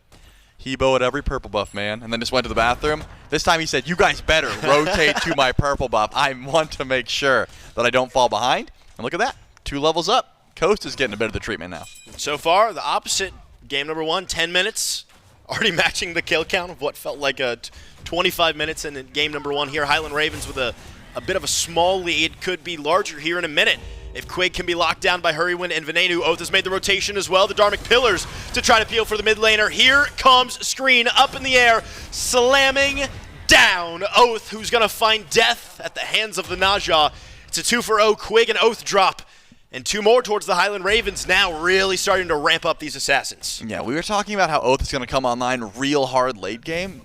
Hebo at every purple buff, man, and then just went to the bathroom. This time he said, you guys better rotate to my purple buff. I want to make sure that I don't fall behind. And look at that. 2 levels up. Coast is getting a bit of the treatment now. So far, the opposite. Game number 1, 10 minutes. Already matching the kill count of what felt like 25 minutes in game number 1 here. Highland Ravens with a bit of a small lead. Could be larger here in a minute. If Quig can be locked down by Hurrywin and Venenu, Oath has made the rotation as well. The Dharmic Pillars to try to peel for the mid laner. Here comes Screen up in the air, slamming down Oath, who's going to find death at the hands of the Najah. It's a 2-for-0 Quig and Oath drop. And 2 more towards the Highland Ravens now really starting to ramp up these assassins. Yeah, we were talking about how Oath is going to come online real hard late game.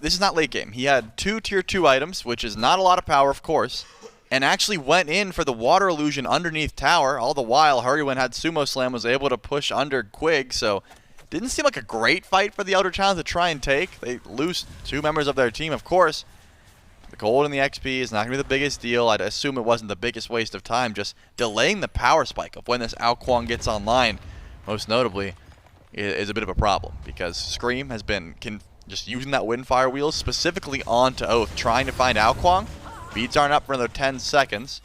This is not late game. He had 2 tier 2 items, which is not a lot of power, of course, and actually went in for the water illusion underneath tower. All the while, Hurrywin had Sumo Slam, was able to push under Quig, so didn't seem like a great fight for the Eldritch Hounds to try and take. They lose 2 members of their team, of course. The gold and the XP is not going to be the biggest deal. I'd assume it wasn't the biggest waste of time. Just delaying the power spike of when this Ao Kuang gets online, most notably, is a bit of a problem, because Scream has been just using that Windfire wheel specifically onto Oath, trying to find Ao Kuang. Beats aren't up for another 10 seconds.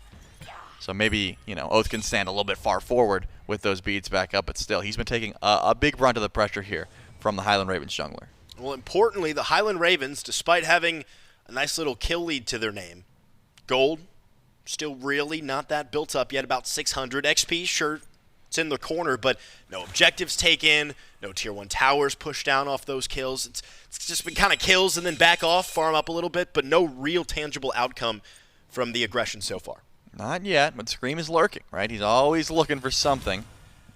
So maybe, Oath can stand a little bit far forward with those beats back up, but still, he's been taking a big brunt of the pressure here from the Highland Ravens jungler. Well, importantly, the Highland Ravens, despite having a nice little kill lead to their name, gold, still really not that built up yet, about 600. XP, sure, it's in the corner, but no objectives taken, no tier 1 towers pushed down off those kills. It's just been kind of kills and then back off, farm up a little bit, but no real tangible outcome from the aggression so far. Not yet, but Scream is lurking, right? He's always looking for something.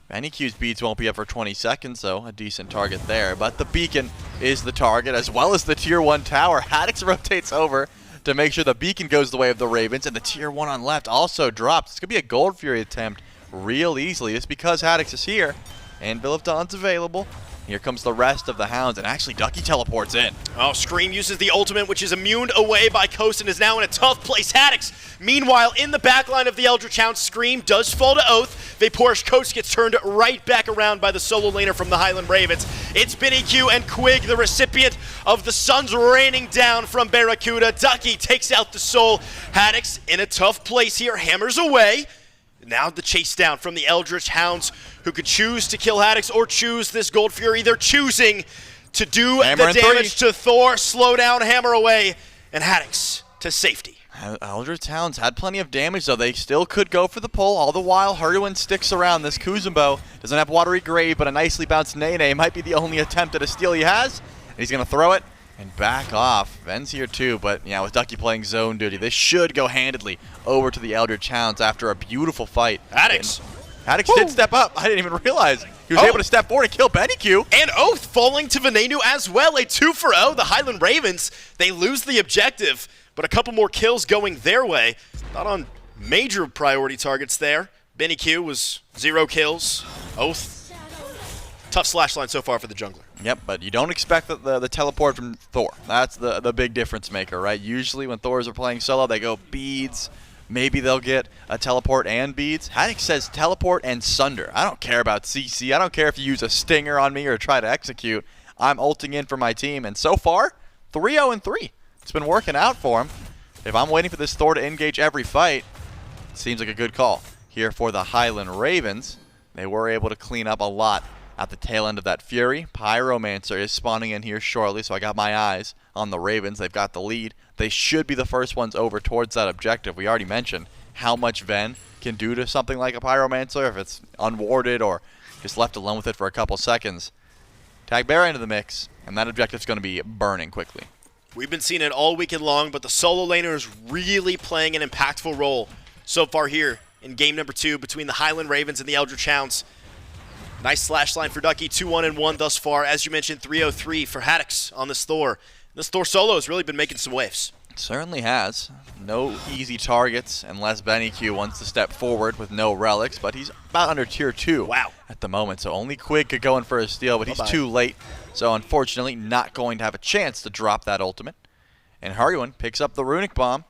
Benny Q's beats won't be up for 20 seconds, so a decent target there. But the beacon is the target, as well as the tier 1 tower. Haddix rotates over to make sure the beacon goes the way of the Ravens, and the tier 1 on left also drops. It's going to be a Gold Fury attempt real easily. It's because Haddix is here, and Bill of Dawn's available. Here comes the rest of the Hounds, and actually Ducky teleports in. Oh, Scream uses the ultimate, which is immune away by Coast and is now in a tough place. Haddix, meanwhile, in the backline of the Eldritch Hounds, Scream does fall to Oath. Vaporous Coast gets turned right back around by the solo laner from the Highland Ravens. It's Benny Q and Quig, the recipient of the suns raining down from Barracuda. Ducky takes out the soul. Haddix in a tough place here, hammers away. Now the chase down from the Eldritch Hounds, who could choose to kill Haddix or choose this Gold Fury. They're choosing to do Hammer the in damage 3. to Thor. Slow down, hammer away, and Haddix to safety. Eldritch Hounds had plenty of damage, though. They still could go for the pull. All the while, Harduin sticks around. This Kuzumbo doesn't have Watery Grave, but a nicely bounced Nene might be the only attempt at a steal he has. And he's going to throw it and back off. Ven's here too, but yeah, with Ducky playing zone duty, this should go handedly over to the Eldritch Hounds after a beautiful fight. Haddix. Haddix did step up. I didn't even realize. He was able to step forward and kill BennyQ. And Oath falling to Venenu as well. A 2-for-0. The Highland Ravens, they lose the objective, but a couple more kills going their way. Not on major priority targets there. BennyQ was 0 kills. Oath, tough slash line so far for the jungler. Yep, but you don't expect the teleport from Thor. That's the big difference maker, right? Usually when Thors are playing solo, they go beads. Maybe they'll get a teleport and beads. Haddix says teleport and sunder. I don't care about CC. I don't care if you use a stinger on me or try to execute. I'm ulting in for my team, and so far, 3-0-3. It's been working out for him. If I'm waiting for this Thor to engage every fight, it seems like a good call. Here for the Highland Ravens, they were able to clean up a lot at the tail end of that Fury. Pyromancer is spawning in here shortly, so I got my eyes on the Ravens. They've got the lead. They should be the first ones over towards that objective. We already mentioned how much Ven can do to something like a Pyromancer if it's unwarded or just left alone with it for a couple seconds. Tag Bear into the mix, and that objective's going to be burning quickly. We've been seeing it all weekend long, but the solo laner is really playing an impactful role so far here in game number 2 between the Highland Ravens and the Eldritch Hounds. Nice slash line for Ducky, 2-1-1 thus far. As you mentioned, 3-0-3 for Haddix on this Thor. This Thor solo has really been making some waves. It certainly has. No easy targets unless BennyQ wants to step forward with no relics, but he's about under tier 2 at the moment, so only Quig could go in for a steal, but he's too late. So unfortunately, not going to have a chance to drop that ultimate. And Harduin picks up the Runic Bomb.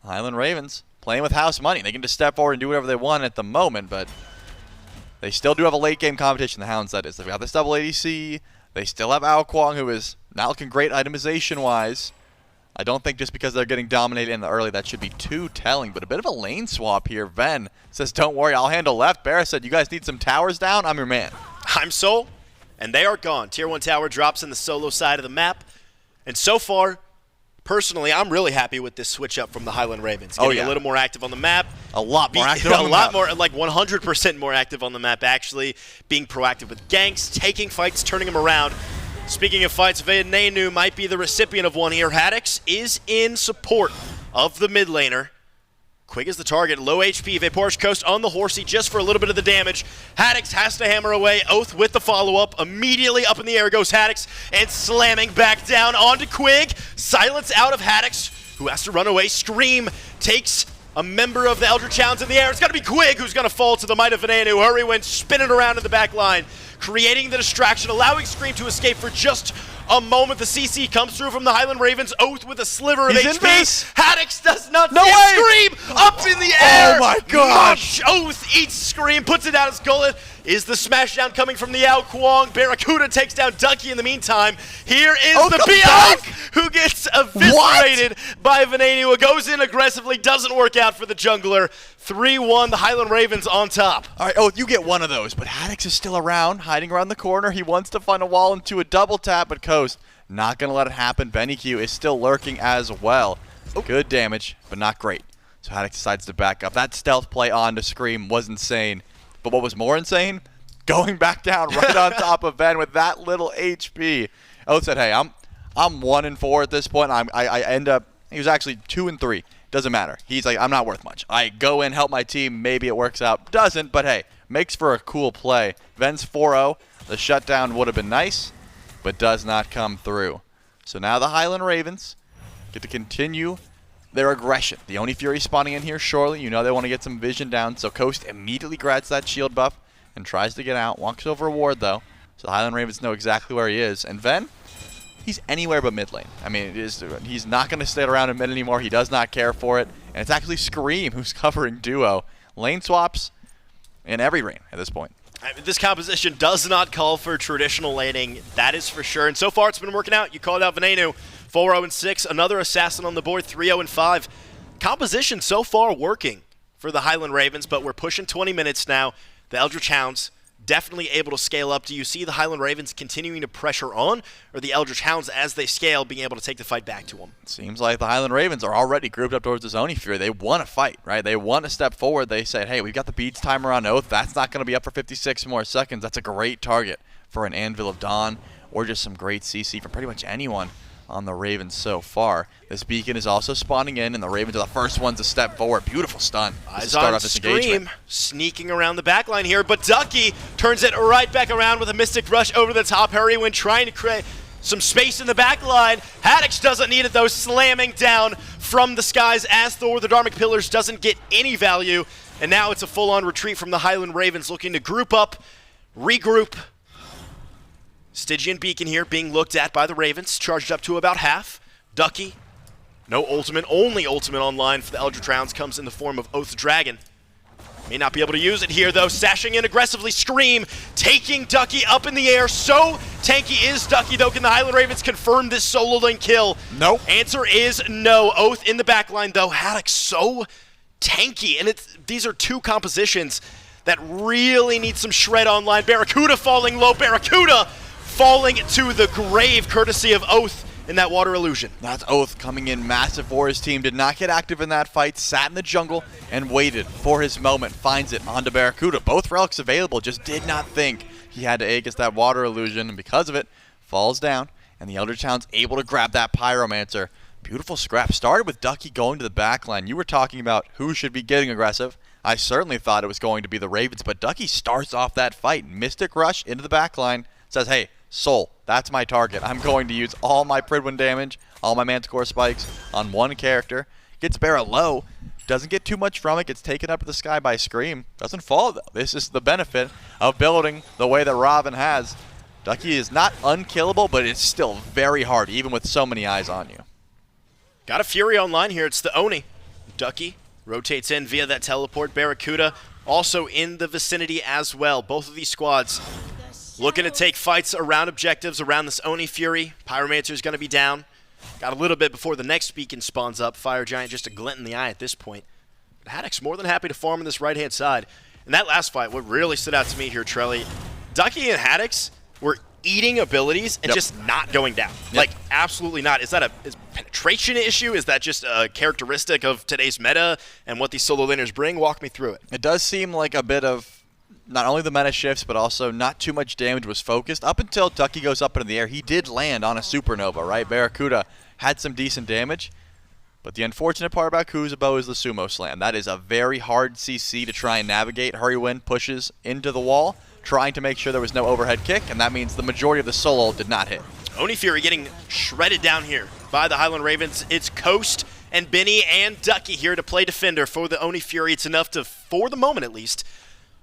Highland Ravens playing with house money. They can just step forward and do whatever they want at the moment, but they still do have a late game competition, the Hounds that is. They've got this double ADC. They still have Ao Kwong, who is not looking great itemization-wise. I don't think just because they're getting dominated in the early that should be too telling, but a bit of a lane swap here. Ven says, don't worry, I'll handle left. Barra said, you guys need some towers down? I'm your man. I'm Sol, and they are gone. Tier 1 tower drops in the solo side of the map, and so far, personally, I'm really happy with this switch up from the Highland Ravens. Getting a little more active on the map. A lot more active on the map. A lot more, like 100% more active on the map, actually. Being proactive with ganks, taking fights, turning them around. Speaking of fights, Venenu might be the recipient of one here. Haddix is in support of the mid laner. Quig is the target, low HP. Vaporish Coast on the horsey just for a little bit of the damage. Haddix has to hammer away. Oath with the follow-up. Immediately up in the air goes Haddix and slamming back down onto Quig. Silence out of Haddix, who has to run away. Scream takes a member of the Eldritch Hounds in the air. It's going to be Quig who's going to fall to the might of Venenu. Hurry went spinning around in the back line, creating the distraction, allowing Scream to escape for just a moment. The CC comes through from the Highland Ravens. Oath with a sliver of HP. Haddix does not see Scream up in the air. Oh my gosh. Oath eats Scream, puts it down his gullet. Is the smashdown coming from the Ao Kwong? Barracuda takes down Ducky in the meantime. Here is the Bianc, who gets eviscerated by Venenu. Goes in aggressively, doesn't work out for the jungler. 3-1, the Highland Ravens on top. All right, you get one of those, but Haddix is still around, hiding around the corner. He wants to find a wall into a double tap, but Coast not going to let it happen. BennyQ is still lurking as well. Good damage, but not great. So Haddix decides to back up. That stealth play on to Scream was insane. But what was more insane? Going back down right on top of Ven with that little HP. Oath said, hey, I'm 1-4 at this point. I end up, he was actually 2-3. Doesn't matter. He's like, I'm not worth much. I go in, help my team. Maybe it works out. Doesn't, but hey, makes for a cool play. Ven's 4-0. The shutdown would have been nice, but does not come through. So now the Highland Ravens get to continue their aggression. The Oni Fury spawning in here shortly. You know they want to get some vision down, so Coast immediately grabs that shield buff and tries to get out. Walks over a ward, though, so the Highland Ravens know exactly where he is. And Ven, he's anywhere but mid lane. I mean, he's not going to stay around in mid anymore. He does not care for it. And it's actually Scream who's covering duo. Lane swaps in every lane at this point. This composition does not call for traditional laning, that is for sure. And so far it's been working out. You called out Venenu, 4-0-6. Another assassin on the board, 3-0-5. Composition so far working for the Highland Ravens, but we're pushing 20 minutes now. The Eldritch Hounds definitely able to scale up. Do you see the Highland Ravens continuing to pressure on, or the Eldritch Hounds, as they scale, being able to take the fight back to them? Seems like the Highland Ravens are already grouped up towards the Oni Fury. They want to fight, right? They want to step forward. They said, hey, we've got the beads timer on Oath. That's not going to be up for 56 more seconds. That's a great target for an Anvil of Dawn or just some great CC from pretty much anyone on the Ravens so far. This beacon is also spawning in, and the Ravens are the first ones to step forward. Beautiful stun. Eyes on Scream, sneaking around the back line here, but Ducky turns it right back around with a Mystic Rush over the top. Hurrywin trying to create some space in the back line. Haddix doesn't need it, though, slamming down from the skies as Thor. The Dharmic Pillars doesn't get any value, and now it's a full-on retreat from the Highland Ravens, looking to group up, regroup. Stygian Beacon here being looked at by the Ravens, charged up to about half. Ducky, no ultimate, only ultimate online for the Eldritch Hounds comes in the form of Oath Dragon. May not be able to use it here, though. Sashing in aggressively, Scream taking Ducky up in the air. So tanky is Ducky, though. Can the Highland Ravens confirm this solo lane kill? Nope. Answer is no. Oath in the backline, though. Haddock so tanky, and these are two compositions that really need some shred online. Barracuda falling low. Barracuda falling to the grave, courtesy of Oath in that water illusion. That's Oath coming in massive for his team. Did not get active in that fight. Sat in the jungle and waited for his moment. Finds it onto Barracuda. Both relics available. Just did not think he had to against that water illusion, and because of it, falls down. And the Eldritch Hound's able to grab that Pyromancer. Beautiful scrap. Started with Ducky going to the back line. You were talking about who should be getting aggressive. I certainly thought it was going to be the Ravens, but Ducky starts off that fight. Mystic Rush into the back line. Says, hey, Soul, that's my target. I'm going to use all my Pridwin damage, all my Manticore spikes on one character. Gets Barra low. Doesn't get too much from it. Gets taken up to the sky by Scream. Doesn't fall, though. This is the benefit of building the way that Robin has. Ducky is not unkillable, but it's still very hard, even with so many eyes on you. Got a Fury online here. It's the Oni. Ducky rotates in via that teleport. Barracuda also in the vicinity as well. Both of these squads looking to take fights around objectives around this Oni Fury. Pyromancer is going to be down. Got a little bit before the next beacon spawns up. Fire Giant just a glint in the eye at this point. But Haddock's more than happy to farm on this right-hand side. And that last fight, what really stood out to me here, Trelly, Ducky and Haddock's were eating abilities and just not going down. Like, absolutely not. Is that a penetration issue? Is that just a characteristic of today's meta and what these solo laners bring? Walk me through it. It does seem like a bit of not only the meta shifts, but also not too much damage was focused. Up until Ducky goes up into the air, he did land on a supernova, right? Barracuda had some decent damage. But the unfortunate part about Kuzubo is the sumo slam. That is a very hard CC to try and navigate. Hurrywin pushes into the wall, trying to make sure there was no overhead kick, and that means the majority of the solo did not hit. Oni Fury getting shredded down here by the Highland Ravens. It's Coast and Benny and Ducky here to play defender for the Oni Fury. It's enough to, for the moment at least,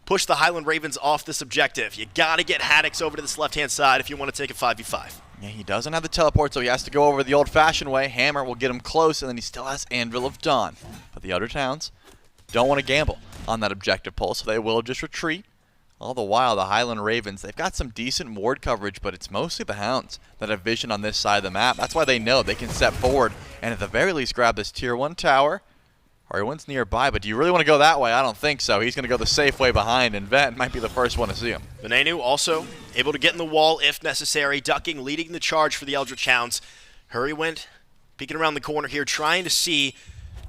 push the Highland Ravens off this objective. You got to get Haddix over to this left-hand side if you want to take a 5v5. Yeah, he doesn't have the teleport, so he has to go over the old-fashioned way. Hammer will get him close, and then he still has Anvil of Dawn. But the other towns don't want to gamble on that objective pull, so they will just retreat. All the while, the Highland Ravens, they've got some decent ward coverage, but it's mostly the Hounds that have vision on this side of the map. That's why they know they can step forward and at the very least grab this Tier 1 tower. Hurrywin's nearby, but do you really want to go that way? I don't think so. He's going to go the safe way behind, and Vet might be the first one to see him. Venenu also able to get in the wall if necessary. Ducking, leading the charge for the Eldritch Hounds. Hurrywin peeking around the corner here, trying to see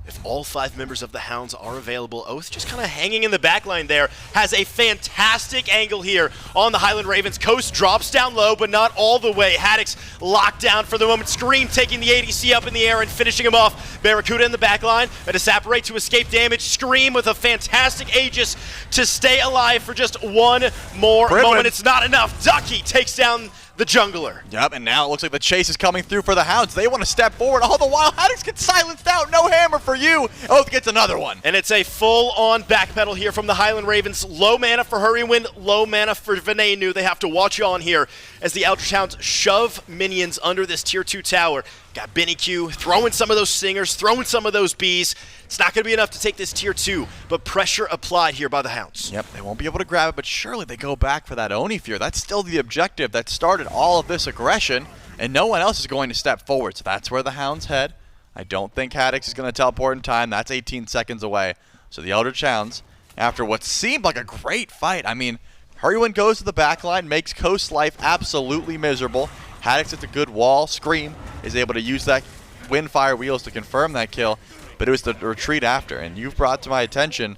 if all 5 members of the Hounds are available. Oath just kind of hanging in the back line there. Has a fantastic angle here on the Highland Ravens. Coast drops down low, but not all the way. Haddix locked down for the moment. Scream taking the ADC up in the air and finishing him off. Barracuda in the back line. But Disapparate to escape damage. Scream with a fantastic Aegis to stay alive for just one more moment. It's not enough. Ducky takes down the jungler. Yep, and now it looks like the chase is coming through for the Hounds. They want to step forward. All the while, Haddix gets silenced out. No hammer for you. Oath gets another one. And it's a full-on backpedal here from the Highland Ravens. Low mana for Hurrywin, low mana for Venenu. They have to watch on here as the Eldritch Hounds shove minions under this Tier 2 tower. Got Benny Q throwing some of those singers, throwing some of those bees. It's not going to be enough to take this Tier 2, but pressure applied here by the Hounds. Yep, they won't be able to grab it, but surely they go back for that Oni Fear. That's still the objective that started all of this aggression, and no one else is going to step forward, so that's where the Hounds head. I don't think Haddix is going to teleport in time. That's 18 seconds away. So the Eldritch Hounds, after what seemed like a great fight, I mean, Hurrywin goes to the back line, makes Coast's life absolutely miserable. Haddix hits a good wall. Scream is able to use that Windfire Wheels to confirm that kill, but it was the retreat after. And you've brought to my attention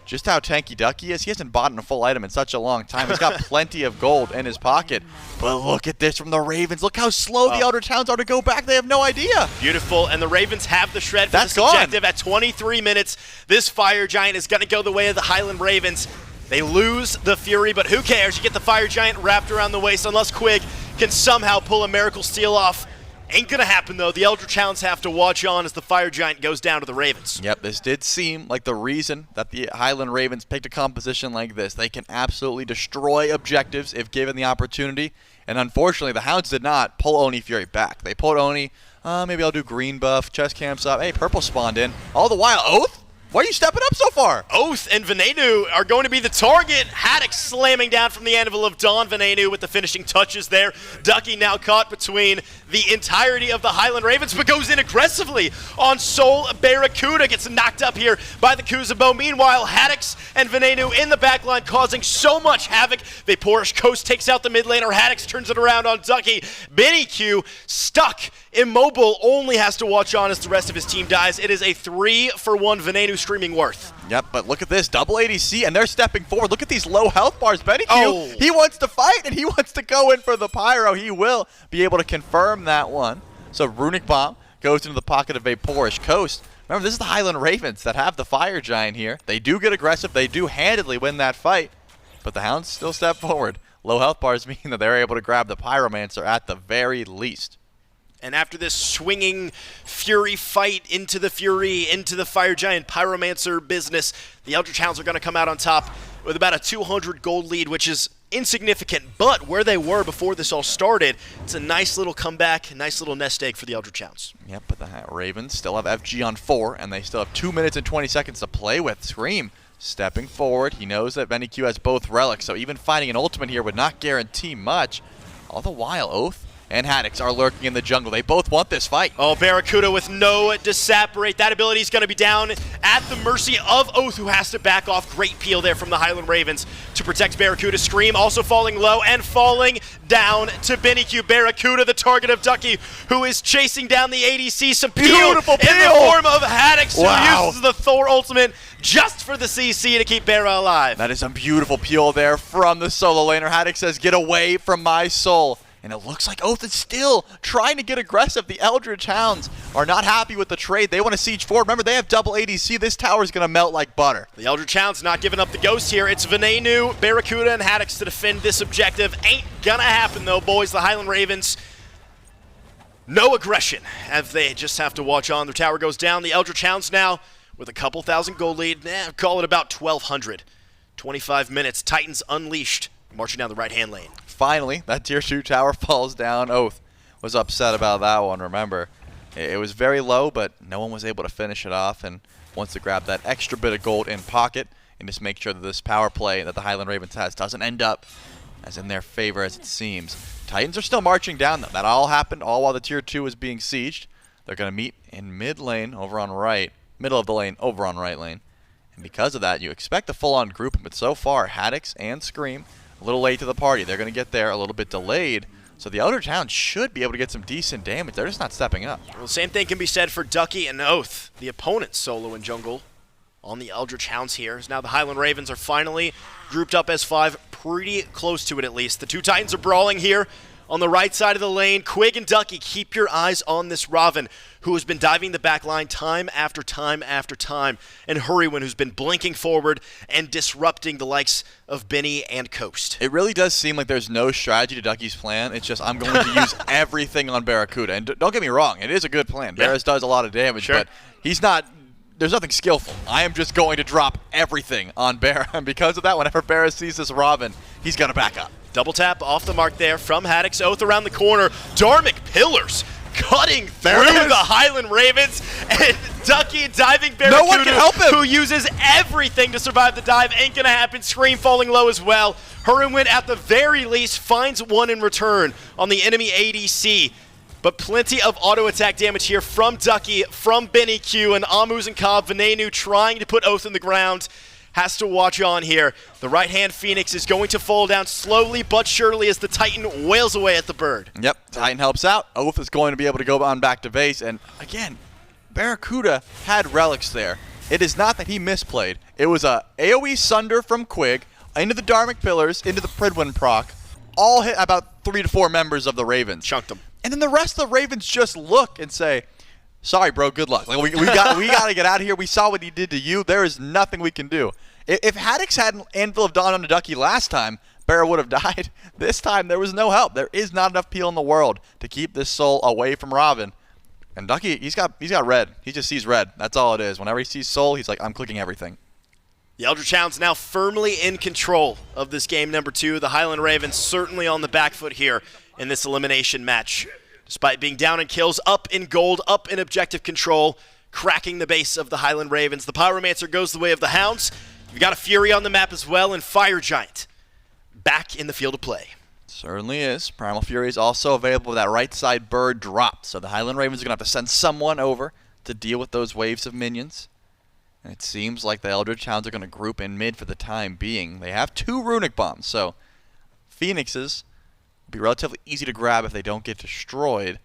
just how tanky Ducky is. He hasn't bought a full item in such a long time. He's got plenty of gold in his pocket. But look at this from the Ravens. Look how slow the Eldritch Hounds are to go back. They have no idea. Beautiful, and the Ravens have the shred for That's this gone. objective at 23 minutes. This Fire Giant is going to go the way of the Highland Ravens. They lose the Fury, but who cares? You get the Fire Giant wrapped around the waist unless Quig can somehow pull a miracle steal off. Ain't gonna happen though. The Eldritch Hounds have to watch on as the Fire Giant goes down to the Ravens. Yep, this did seem like the reason that the Highland Ravens picked a composition like this. They can absolutely destroy objectives if given the opportunity. And unfortunately, the Hounds did not pull Oni Fury back. They pulled Oni, maybe I'll do green buff, chest camps up. Hey, purple spawned in. All the while, Oath? Why are you stepping up so far? Oath and Venenu are going to be the target. Haddock slamming down from the anvil of Dawn. Venenu with the finishing touches there. Ducky now caught between the entirety of the Highland Ravens, but goes in aggressively on Soul Barracuda. Gets knocked up here by the Kuzubo. Meanwhile, Haddix and Venenu in the backline causing so much havoc. Vaporish Coast takes out the mid laner. Haddix turns it around on Ducky. Benny Q stuck, immobile, only has to watch on as the rest of his team dies. It is a 3-for-1 Venenu streaming worth. Yep, but look at this, double ADC, and they're stepping forward. Look at these low health bars. Benny Q, Oh. he wants to fight, and he wants to go in for the Pyro. He will be able to confirm that one. So Runic Bomb goes into the pocket of Vaporish Coast. Remember, this is the Highland Ravens that have the Fire Giant here. They do get aggressive. They do handedly win that fight, but the Hounds still step forward. Low health bars mean that they're able to grab the Pyromancer at the very least. And after this swinging Fury fight into the Fury, into the Fire Giant Pyromancer business, the Eldritch Hounds are going to come out on top with about a 200 gold lead, which is insignificant, but where they were before this all started, it's a nice little comeback, a nice little nest egg for the Eldritch Hounds. Yep, but the Ravens still have FG on 4, and they still have 2 minutes and 20 seconds to play with. Scream stepping forward. He knows that Benny Q has both relics, so even finding an ultimate here would not guarantee much. All the while, Oath and Haddix are lurking in the jungle. They both want this fight. Oh, Barracuda with no disapparate. That ability is going to be down at the mercy of Oath, who has to back off. Great peel there from the Highland Ravens to protect Barracuda. Scream also falling low and falling down to Benny Q. Barracuda, the target of Ducky, who is chasing down the ADC. Some Beautiful peel in the peel. form of Haddix, Wow. who uses the Thor ultimate just for the CC to keep Barra alive. That is a beautiful peel there from the solo laner. Haddix says, get away from my soul. And it looks like Oath is still trying to get aggressive. The Eldritch Hounds are not happy with the trade. They want to siege forward. Remember, they have double ADC. This tower is going to melt like butter. The Eldritch Hounds not giving up the ghost here. It's Venenu, Barracuda, and Haddix to defend this objective. Ain't gonna happen though, boys. The Highland Ravens, no aggression, as they just have to watch on. Their tower goes down. The Eldritch Hounds now with a couple thousand gold lead. Call it about 1,200. 25 minutes. Titans unleashed, marching down the right-hand lane. Finally, that tier 2 tower falls down. Oath was upset about that one, remember. It was very low, but no one was able to finish it off and wants to grab that extra bit of gold in pocket and just make sure that this power play that the Highland Ravens has doesn't end up as in their favor as it seems. Titans are still marching down, though. That all happened all while the tier 2 was being sieged. They're going to meet in mid lane over on right, middle of the lane over on right lane. And because of that, you expect a full-on grouping, but so far, Haddix and Scream a little late to the party. They're going to get there a little bit delayed. So the Eldritch Hounds should be able to get some decent damage. They're just not stepping up. Well, same thing can be said for Ducky and Oath, the opponent's solo in jungle on the Eldritch Hounds here. As now the Highland Ravens are finally grouped up as 5, pretty close to it at least. The two Titans are brawling here on the right side of the lane. Quig and Ducky, keep your eyes on this Raven, who has been diving the back line time after time after time. And Hurrywin, who's been blinking forward and disrupting the likes of Benny and Coast. It really does seem like there's no strategy to Ducky's plan. It's just, I'm going to use everything on Barracuda. And don't get me wrong, it is a good plan. Yeah. Barras does a lot of damage, Sure. but he's not, there's nothing skillful. I am just going to drop everything on Barra. And because of that, whenever Barras sees this Robin, he's going to back up. Double tap off the mark there from Haddix. Oath around the corner. Dharmic Pillars cutting through the Highland Ravens. And Ducky diving Barracuda, No one can help him. who uses everything to survive the dive. Ain't gonna happen. Scream falling low as well. Hurrywin at the very least finds one in return on the enemy ADC. But plenty of auto attack damage here from Ducky, from Benny Q, and Amuz and Cobb. Venenu trying to put Oath in the ground. has to watch on here. The right-hand Phoenix is going to fall down slowly but surely as the Titan wails away at the bird. Yep, Titan helps out. Oath is going to be able to go on back to base. And again, Barracuda had relics there. It is not that he misplayed. It was a AoE Sunder from Quig into the Dharmic Pillars, into the Pridwin proc. All hit about 3 to 4 members of the Ravens. Chunked them. And then the rest of the Ravens just look and say, sorry, bro, good luck. Like, we got to get out of here. We saw what he did to you. There is nothing we can do. If Haddix had Anvil of Dawn on the Ducky last time, Barra would have died. This time, there was no help. There is not enough peel in the world to keep this soul away from Robin. And Ducky, he's got red. He just sees red. That's all it is. Whenever he sees soul, he's like, I'm clicking everything. The Eldritch Hounds now firmly in control of this game number 2. The Highland Ravens certainly on the back foot here in this elimination match. Despite being down in kills, up in gold, up in objective control, cracking the base of the Highland Ravens. The Pyromancer goes the way of the Hounds. You've got a Fury on the map as well, and Fire Giant back in the field of play. Certainly is. Primal Fury is also available with that right side bird drop. So the Highland Ravens are going to have to send someone over to deal with those waves of minions. And it seems like the Eldritch Hounds are going to group in mid for the time being. They have 2 Runic Bombs, so Phoenixes will be relatively easy to grab if they don't get destroyed.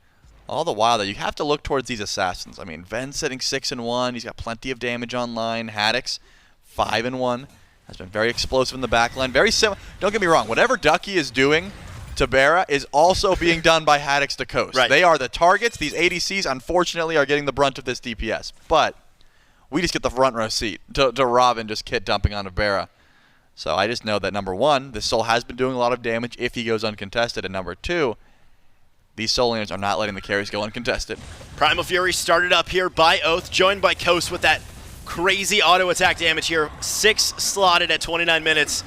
All the while, though, you have to look towards these assassins. I mean, Ven's sitting 6-1. He's got plenty of damage online. Haddix, 5-1. Has been very explosive in the backline. Very similar. Don't get me wrong. Whatever Ducky is doing to Barra is also being done by Haddix to Coast. Right. They are the targets. These ADCs, unfortunately, are getting the brunt of this DPS. But we just get the front row seat to Robin just kit dumping onto Barra. So I just know that, number 1, this soul has been doing a lot of damage if he goes uncontested. And number 2, these soul laners are not letting the carries go uncontested. Primal Fury started up here by Oath, joined by Coast with that crazy auto attack damage here. 6 slotted at 29 minutes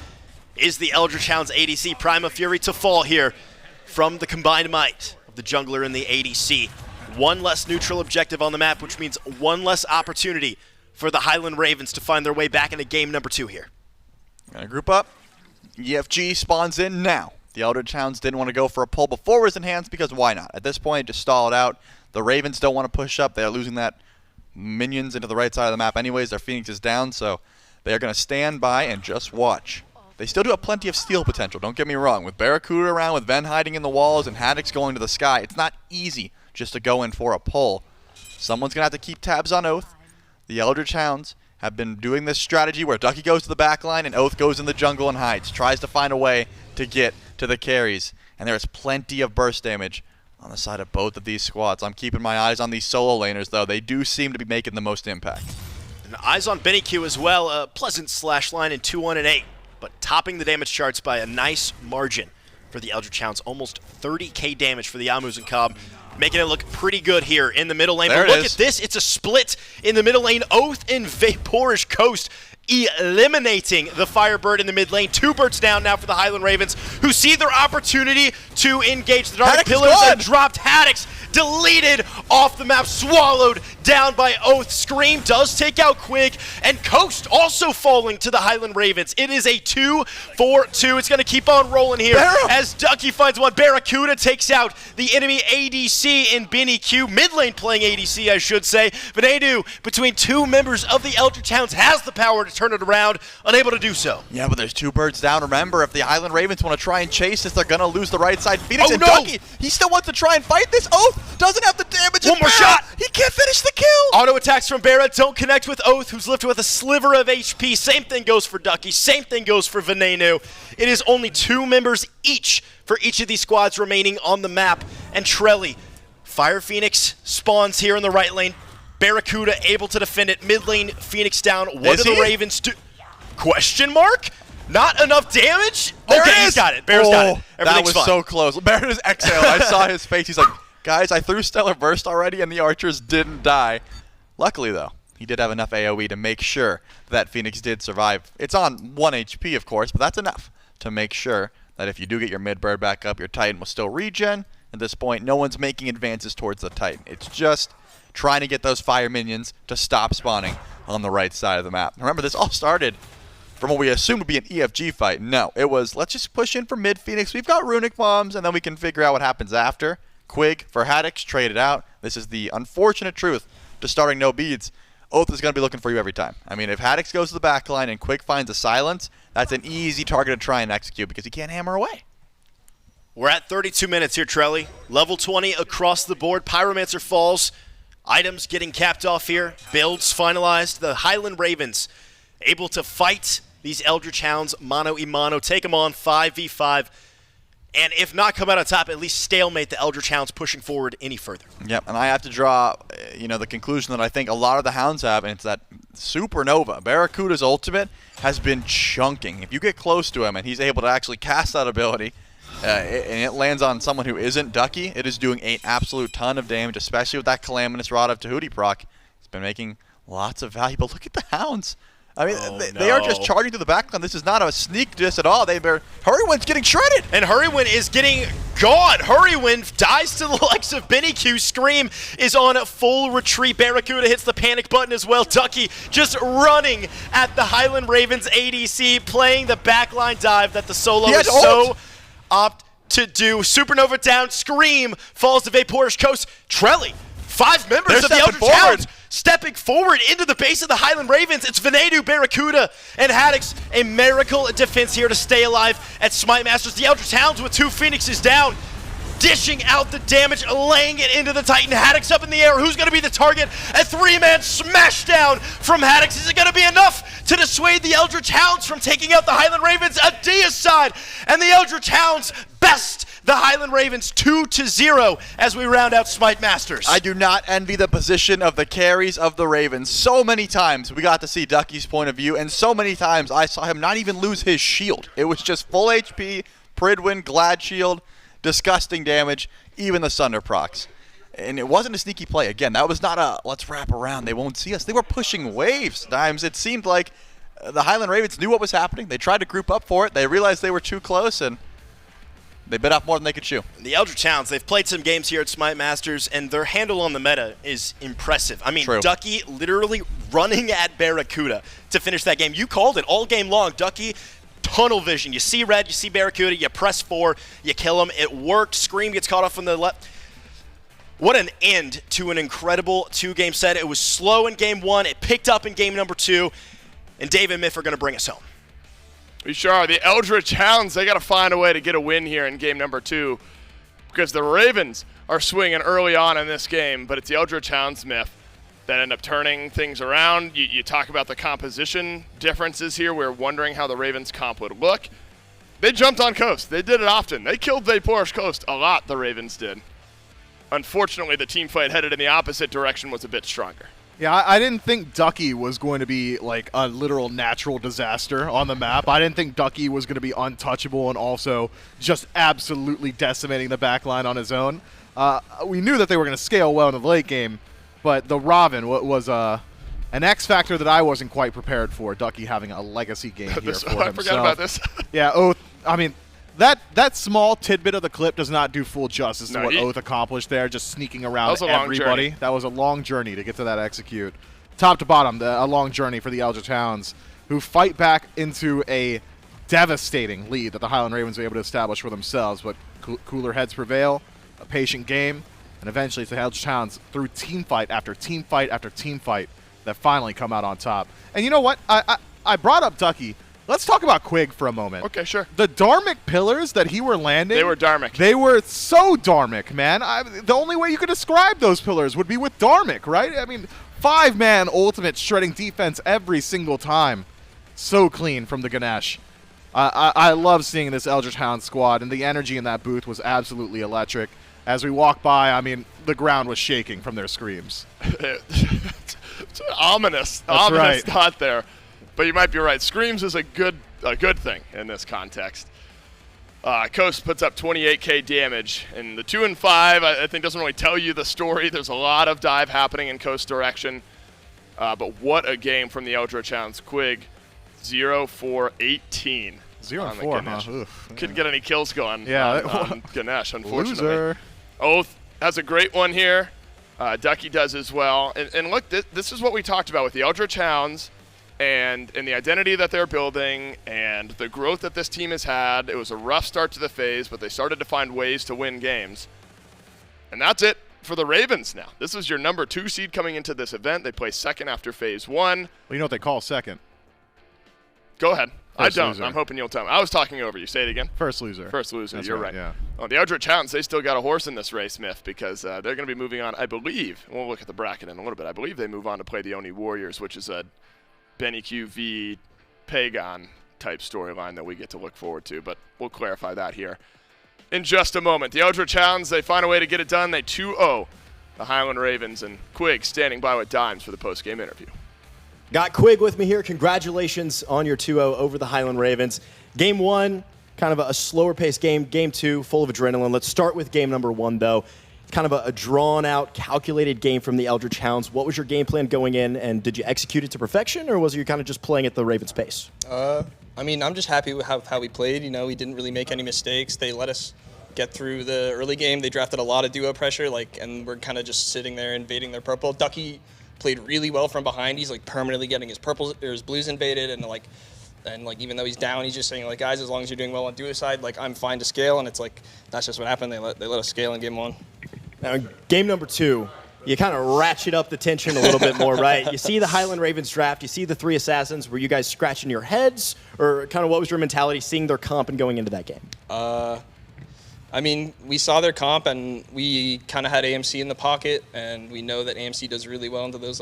is the Eldritch Hounds ADC. Primal Fury to fall here from the combined might of the jungler and the ADC. 1 less neutral objective on the map, which means 1 less opportunity for the Highland Ravens to find their way back into game number 2 here. Gonna group up. EFG spawns in now. The Eldritch Hounds didn't want to go for a pull before it was enhanced because why not? At this point, just stall it out. The Ravens don't want to push up. They're losing that minions into the right side of the map anyways. Their Phoenix is down, so they're going to stand by and just watch. They still do have plenty of steal potential, don't get me wrong. With Barracuda around, with Ven hiding in the walls, and Haddix going to the sky, it's not easy just to go in for a pull. Someone's going to have to keep tabs on Oath. The Eldritch Hounds have been doing this strategy where Ducky goes to the back line and Oath goes in the jungle and hides. Tries to find a way to get to the carries. And there is plenty of burst damage on the side of both of these squads. I'm keeping my eyes on these solo laners, though. They do seem to be making the most impact. And eyes on Benny Q as well. A pleasant slash line in 2-1 and 8, but topping the damage charts by a nice margin for the Eldritch Hounds. Almost 30k damage for the Amus and Cobb, making it look pretty good here in the middle lane. There but look it is. at this. It's a split in the middle lane. Oath and Vaporish Coast eliminating the Firebird in the mid lane. 2 birds down now for the Highland Ravens, who see their opportunity to engage the Dark Haddix is Pillars gone. and dropped Haddix. Deleted off the map, swallowed down by Oath. Scream does take out Quig, and Coast also falling to the Highland Ravens. It is a 2-4-2. It's going to keep on rolling here as Ducky finds one. Barracuda takes out the enemy ADC in Benny Q. Mid lane playing ADC, I should say. Venadu, between 2 members of the Eldritch Hounds, has the power to turn it around, unable to do so. Yeah, but there's 2 birds down. Remember, if the Highland Ravens want to try and chase this, they're going to lose the right side. Phoenix Oh, and no! Ducky, he still wants to try and fight this. Oath doesn't have the damage. One and more Barra, shot. He can't finish the kill. Auto attacks from Barra don't connect with Oath, who's left with a sliver of HP. Same thing goes for Ducky. Same thing goes for Venenu. It is only 2 members each for each of these squads remaining on the map. And Trelly, Fire Phoenix spawns here in the right lane. Barracuda able to defend it. Mid lane, Phoenix down. What Is do the he? Ravens do? Question mark? Not enough damage? There Okay, it is. he's got it. Bear's got it. That Everything's was fine. so close. Barra just exhaled. I saw his face. He's like, guys, I threw Stellar Burst already, and the archers didn't die. Luckily, though, he did have enough AoE to make sure that Phoenix did survive. It's on 1 HP, of course, but that's enough to make sure that if you do get your mid-bird back up, your Titan will still regen. At this point, no one's making advances towards the Titan. It's just trying to get those fire minions to stop spawning on the right side of the map. Remember, this all started from what we assumed would be an EFG fight. No, it was, let's just push in for mid Phoenix. We've got Runic Bombs, and then we can figure out what happens after. Quig for Haddix, traded out. This is the unfortunate truth to starting no beads. Oath is going to be looking for you every time. I mean, if Haddix goes to the back line and Quick finds a silence, that's an easy target to try and execute because he can't hammer away. We're at 32 minutes here, Trelly. Level 20 across the board. Pyromancer falls. Items getting capped off here. Builds finalized. The Highland Ravens able to fight these Eldritch Hounds mano-a-mano. Take them on 5v5. And if not come out on top, at least stalemate the Eldritch Hounds pushing forward any further. Yep, and I have to draw, the conclusion that I think a lot of the Hounds have, and it's that Supernova, Barracuda's ultimate, has been chunking. If you get close to him and he's able to actually cast that ability, and it lands on someone who isn't Ducky, it is doing an absolute ton of damage, especially with that Calamitous Rod of Tahuti proc. It's been making lots of value, but look at the Hounds. I mean, they are just charging through the backline. This is not a sneak diss at all. Hurrywind's getting shredded. And Hurrywind is getting gone. Hurrywind dies to the likes of Benny Q. Scream is on full retreat. Barracuda hits the panic button as well. Ducky just running at the Highland Ravens ADC, playing the backline dive that the solo is so opt to do. Supernova down. Scream falls to Vaporish Coast. Trelly, 5 members of the Eldritch Hounds stepping forward into the base of the Highland Ravens. It's Venadu, Barracuda, and Haddix. A miracle defense here to stay alive at SMITE Masters. The Eldritch Hounds with 2 Phoenixes down, dishing out the damage, laying it into the Titan. Haddix up in the air. Who's going to be the target? A 3-man smash down from Haddix. Is it going to be enough to dissuade the Eldritch Hounds from taking out the Highland Ravens? A deicide, and the Eldritch Hounds best the Highland Ravens 2-0 as we round out SMITE Masters. I do not envy the position of the carries of the Ravens. So many times we got to see Ducky's point of view, and so many times I saw him not even lose his shield. It was just full HP, Pridwin, Glad Shield, disgusting damage, even the Sunder procs. And it wasn't a sneaky play. Again, that was not a let's wrap around, they won't see us. They were pushing waves times. It seemed like the Highland Ravens knew what was happening. They tried to group up for it. They realized they were too close, and they bit off more than they could chew. The Eldritch Hounds, they've played some games here at SMITE Masters, and their handle on the meta is impressive. I mean, Ducky literally running at Barracuda to finish that game. You called it all game long. Ducky, tunnel vision. You see red, you see Barracuda, you press 4, you kill him. It worked. Scream gets caught off from the left. What an end to an incredible 2-game set. It was slow in game 1. It picked up in game number 2. And Dave and Miff are going to bring us home. We sure are. The Eldritch Hounds, they got to find a way to get a win here in game number 2 because the Ravens are swinging early on in this game, but it's the Eldritch Hounds, Miff, that end up turning things around. You talk about the composition differences here. We're wondering how the Ravens comp would look. They jumped on Coast. They did it often. They killed Vaporish Coast a lot, the Ravens did. Unfortunately, the team fight headed in the opposite direction was a bit stronger. Yeah, I didn't think Ducky was going to be like a literal natural disaster on the map. I didn't think Ducky was going to be untouchable and also just absolutely decimating the backline on his own. We knew that they were going to scale well in the late game, but the Robin was an X factor that I wasn't quite prepared for, Ducky having a legacy game here for himself. I forgot about this. Yeah, Oath, I mean, that small tidbit of the clip does not do full justice to what Oath accomplished there, just sneaking around everybody. That was a long journey to get to that execute. Top to bottom, a long journey for the Eldritch Hounds, who fight back into a devastating lead that the Highland Ravens were able to establish for themselves. But cooler heads prevail, a patient game, and eventually it's the Eldritch Hounds through team fight after team fight after team fight that finally come out on top. And you know what? I brought up Ducky. Let's talk about Quig for a moment. Okay, sure. The Dharmic pillars that he were landing. They were Dharmic. They were so Dharmic, man. The only way you could describe those pillars would be with Dharmic, right? I mean, 5-man ultimate shredding defense every single time. So clean from the Ganesh. I love seeing this Eldritch Hound squad, and the energy in that booth was absolutely electric. As we walked by, I mean, the ground was shaking from their screams. It's ominous right. thought there. But you might be right. Screams is a good thing in this context. Coast puts up 28k damage, and the 2 and 5 I think doesn't really tell you the story. There's a lot of dive happening in Coast direction, but what a game from the Eldritch Hounds. Quig 0 for 18. 0 and 4, huh? Oof, couldn't get any kills going on Ganesh, unfortunately. Loser. Oath has a great one here. Ducky does as well. And look, this is what we talked about with the Eldritch Hounds. And the identity that they're building and the growth that this team has had. It was a rough start to the phase, but they started to find ways to win games. And that's it. for the Ravens now. This is your number 2 seed coming into this event. They play second after phase 1. Well, you know what they call second? Go ahead. I First don't. loser. I'm hoping you'll tell me. I was talking over you. Say it again. First loser. First loser. That's You're right. Yeah. Oh, the Eldritch Hounds, they still got a horse in this race, Myth, because they're going to be moving on, I believe. We'll look at the bracket in a little bit. I believe they move on to play the Oni Warriors, which is a Benny Q v. Pagon type storyline that we get to look forward to, but we'll clarify that here in just a moment. The Eldritch Hounds, they find a way to get it done. They 2-0 the Highland Ravens, and Quig standing by with Dimes for the post-game interview. Got Quig with me here. Congratulations on your 2-0 over the Highland Ravens. Game 1, kind of a slower paced game. Game 2, full of adrenaline. Let's start with game number 1, though. It's kind of a drawn-out, calculated game from the Eldritch Hounds. What was your game plan going in, and did you execute it to perfection, or was you kind of just playing at the Ravens' pace? I mean, I'm just happy with how we played. You know, we didn't really make any mistakes. They let us get through the early game. They drafted a lot of duo pressure, and we're kind of just sitting there invading their purple. Ducky played really well from behind. He's permanently getting his purples or his blues invaded, and even though he's down, he's just saying guys, as long as you're doing well on duo side, I'm fine to scale. And it's that's just what happened. They let us scale in game 1. Now, in game number 2, you kind of ratchet up the tension a little bit more, right? You see the Highland Ravens draft, you see the 3 assassins. Were you guys scratching your heads, or kind of what was your mentality seeing their comp and going into that game? I mean, we saw their comp, and we kind of had AMC in the pocket, and we know that AMC does really well into those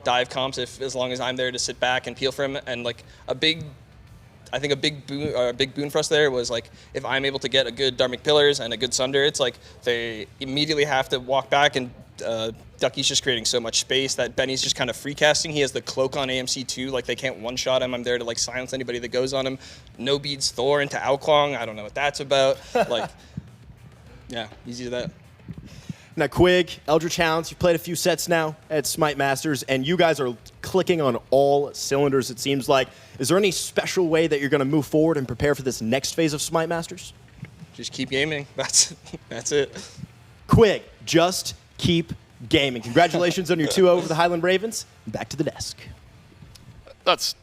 dive comps as long as I'm there to sit back and peel for him. And a big boon for us there was if I'm able to get a good Dharmic Pillars and a good Sunder, it's they immediately have to walk back, and Ducky's just creating so much space that Benny's just kind of free casting. He has the cloak on AMC too, they can't one-shot him. I'm there to silence anybody that goes on him. No beads Thor into Aoklong. I don't know what that's about. Yeah, easy to that. Now, Quig, Eldritch Hounds, you've played a few sets now at SMITE Masters, and you guys are clicking on all cylinders, it seems like. Is there any special way that you're going to move forward and prepare for this next phase of SMITE Masters? Just keep gaming. That's it. Quig, just keep gaming. Congratulations on your 2-0 over the Highland Ravens. Back to the desk. That's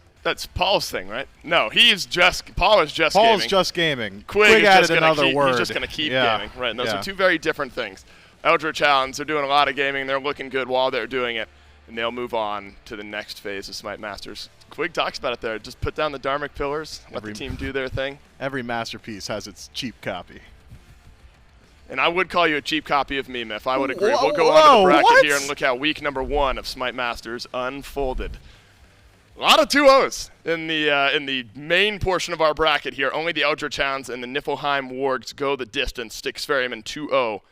Paul's thing, right? No, Paul is just Paul's gaming. just gaming. Quig added another word. He's just going to keep gaming. Right, and those are 2 very different things. Eldritch Hounds, they're doing a lot of gaming. They're looking good while they're doing it, and they'll move on to the next phase of SMITE Masters. Quig talks about it there. Just put down the Dharmic Pillars, let the team do their thing. Every masterpiece has its cheap copy. And I would call you a cheap copy of me, Miff. I would agree. We'll go on to the bracket here and look how week number 1 of SMITE Masters unfolded. A lot of 2-0s in the main portion of our bracket here. Only the Eldritch Hounds and the Niflheim Wargs go the distance. Styx Ferryman 2-0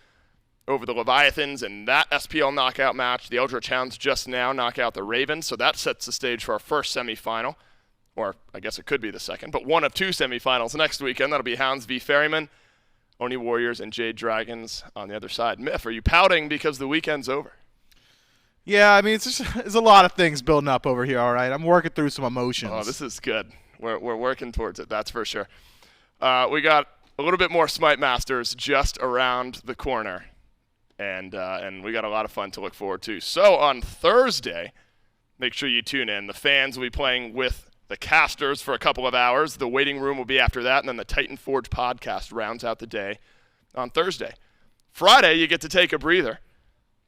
over the Leviathans, and that SPL knockout match, the Eldritch Hounds just now knock out the Ravens, so that sets the stage for our first semifinal, or I guess it could be the second, but one of 2 semifinals next weekend. That'll be Hounds v. Ferryman, Oni Warriors, and Jade Dragons on the other side. Myth, are you pouting because the weekend's over? Yeah, I mean, it's a lot of things building up over here, all right? I'm working through some emotions. Oh, this is good. We're working towards it, that's for sure. We got a little bit more SMITE Masters just around the corner. And we got a lot of fun to look forward to. So on Thursday, make sure you tune in. The fans will be playing with the casters for a couple of hours. The waiting room will be after that, and then the Titan Forge podcast rounds out the day on Thursday. Friday, you get to take a breather.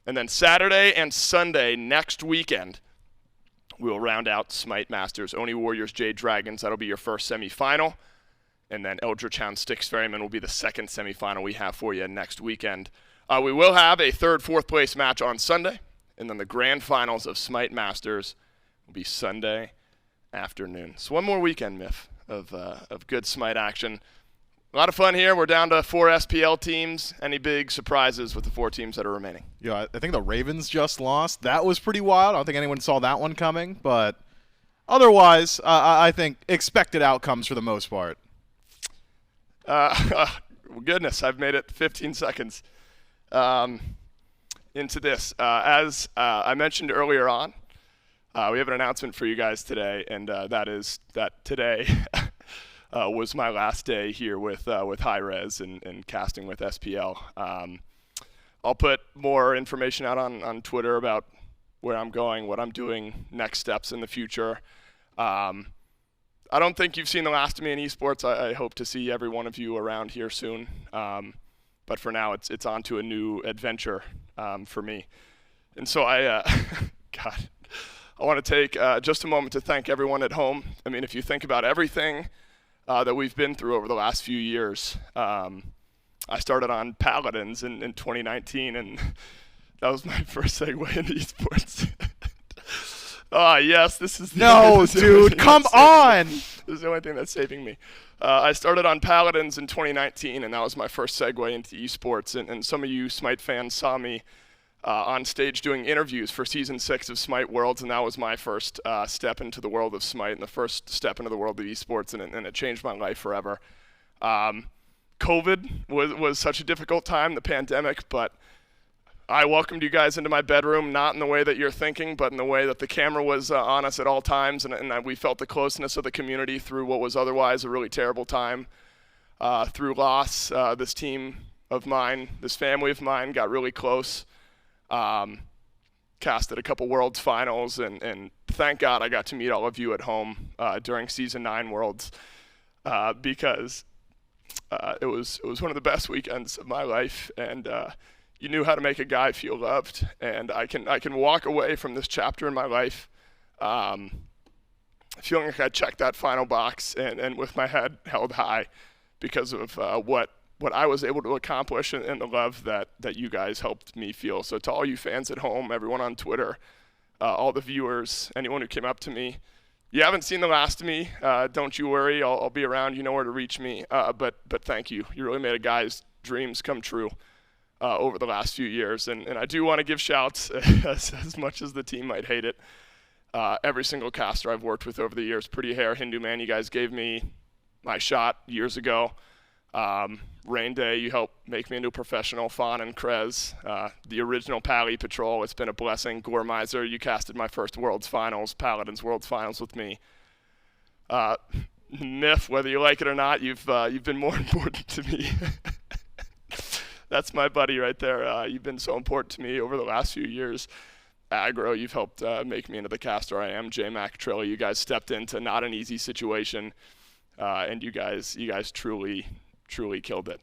And then Saturday and Sunday next weekend, we'll round out SMITE Masters. Oni Warriors, Jade Dragons, that'll be your first semifinal. And then Eldritch Hound, Styx Ferryman will be the second semifinal we have for you next weekend. We will have a 3rd, 4th place match on Sunday, and then the grand finals of SMITE Masters will be Sunday afternoon. So one more weekend, Miff, of good SMITE action. A lot of fun here. We're down to 4 SPL teams. Any big surprises with the 4 teams that are remaining? Yeah, I think the Ravens just lost. That was pretty wild. I don't think anyone saw that one coming, but otherwise, I think expected outcomes for the most part. Goodness, I've made it 15 seconds. Into this. As I mentioned earlier on, we have an announcement for you guys today, and that is that today was my last day here with hi-rez and casting with SPL. I'll put more information out on Twitter about where I'm going, what I'm doing, next steps in the future. I don't think you've seen the last of me in esports. I hope to see every one of you around here soon. But but for now it's on to a new adventure for me. And so I want to take just a moment to thank everyone at home. I mean, if you think about everything that we've been through over the last few years, I started on Paladins in 2019, and that was my first segue into esports. Yes, this is dude, come on! This is the only thing that's saving me. I started on Paladins in 2019, and that was my first segue into esports. And some of you SMITE fans saw me on stage doing interviews for Season 6 of SMITE Worlds, and that was my first step into the world of SMITE and the first step into the world of esports, and it changed my life forever. COVID was such a difficult time, the pandemic, but I welcomed you guys into my bedroom, not in the way that you're thinking, but in the way that the camera was on us at all times, and we felt the closeness of the community through what was otherwise a really terrible time. Through loss, this team of mine, this family of mine got really close. Casted a couple Worlds finals, and thank God I got to meet all of you at home during Season 9 Worlds, because it was one of the best weekends of my life, and you knew how to make a guy feel loved, and I can walk away from this chapter in my life feeling like I checked that final box and with my head held high because of what I was able to accomplish and the love that you guys helped me feel. So to all you fans at home, everyone on Twitter, all the viewers, anyone who came up to me, you haven't seen the last of me. Don't you worry, I'll be around. You know where to reach me. But thank you. You really made a guy's dreams come true over the last few years. And I do want to give shouts, as much as the team might hate it. Every single caster I've worked with over the years, Pretty Hair, Hindu Man, you guys gave me my shot years ago. Rain Day, you helped make me into a professional. Fawn and Krez, the original Pally Patrol, it's been a blessing. Gormizer, you casted my first Worlds Finals, Paladins Worlds Finals with me. Myth, whether you like it or not, you've been more important to me. That's my buddy right there. You've been so important to me over the last few years. Aggro, you've helped make me into the caster I am. J-Mac, Trilly, you guys stepped into not an easy situation, and you guys truly killed it.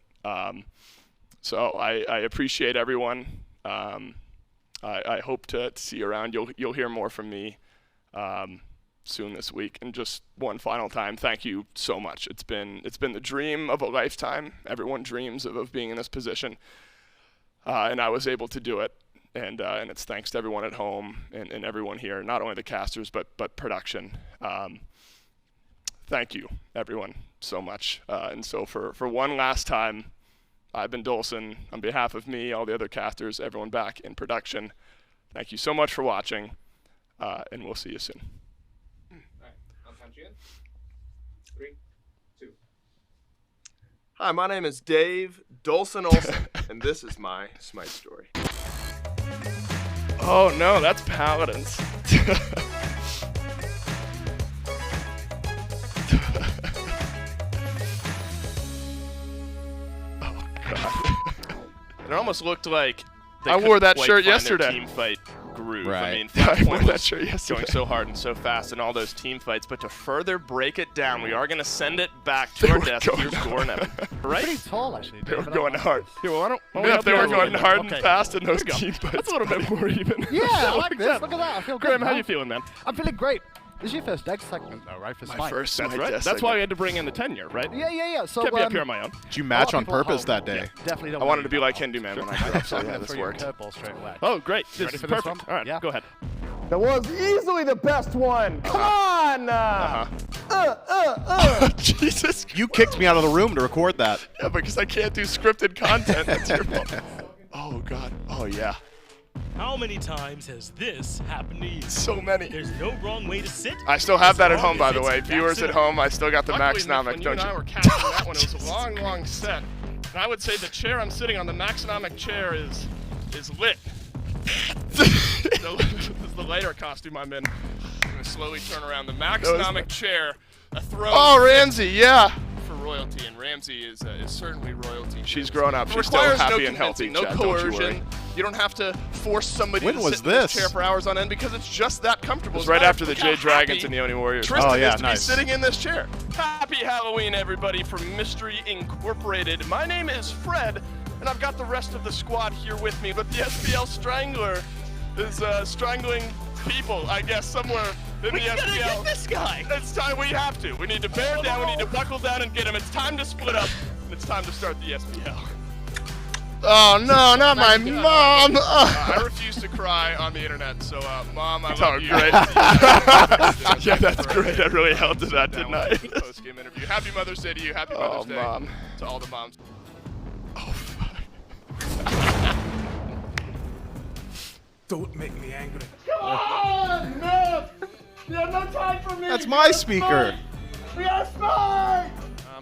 So I appreciate everyone. I hope to see you around. You'll hear more from me soon this week. And just one final time, thank you so much. It's been the dream of a lifetime. Everyone dreams of being in this position, and I was able to do it. And it's thanks to everyone at home and everyone here, not only the casters but production. Thank you, everyone, so much. And so for one last time, I've been Dolson. On behalf of me, all the other casters, everyone back in production, thank you so much for watching, and we'll see you soon. All right, I'll count you in. 3, 2. Hi, my name is Dave Dolson Olsen, and this is my SMITE story. Oh no, that's Paladins. It almost looked like they I wore that couldn't shirt quite find their yesterday. Team fight groove. Right. I mean, I wore Flashpoint that was shirt yesterday. going so hard and so fast in all those team fights, but to further break it down, we are going to send it back to our desk. Here's Goran Evan. Right? Pretty tall, actually. They were going hard. Here, well, why don't we Yeah, help they you were out a little going bit? hard Okay. and fast in those There we go. team fights. That's a little bit more even. Yeah, I like this. Look at that. I feel good. Graham, how man. you feeling, man? I'm feeling great. This is your first deck segment, though, right? For My SMITE. first That's SMITE right. desk That's why segment. we had to bring in the tenure, right? Yeah. So Kept me up here on my own. Did you match on people at purpose home, that day? Definitely don't. I wanted to want be like Hindu Man when I grew up, so yeah, this worked. Curveball straight away. Oh, great. This ready is for this perfect. one? All right, Yeah. go ahead. That was easily the best one. Come on! Jesus. You kicked me out of the room to record that. Yeah, because I can't do scripted content. That's your fault. Oh, God. Oh, yeah. How many times has this happened to you? So many. There's no wrong way to sit. I still have that at as long home, by as the it's way. Viewers at home, I still got the Luckily, Nick, Maxnomic, when you don't and I you? were casting that one, it was a long, long set. And I would say the chair I'm sitting on, the Maxnomic chair, is lit. This is the lighter costume I'm in. I'm going to slowly turn around. The Maxnomic chair, a throne Oh, Ramsey, yeah. for royalty, and Ramsey is certainly royalty. She's grown up. It She's still requires happy no and healthy. convincing, no Chad, don't you worry. coercion. You don't have to force somebody When to was sit in this this? chair for hours on end because it's just that comfortable. It was As a right matter after of the fact, how Jade Dragons happy and the Oni Warriors. Tristan Oh, yeah, is to nice. be sitting in this chair. Happy Halloween, everybody, from Mystery Incorporated. My name is Fred, and I've got the rest of the squad here with me, but the SPL Strangler is strangling people, I guess, somewhere in the SPL. We gotta get this guy! It's time, we have to. We need to bear down, we need to buckle down and get him. It's time to split up, and it's time to start the SPL. Oh no, not my mom! I refuse to cry on the internet, so Mom, I love you. Great. Yeah, that's great. I really held to that, didn't I? Post-game interview. Happy Mother's Day to you. Happy Mother's Day Mom. to all the moms. Oh, fuck. Don't make me angry. Come on, Myth! You have no time for me. That's my speaker. We are SMITE!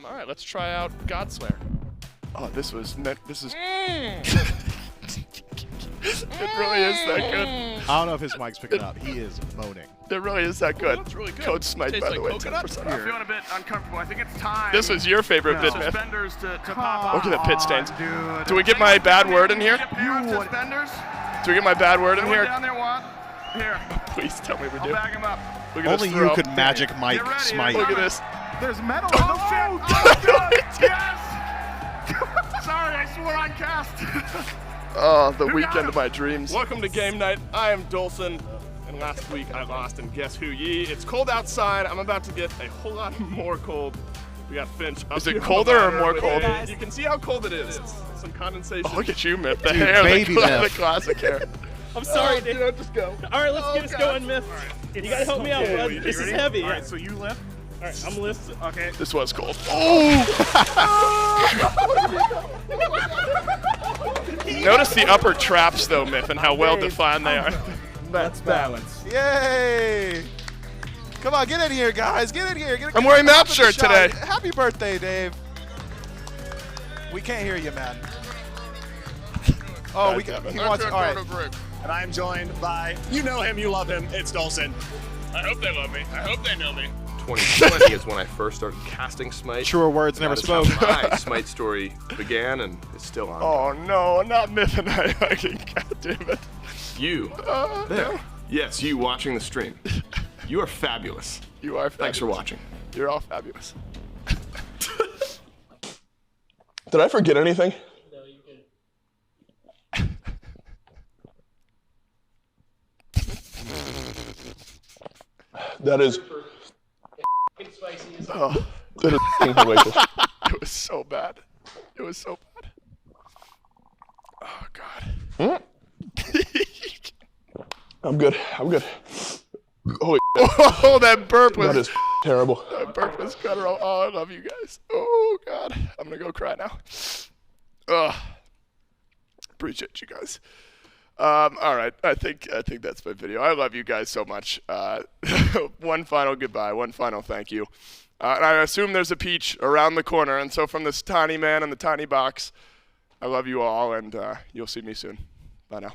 All right, let's try out Godslayer. Oh, this is. It really is that good. I don't know if his mic's picking up. He is moaning. It really is that good. It's really good. Code SMITE, Tastes by the way, like 10% coconut. off. I'm feeling a bit uncomfortable. I think it's time. This was your favorite bit, Myth. Suspenders to pop off. Look at the pit stains. Dude. Do we get my bad word in here? Suspenders? Do we get my bad word in here? Down there, want? Here. Please tell me we do. I'll bag him up. Look at Only this you throw. could magic Mike Get ready, Smite. Look at this. There's metal. Oh, shit. Oh, God. Yes. Sorry, I swore on cast. Oh, the weekend of my dreams. Welcome to game night. I am Dolson, and last week I lost, and guess who ye? It's cold outside. I'm about to get a whole lot more cold. We got Finch up Is it here on colder the or ladder more with cold? me. You can see how cold it is. Some condensation. Oh, look at you, Myth. The Dude, hair, baby the Myth. classic hair. I'm sorry, Dave. Just go. All right, let's get us going, Myth. You gotta help me out, bud. You This is ready? heavy. All right, so you lift. All right, I'm lifting. Okay. This was cold. Oh! Notice the upper traps, though, Myth, and how well defined they are. Let's balance. Yay! Come on, get in here, guys. Get in here. I'm wearing that Get shirt the shot. today. Happy birthday, Dave. We can't hear you, man. Oh, he wants. All right. And I'm joined by, you know him, you love him, it's Dolson. I hope they love me. I hope they know me. 2020 is when I first started casting SMITE. Truer words never That is how spoken. my SMITE story began, and it's still on. Oh, no, not Myth and I. God damn it. You, there. Yes, you watching the stream. You are fabulous. You are fabulous. Thanks for watching. You're all fabulous. Did I forget anything? No, you can. That is. Oh, That is delicious. it was so bad. It was so bad. Oh, God. I'm good. I'm good. Holy Oh, that burp was. that is terrible. That burp was guttural. Oh, I love you guys. Oh, God. I'm going to go cry now. Ugh. Appreciate you guys. All right. I think that's my video. I love you guys so much. One final goodbye. One final thank you. And I assume there's a peach around the corner. And so from this tiny man in the tiny box, I love you all, and you'll see me soon. Bye now.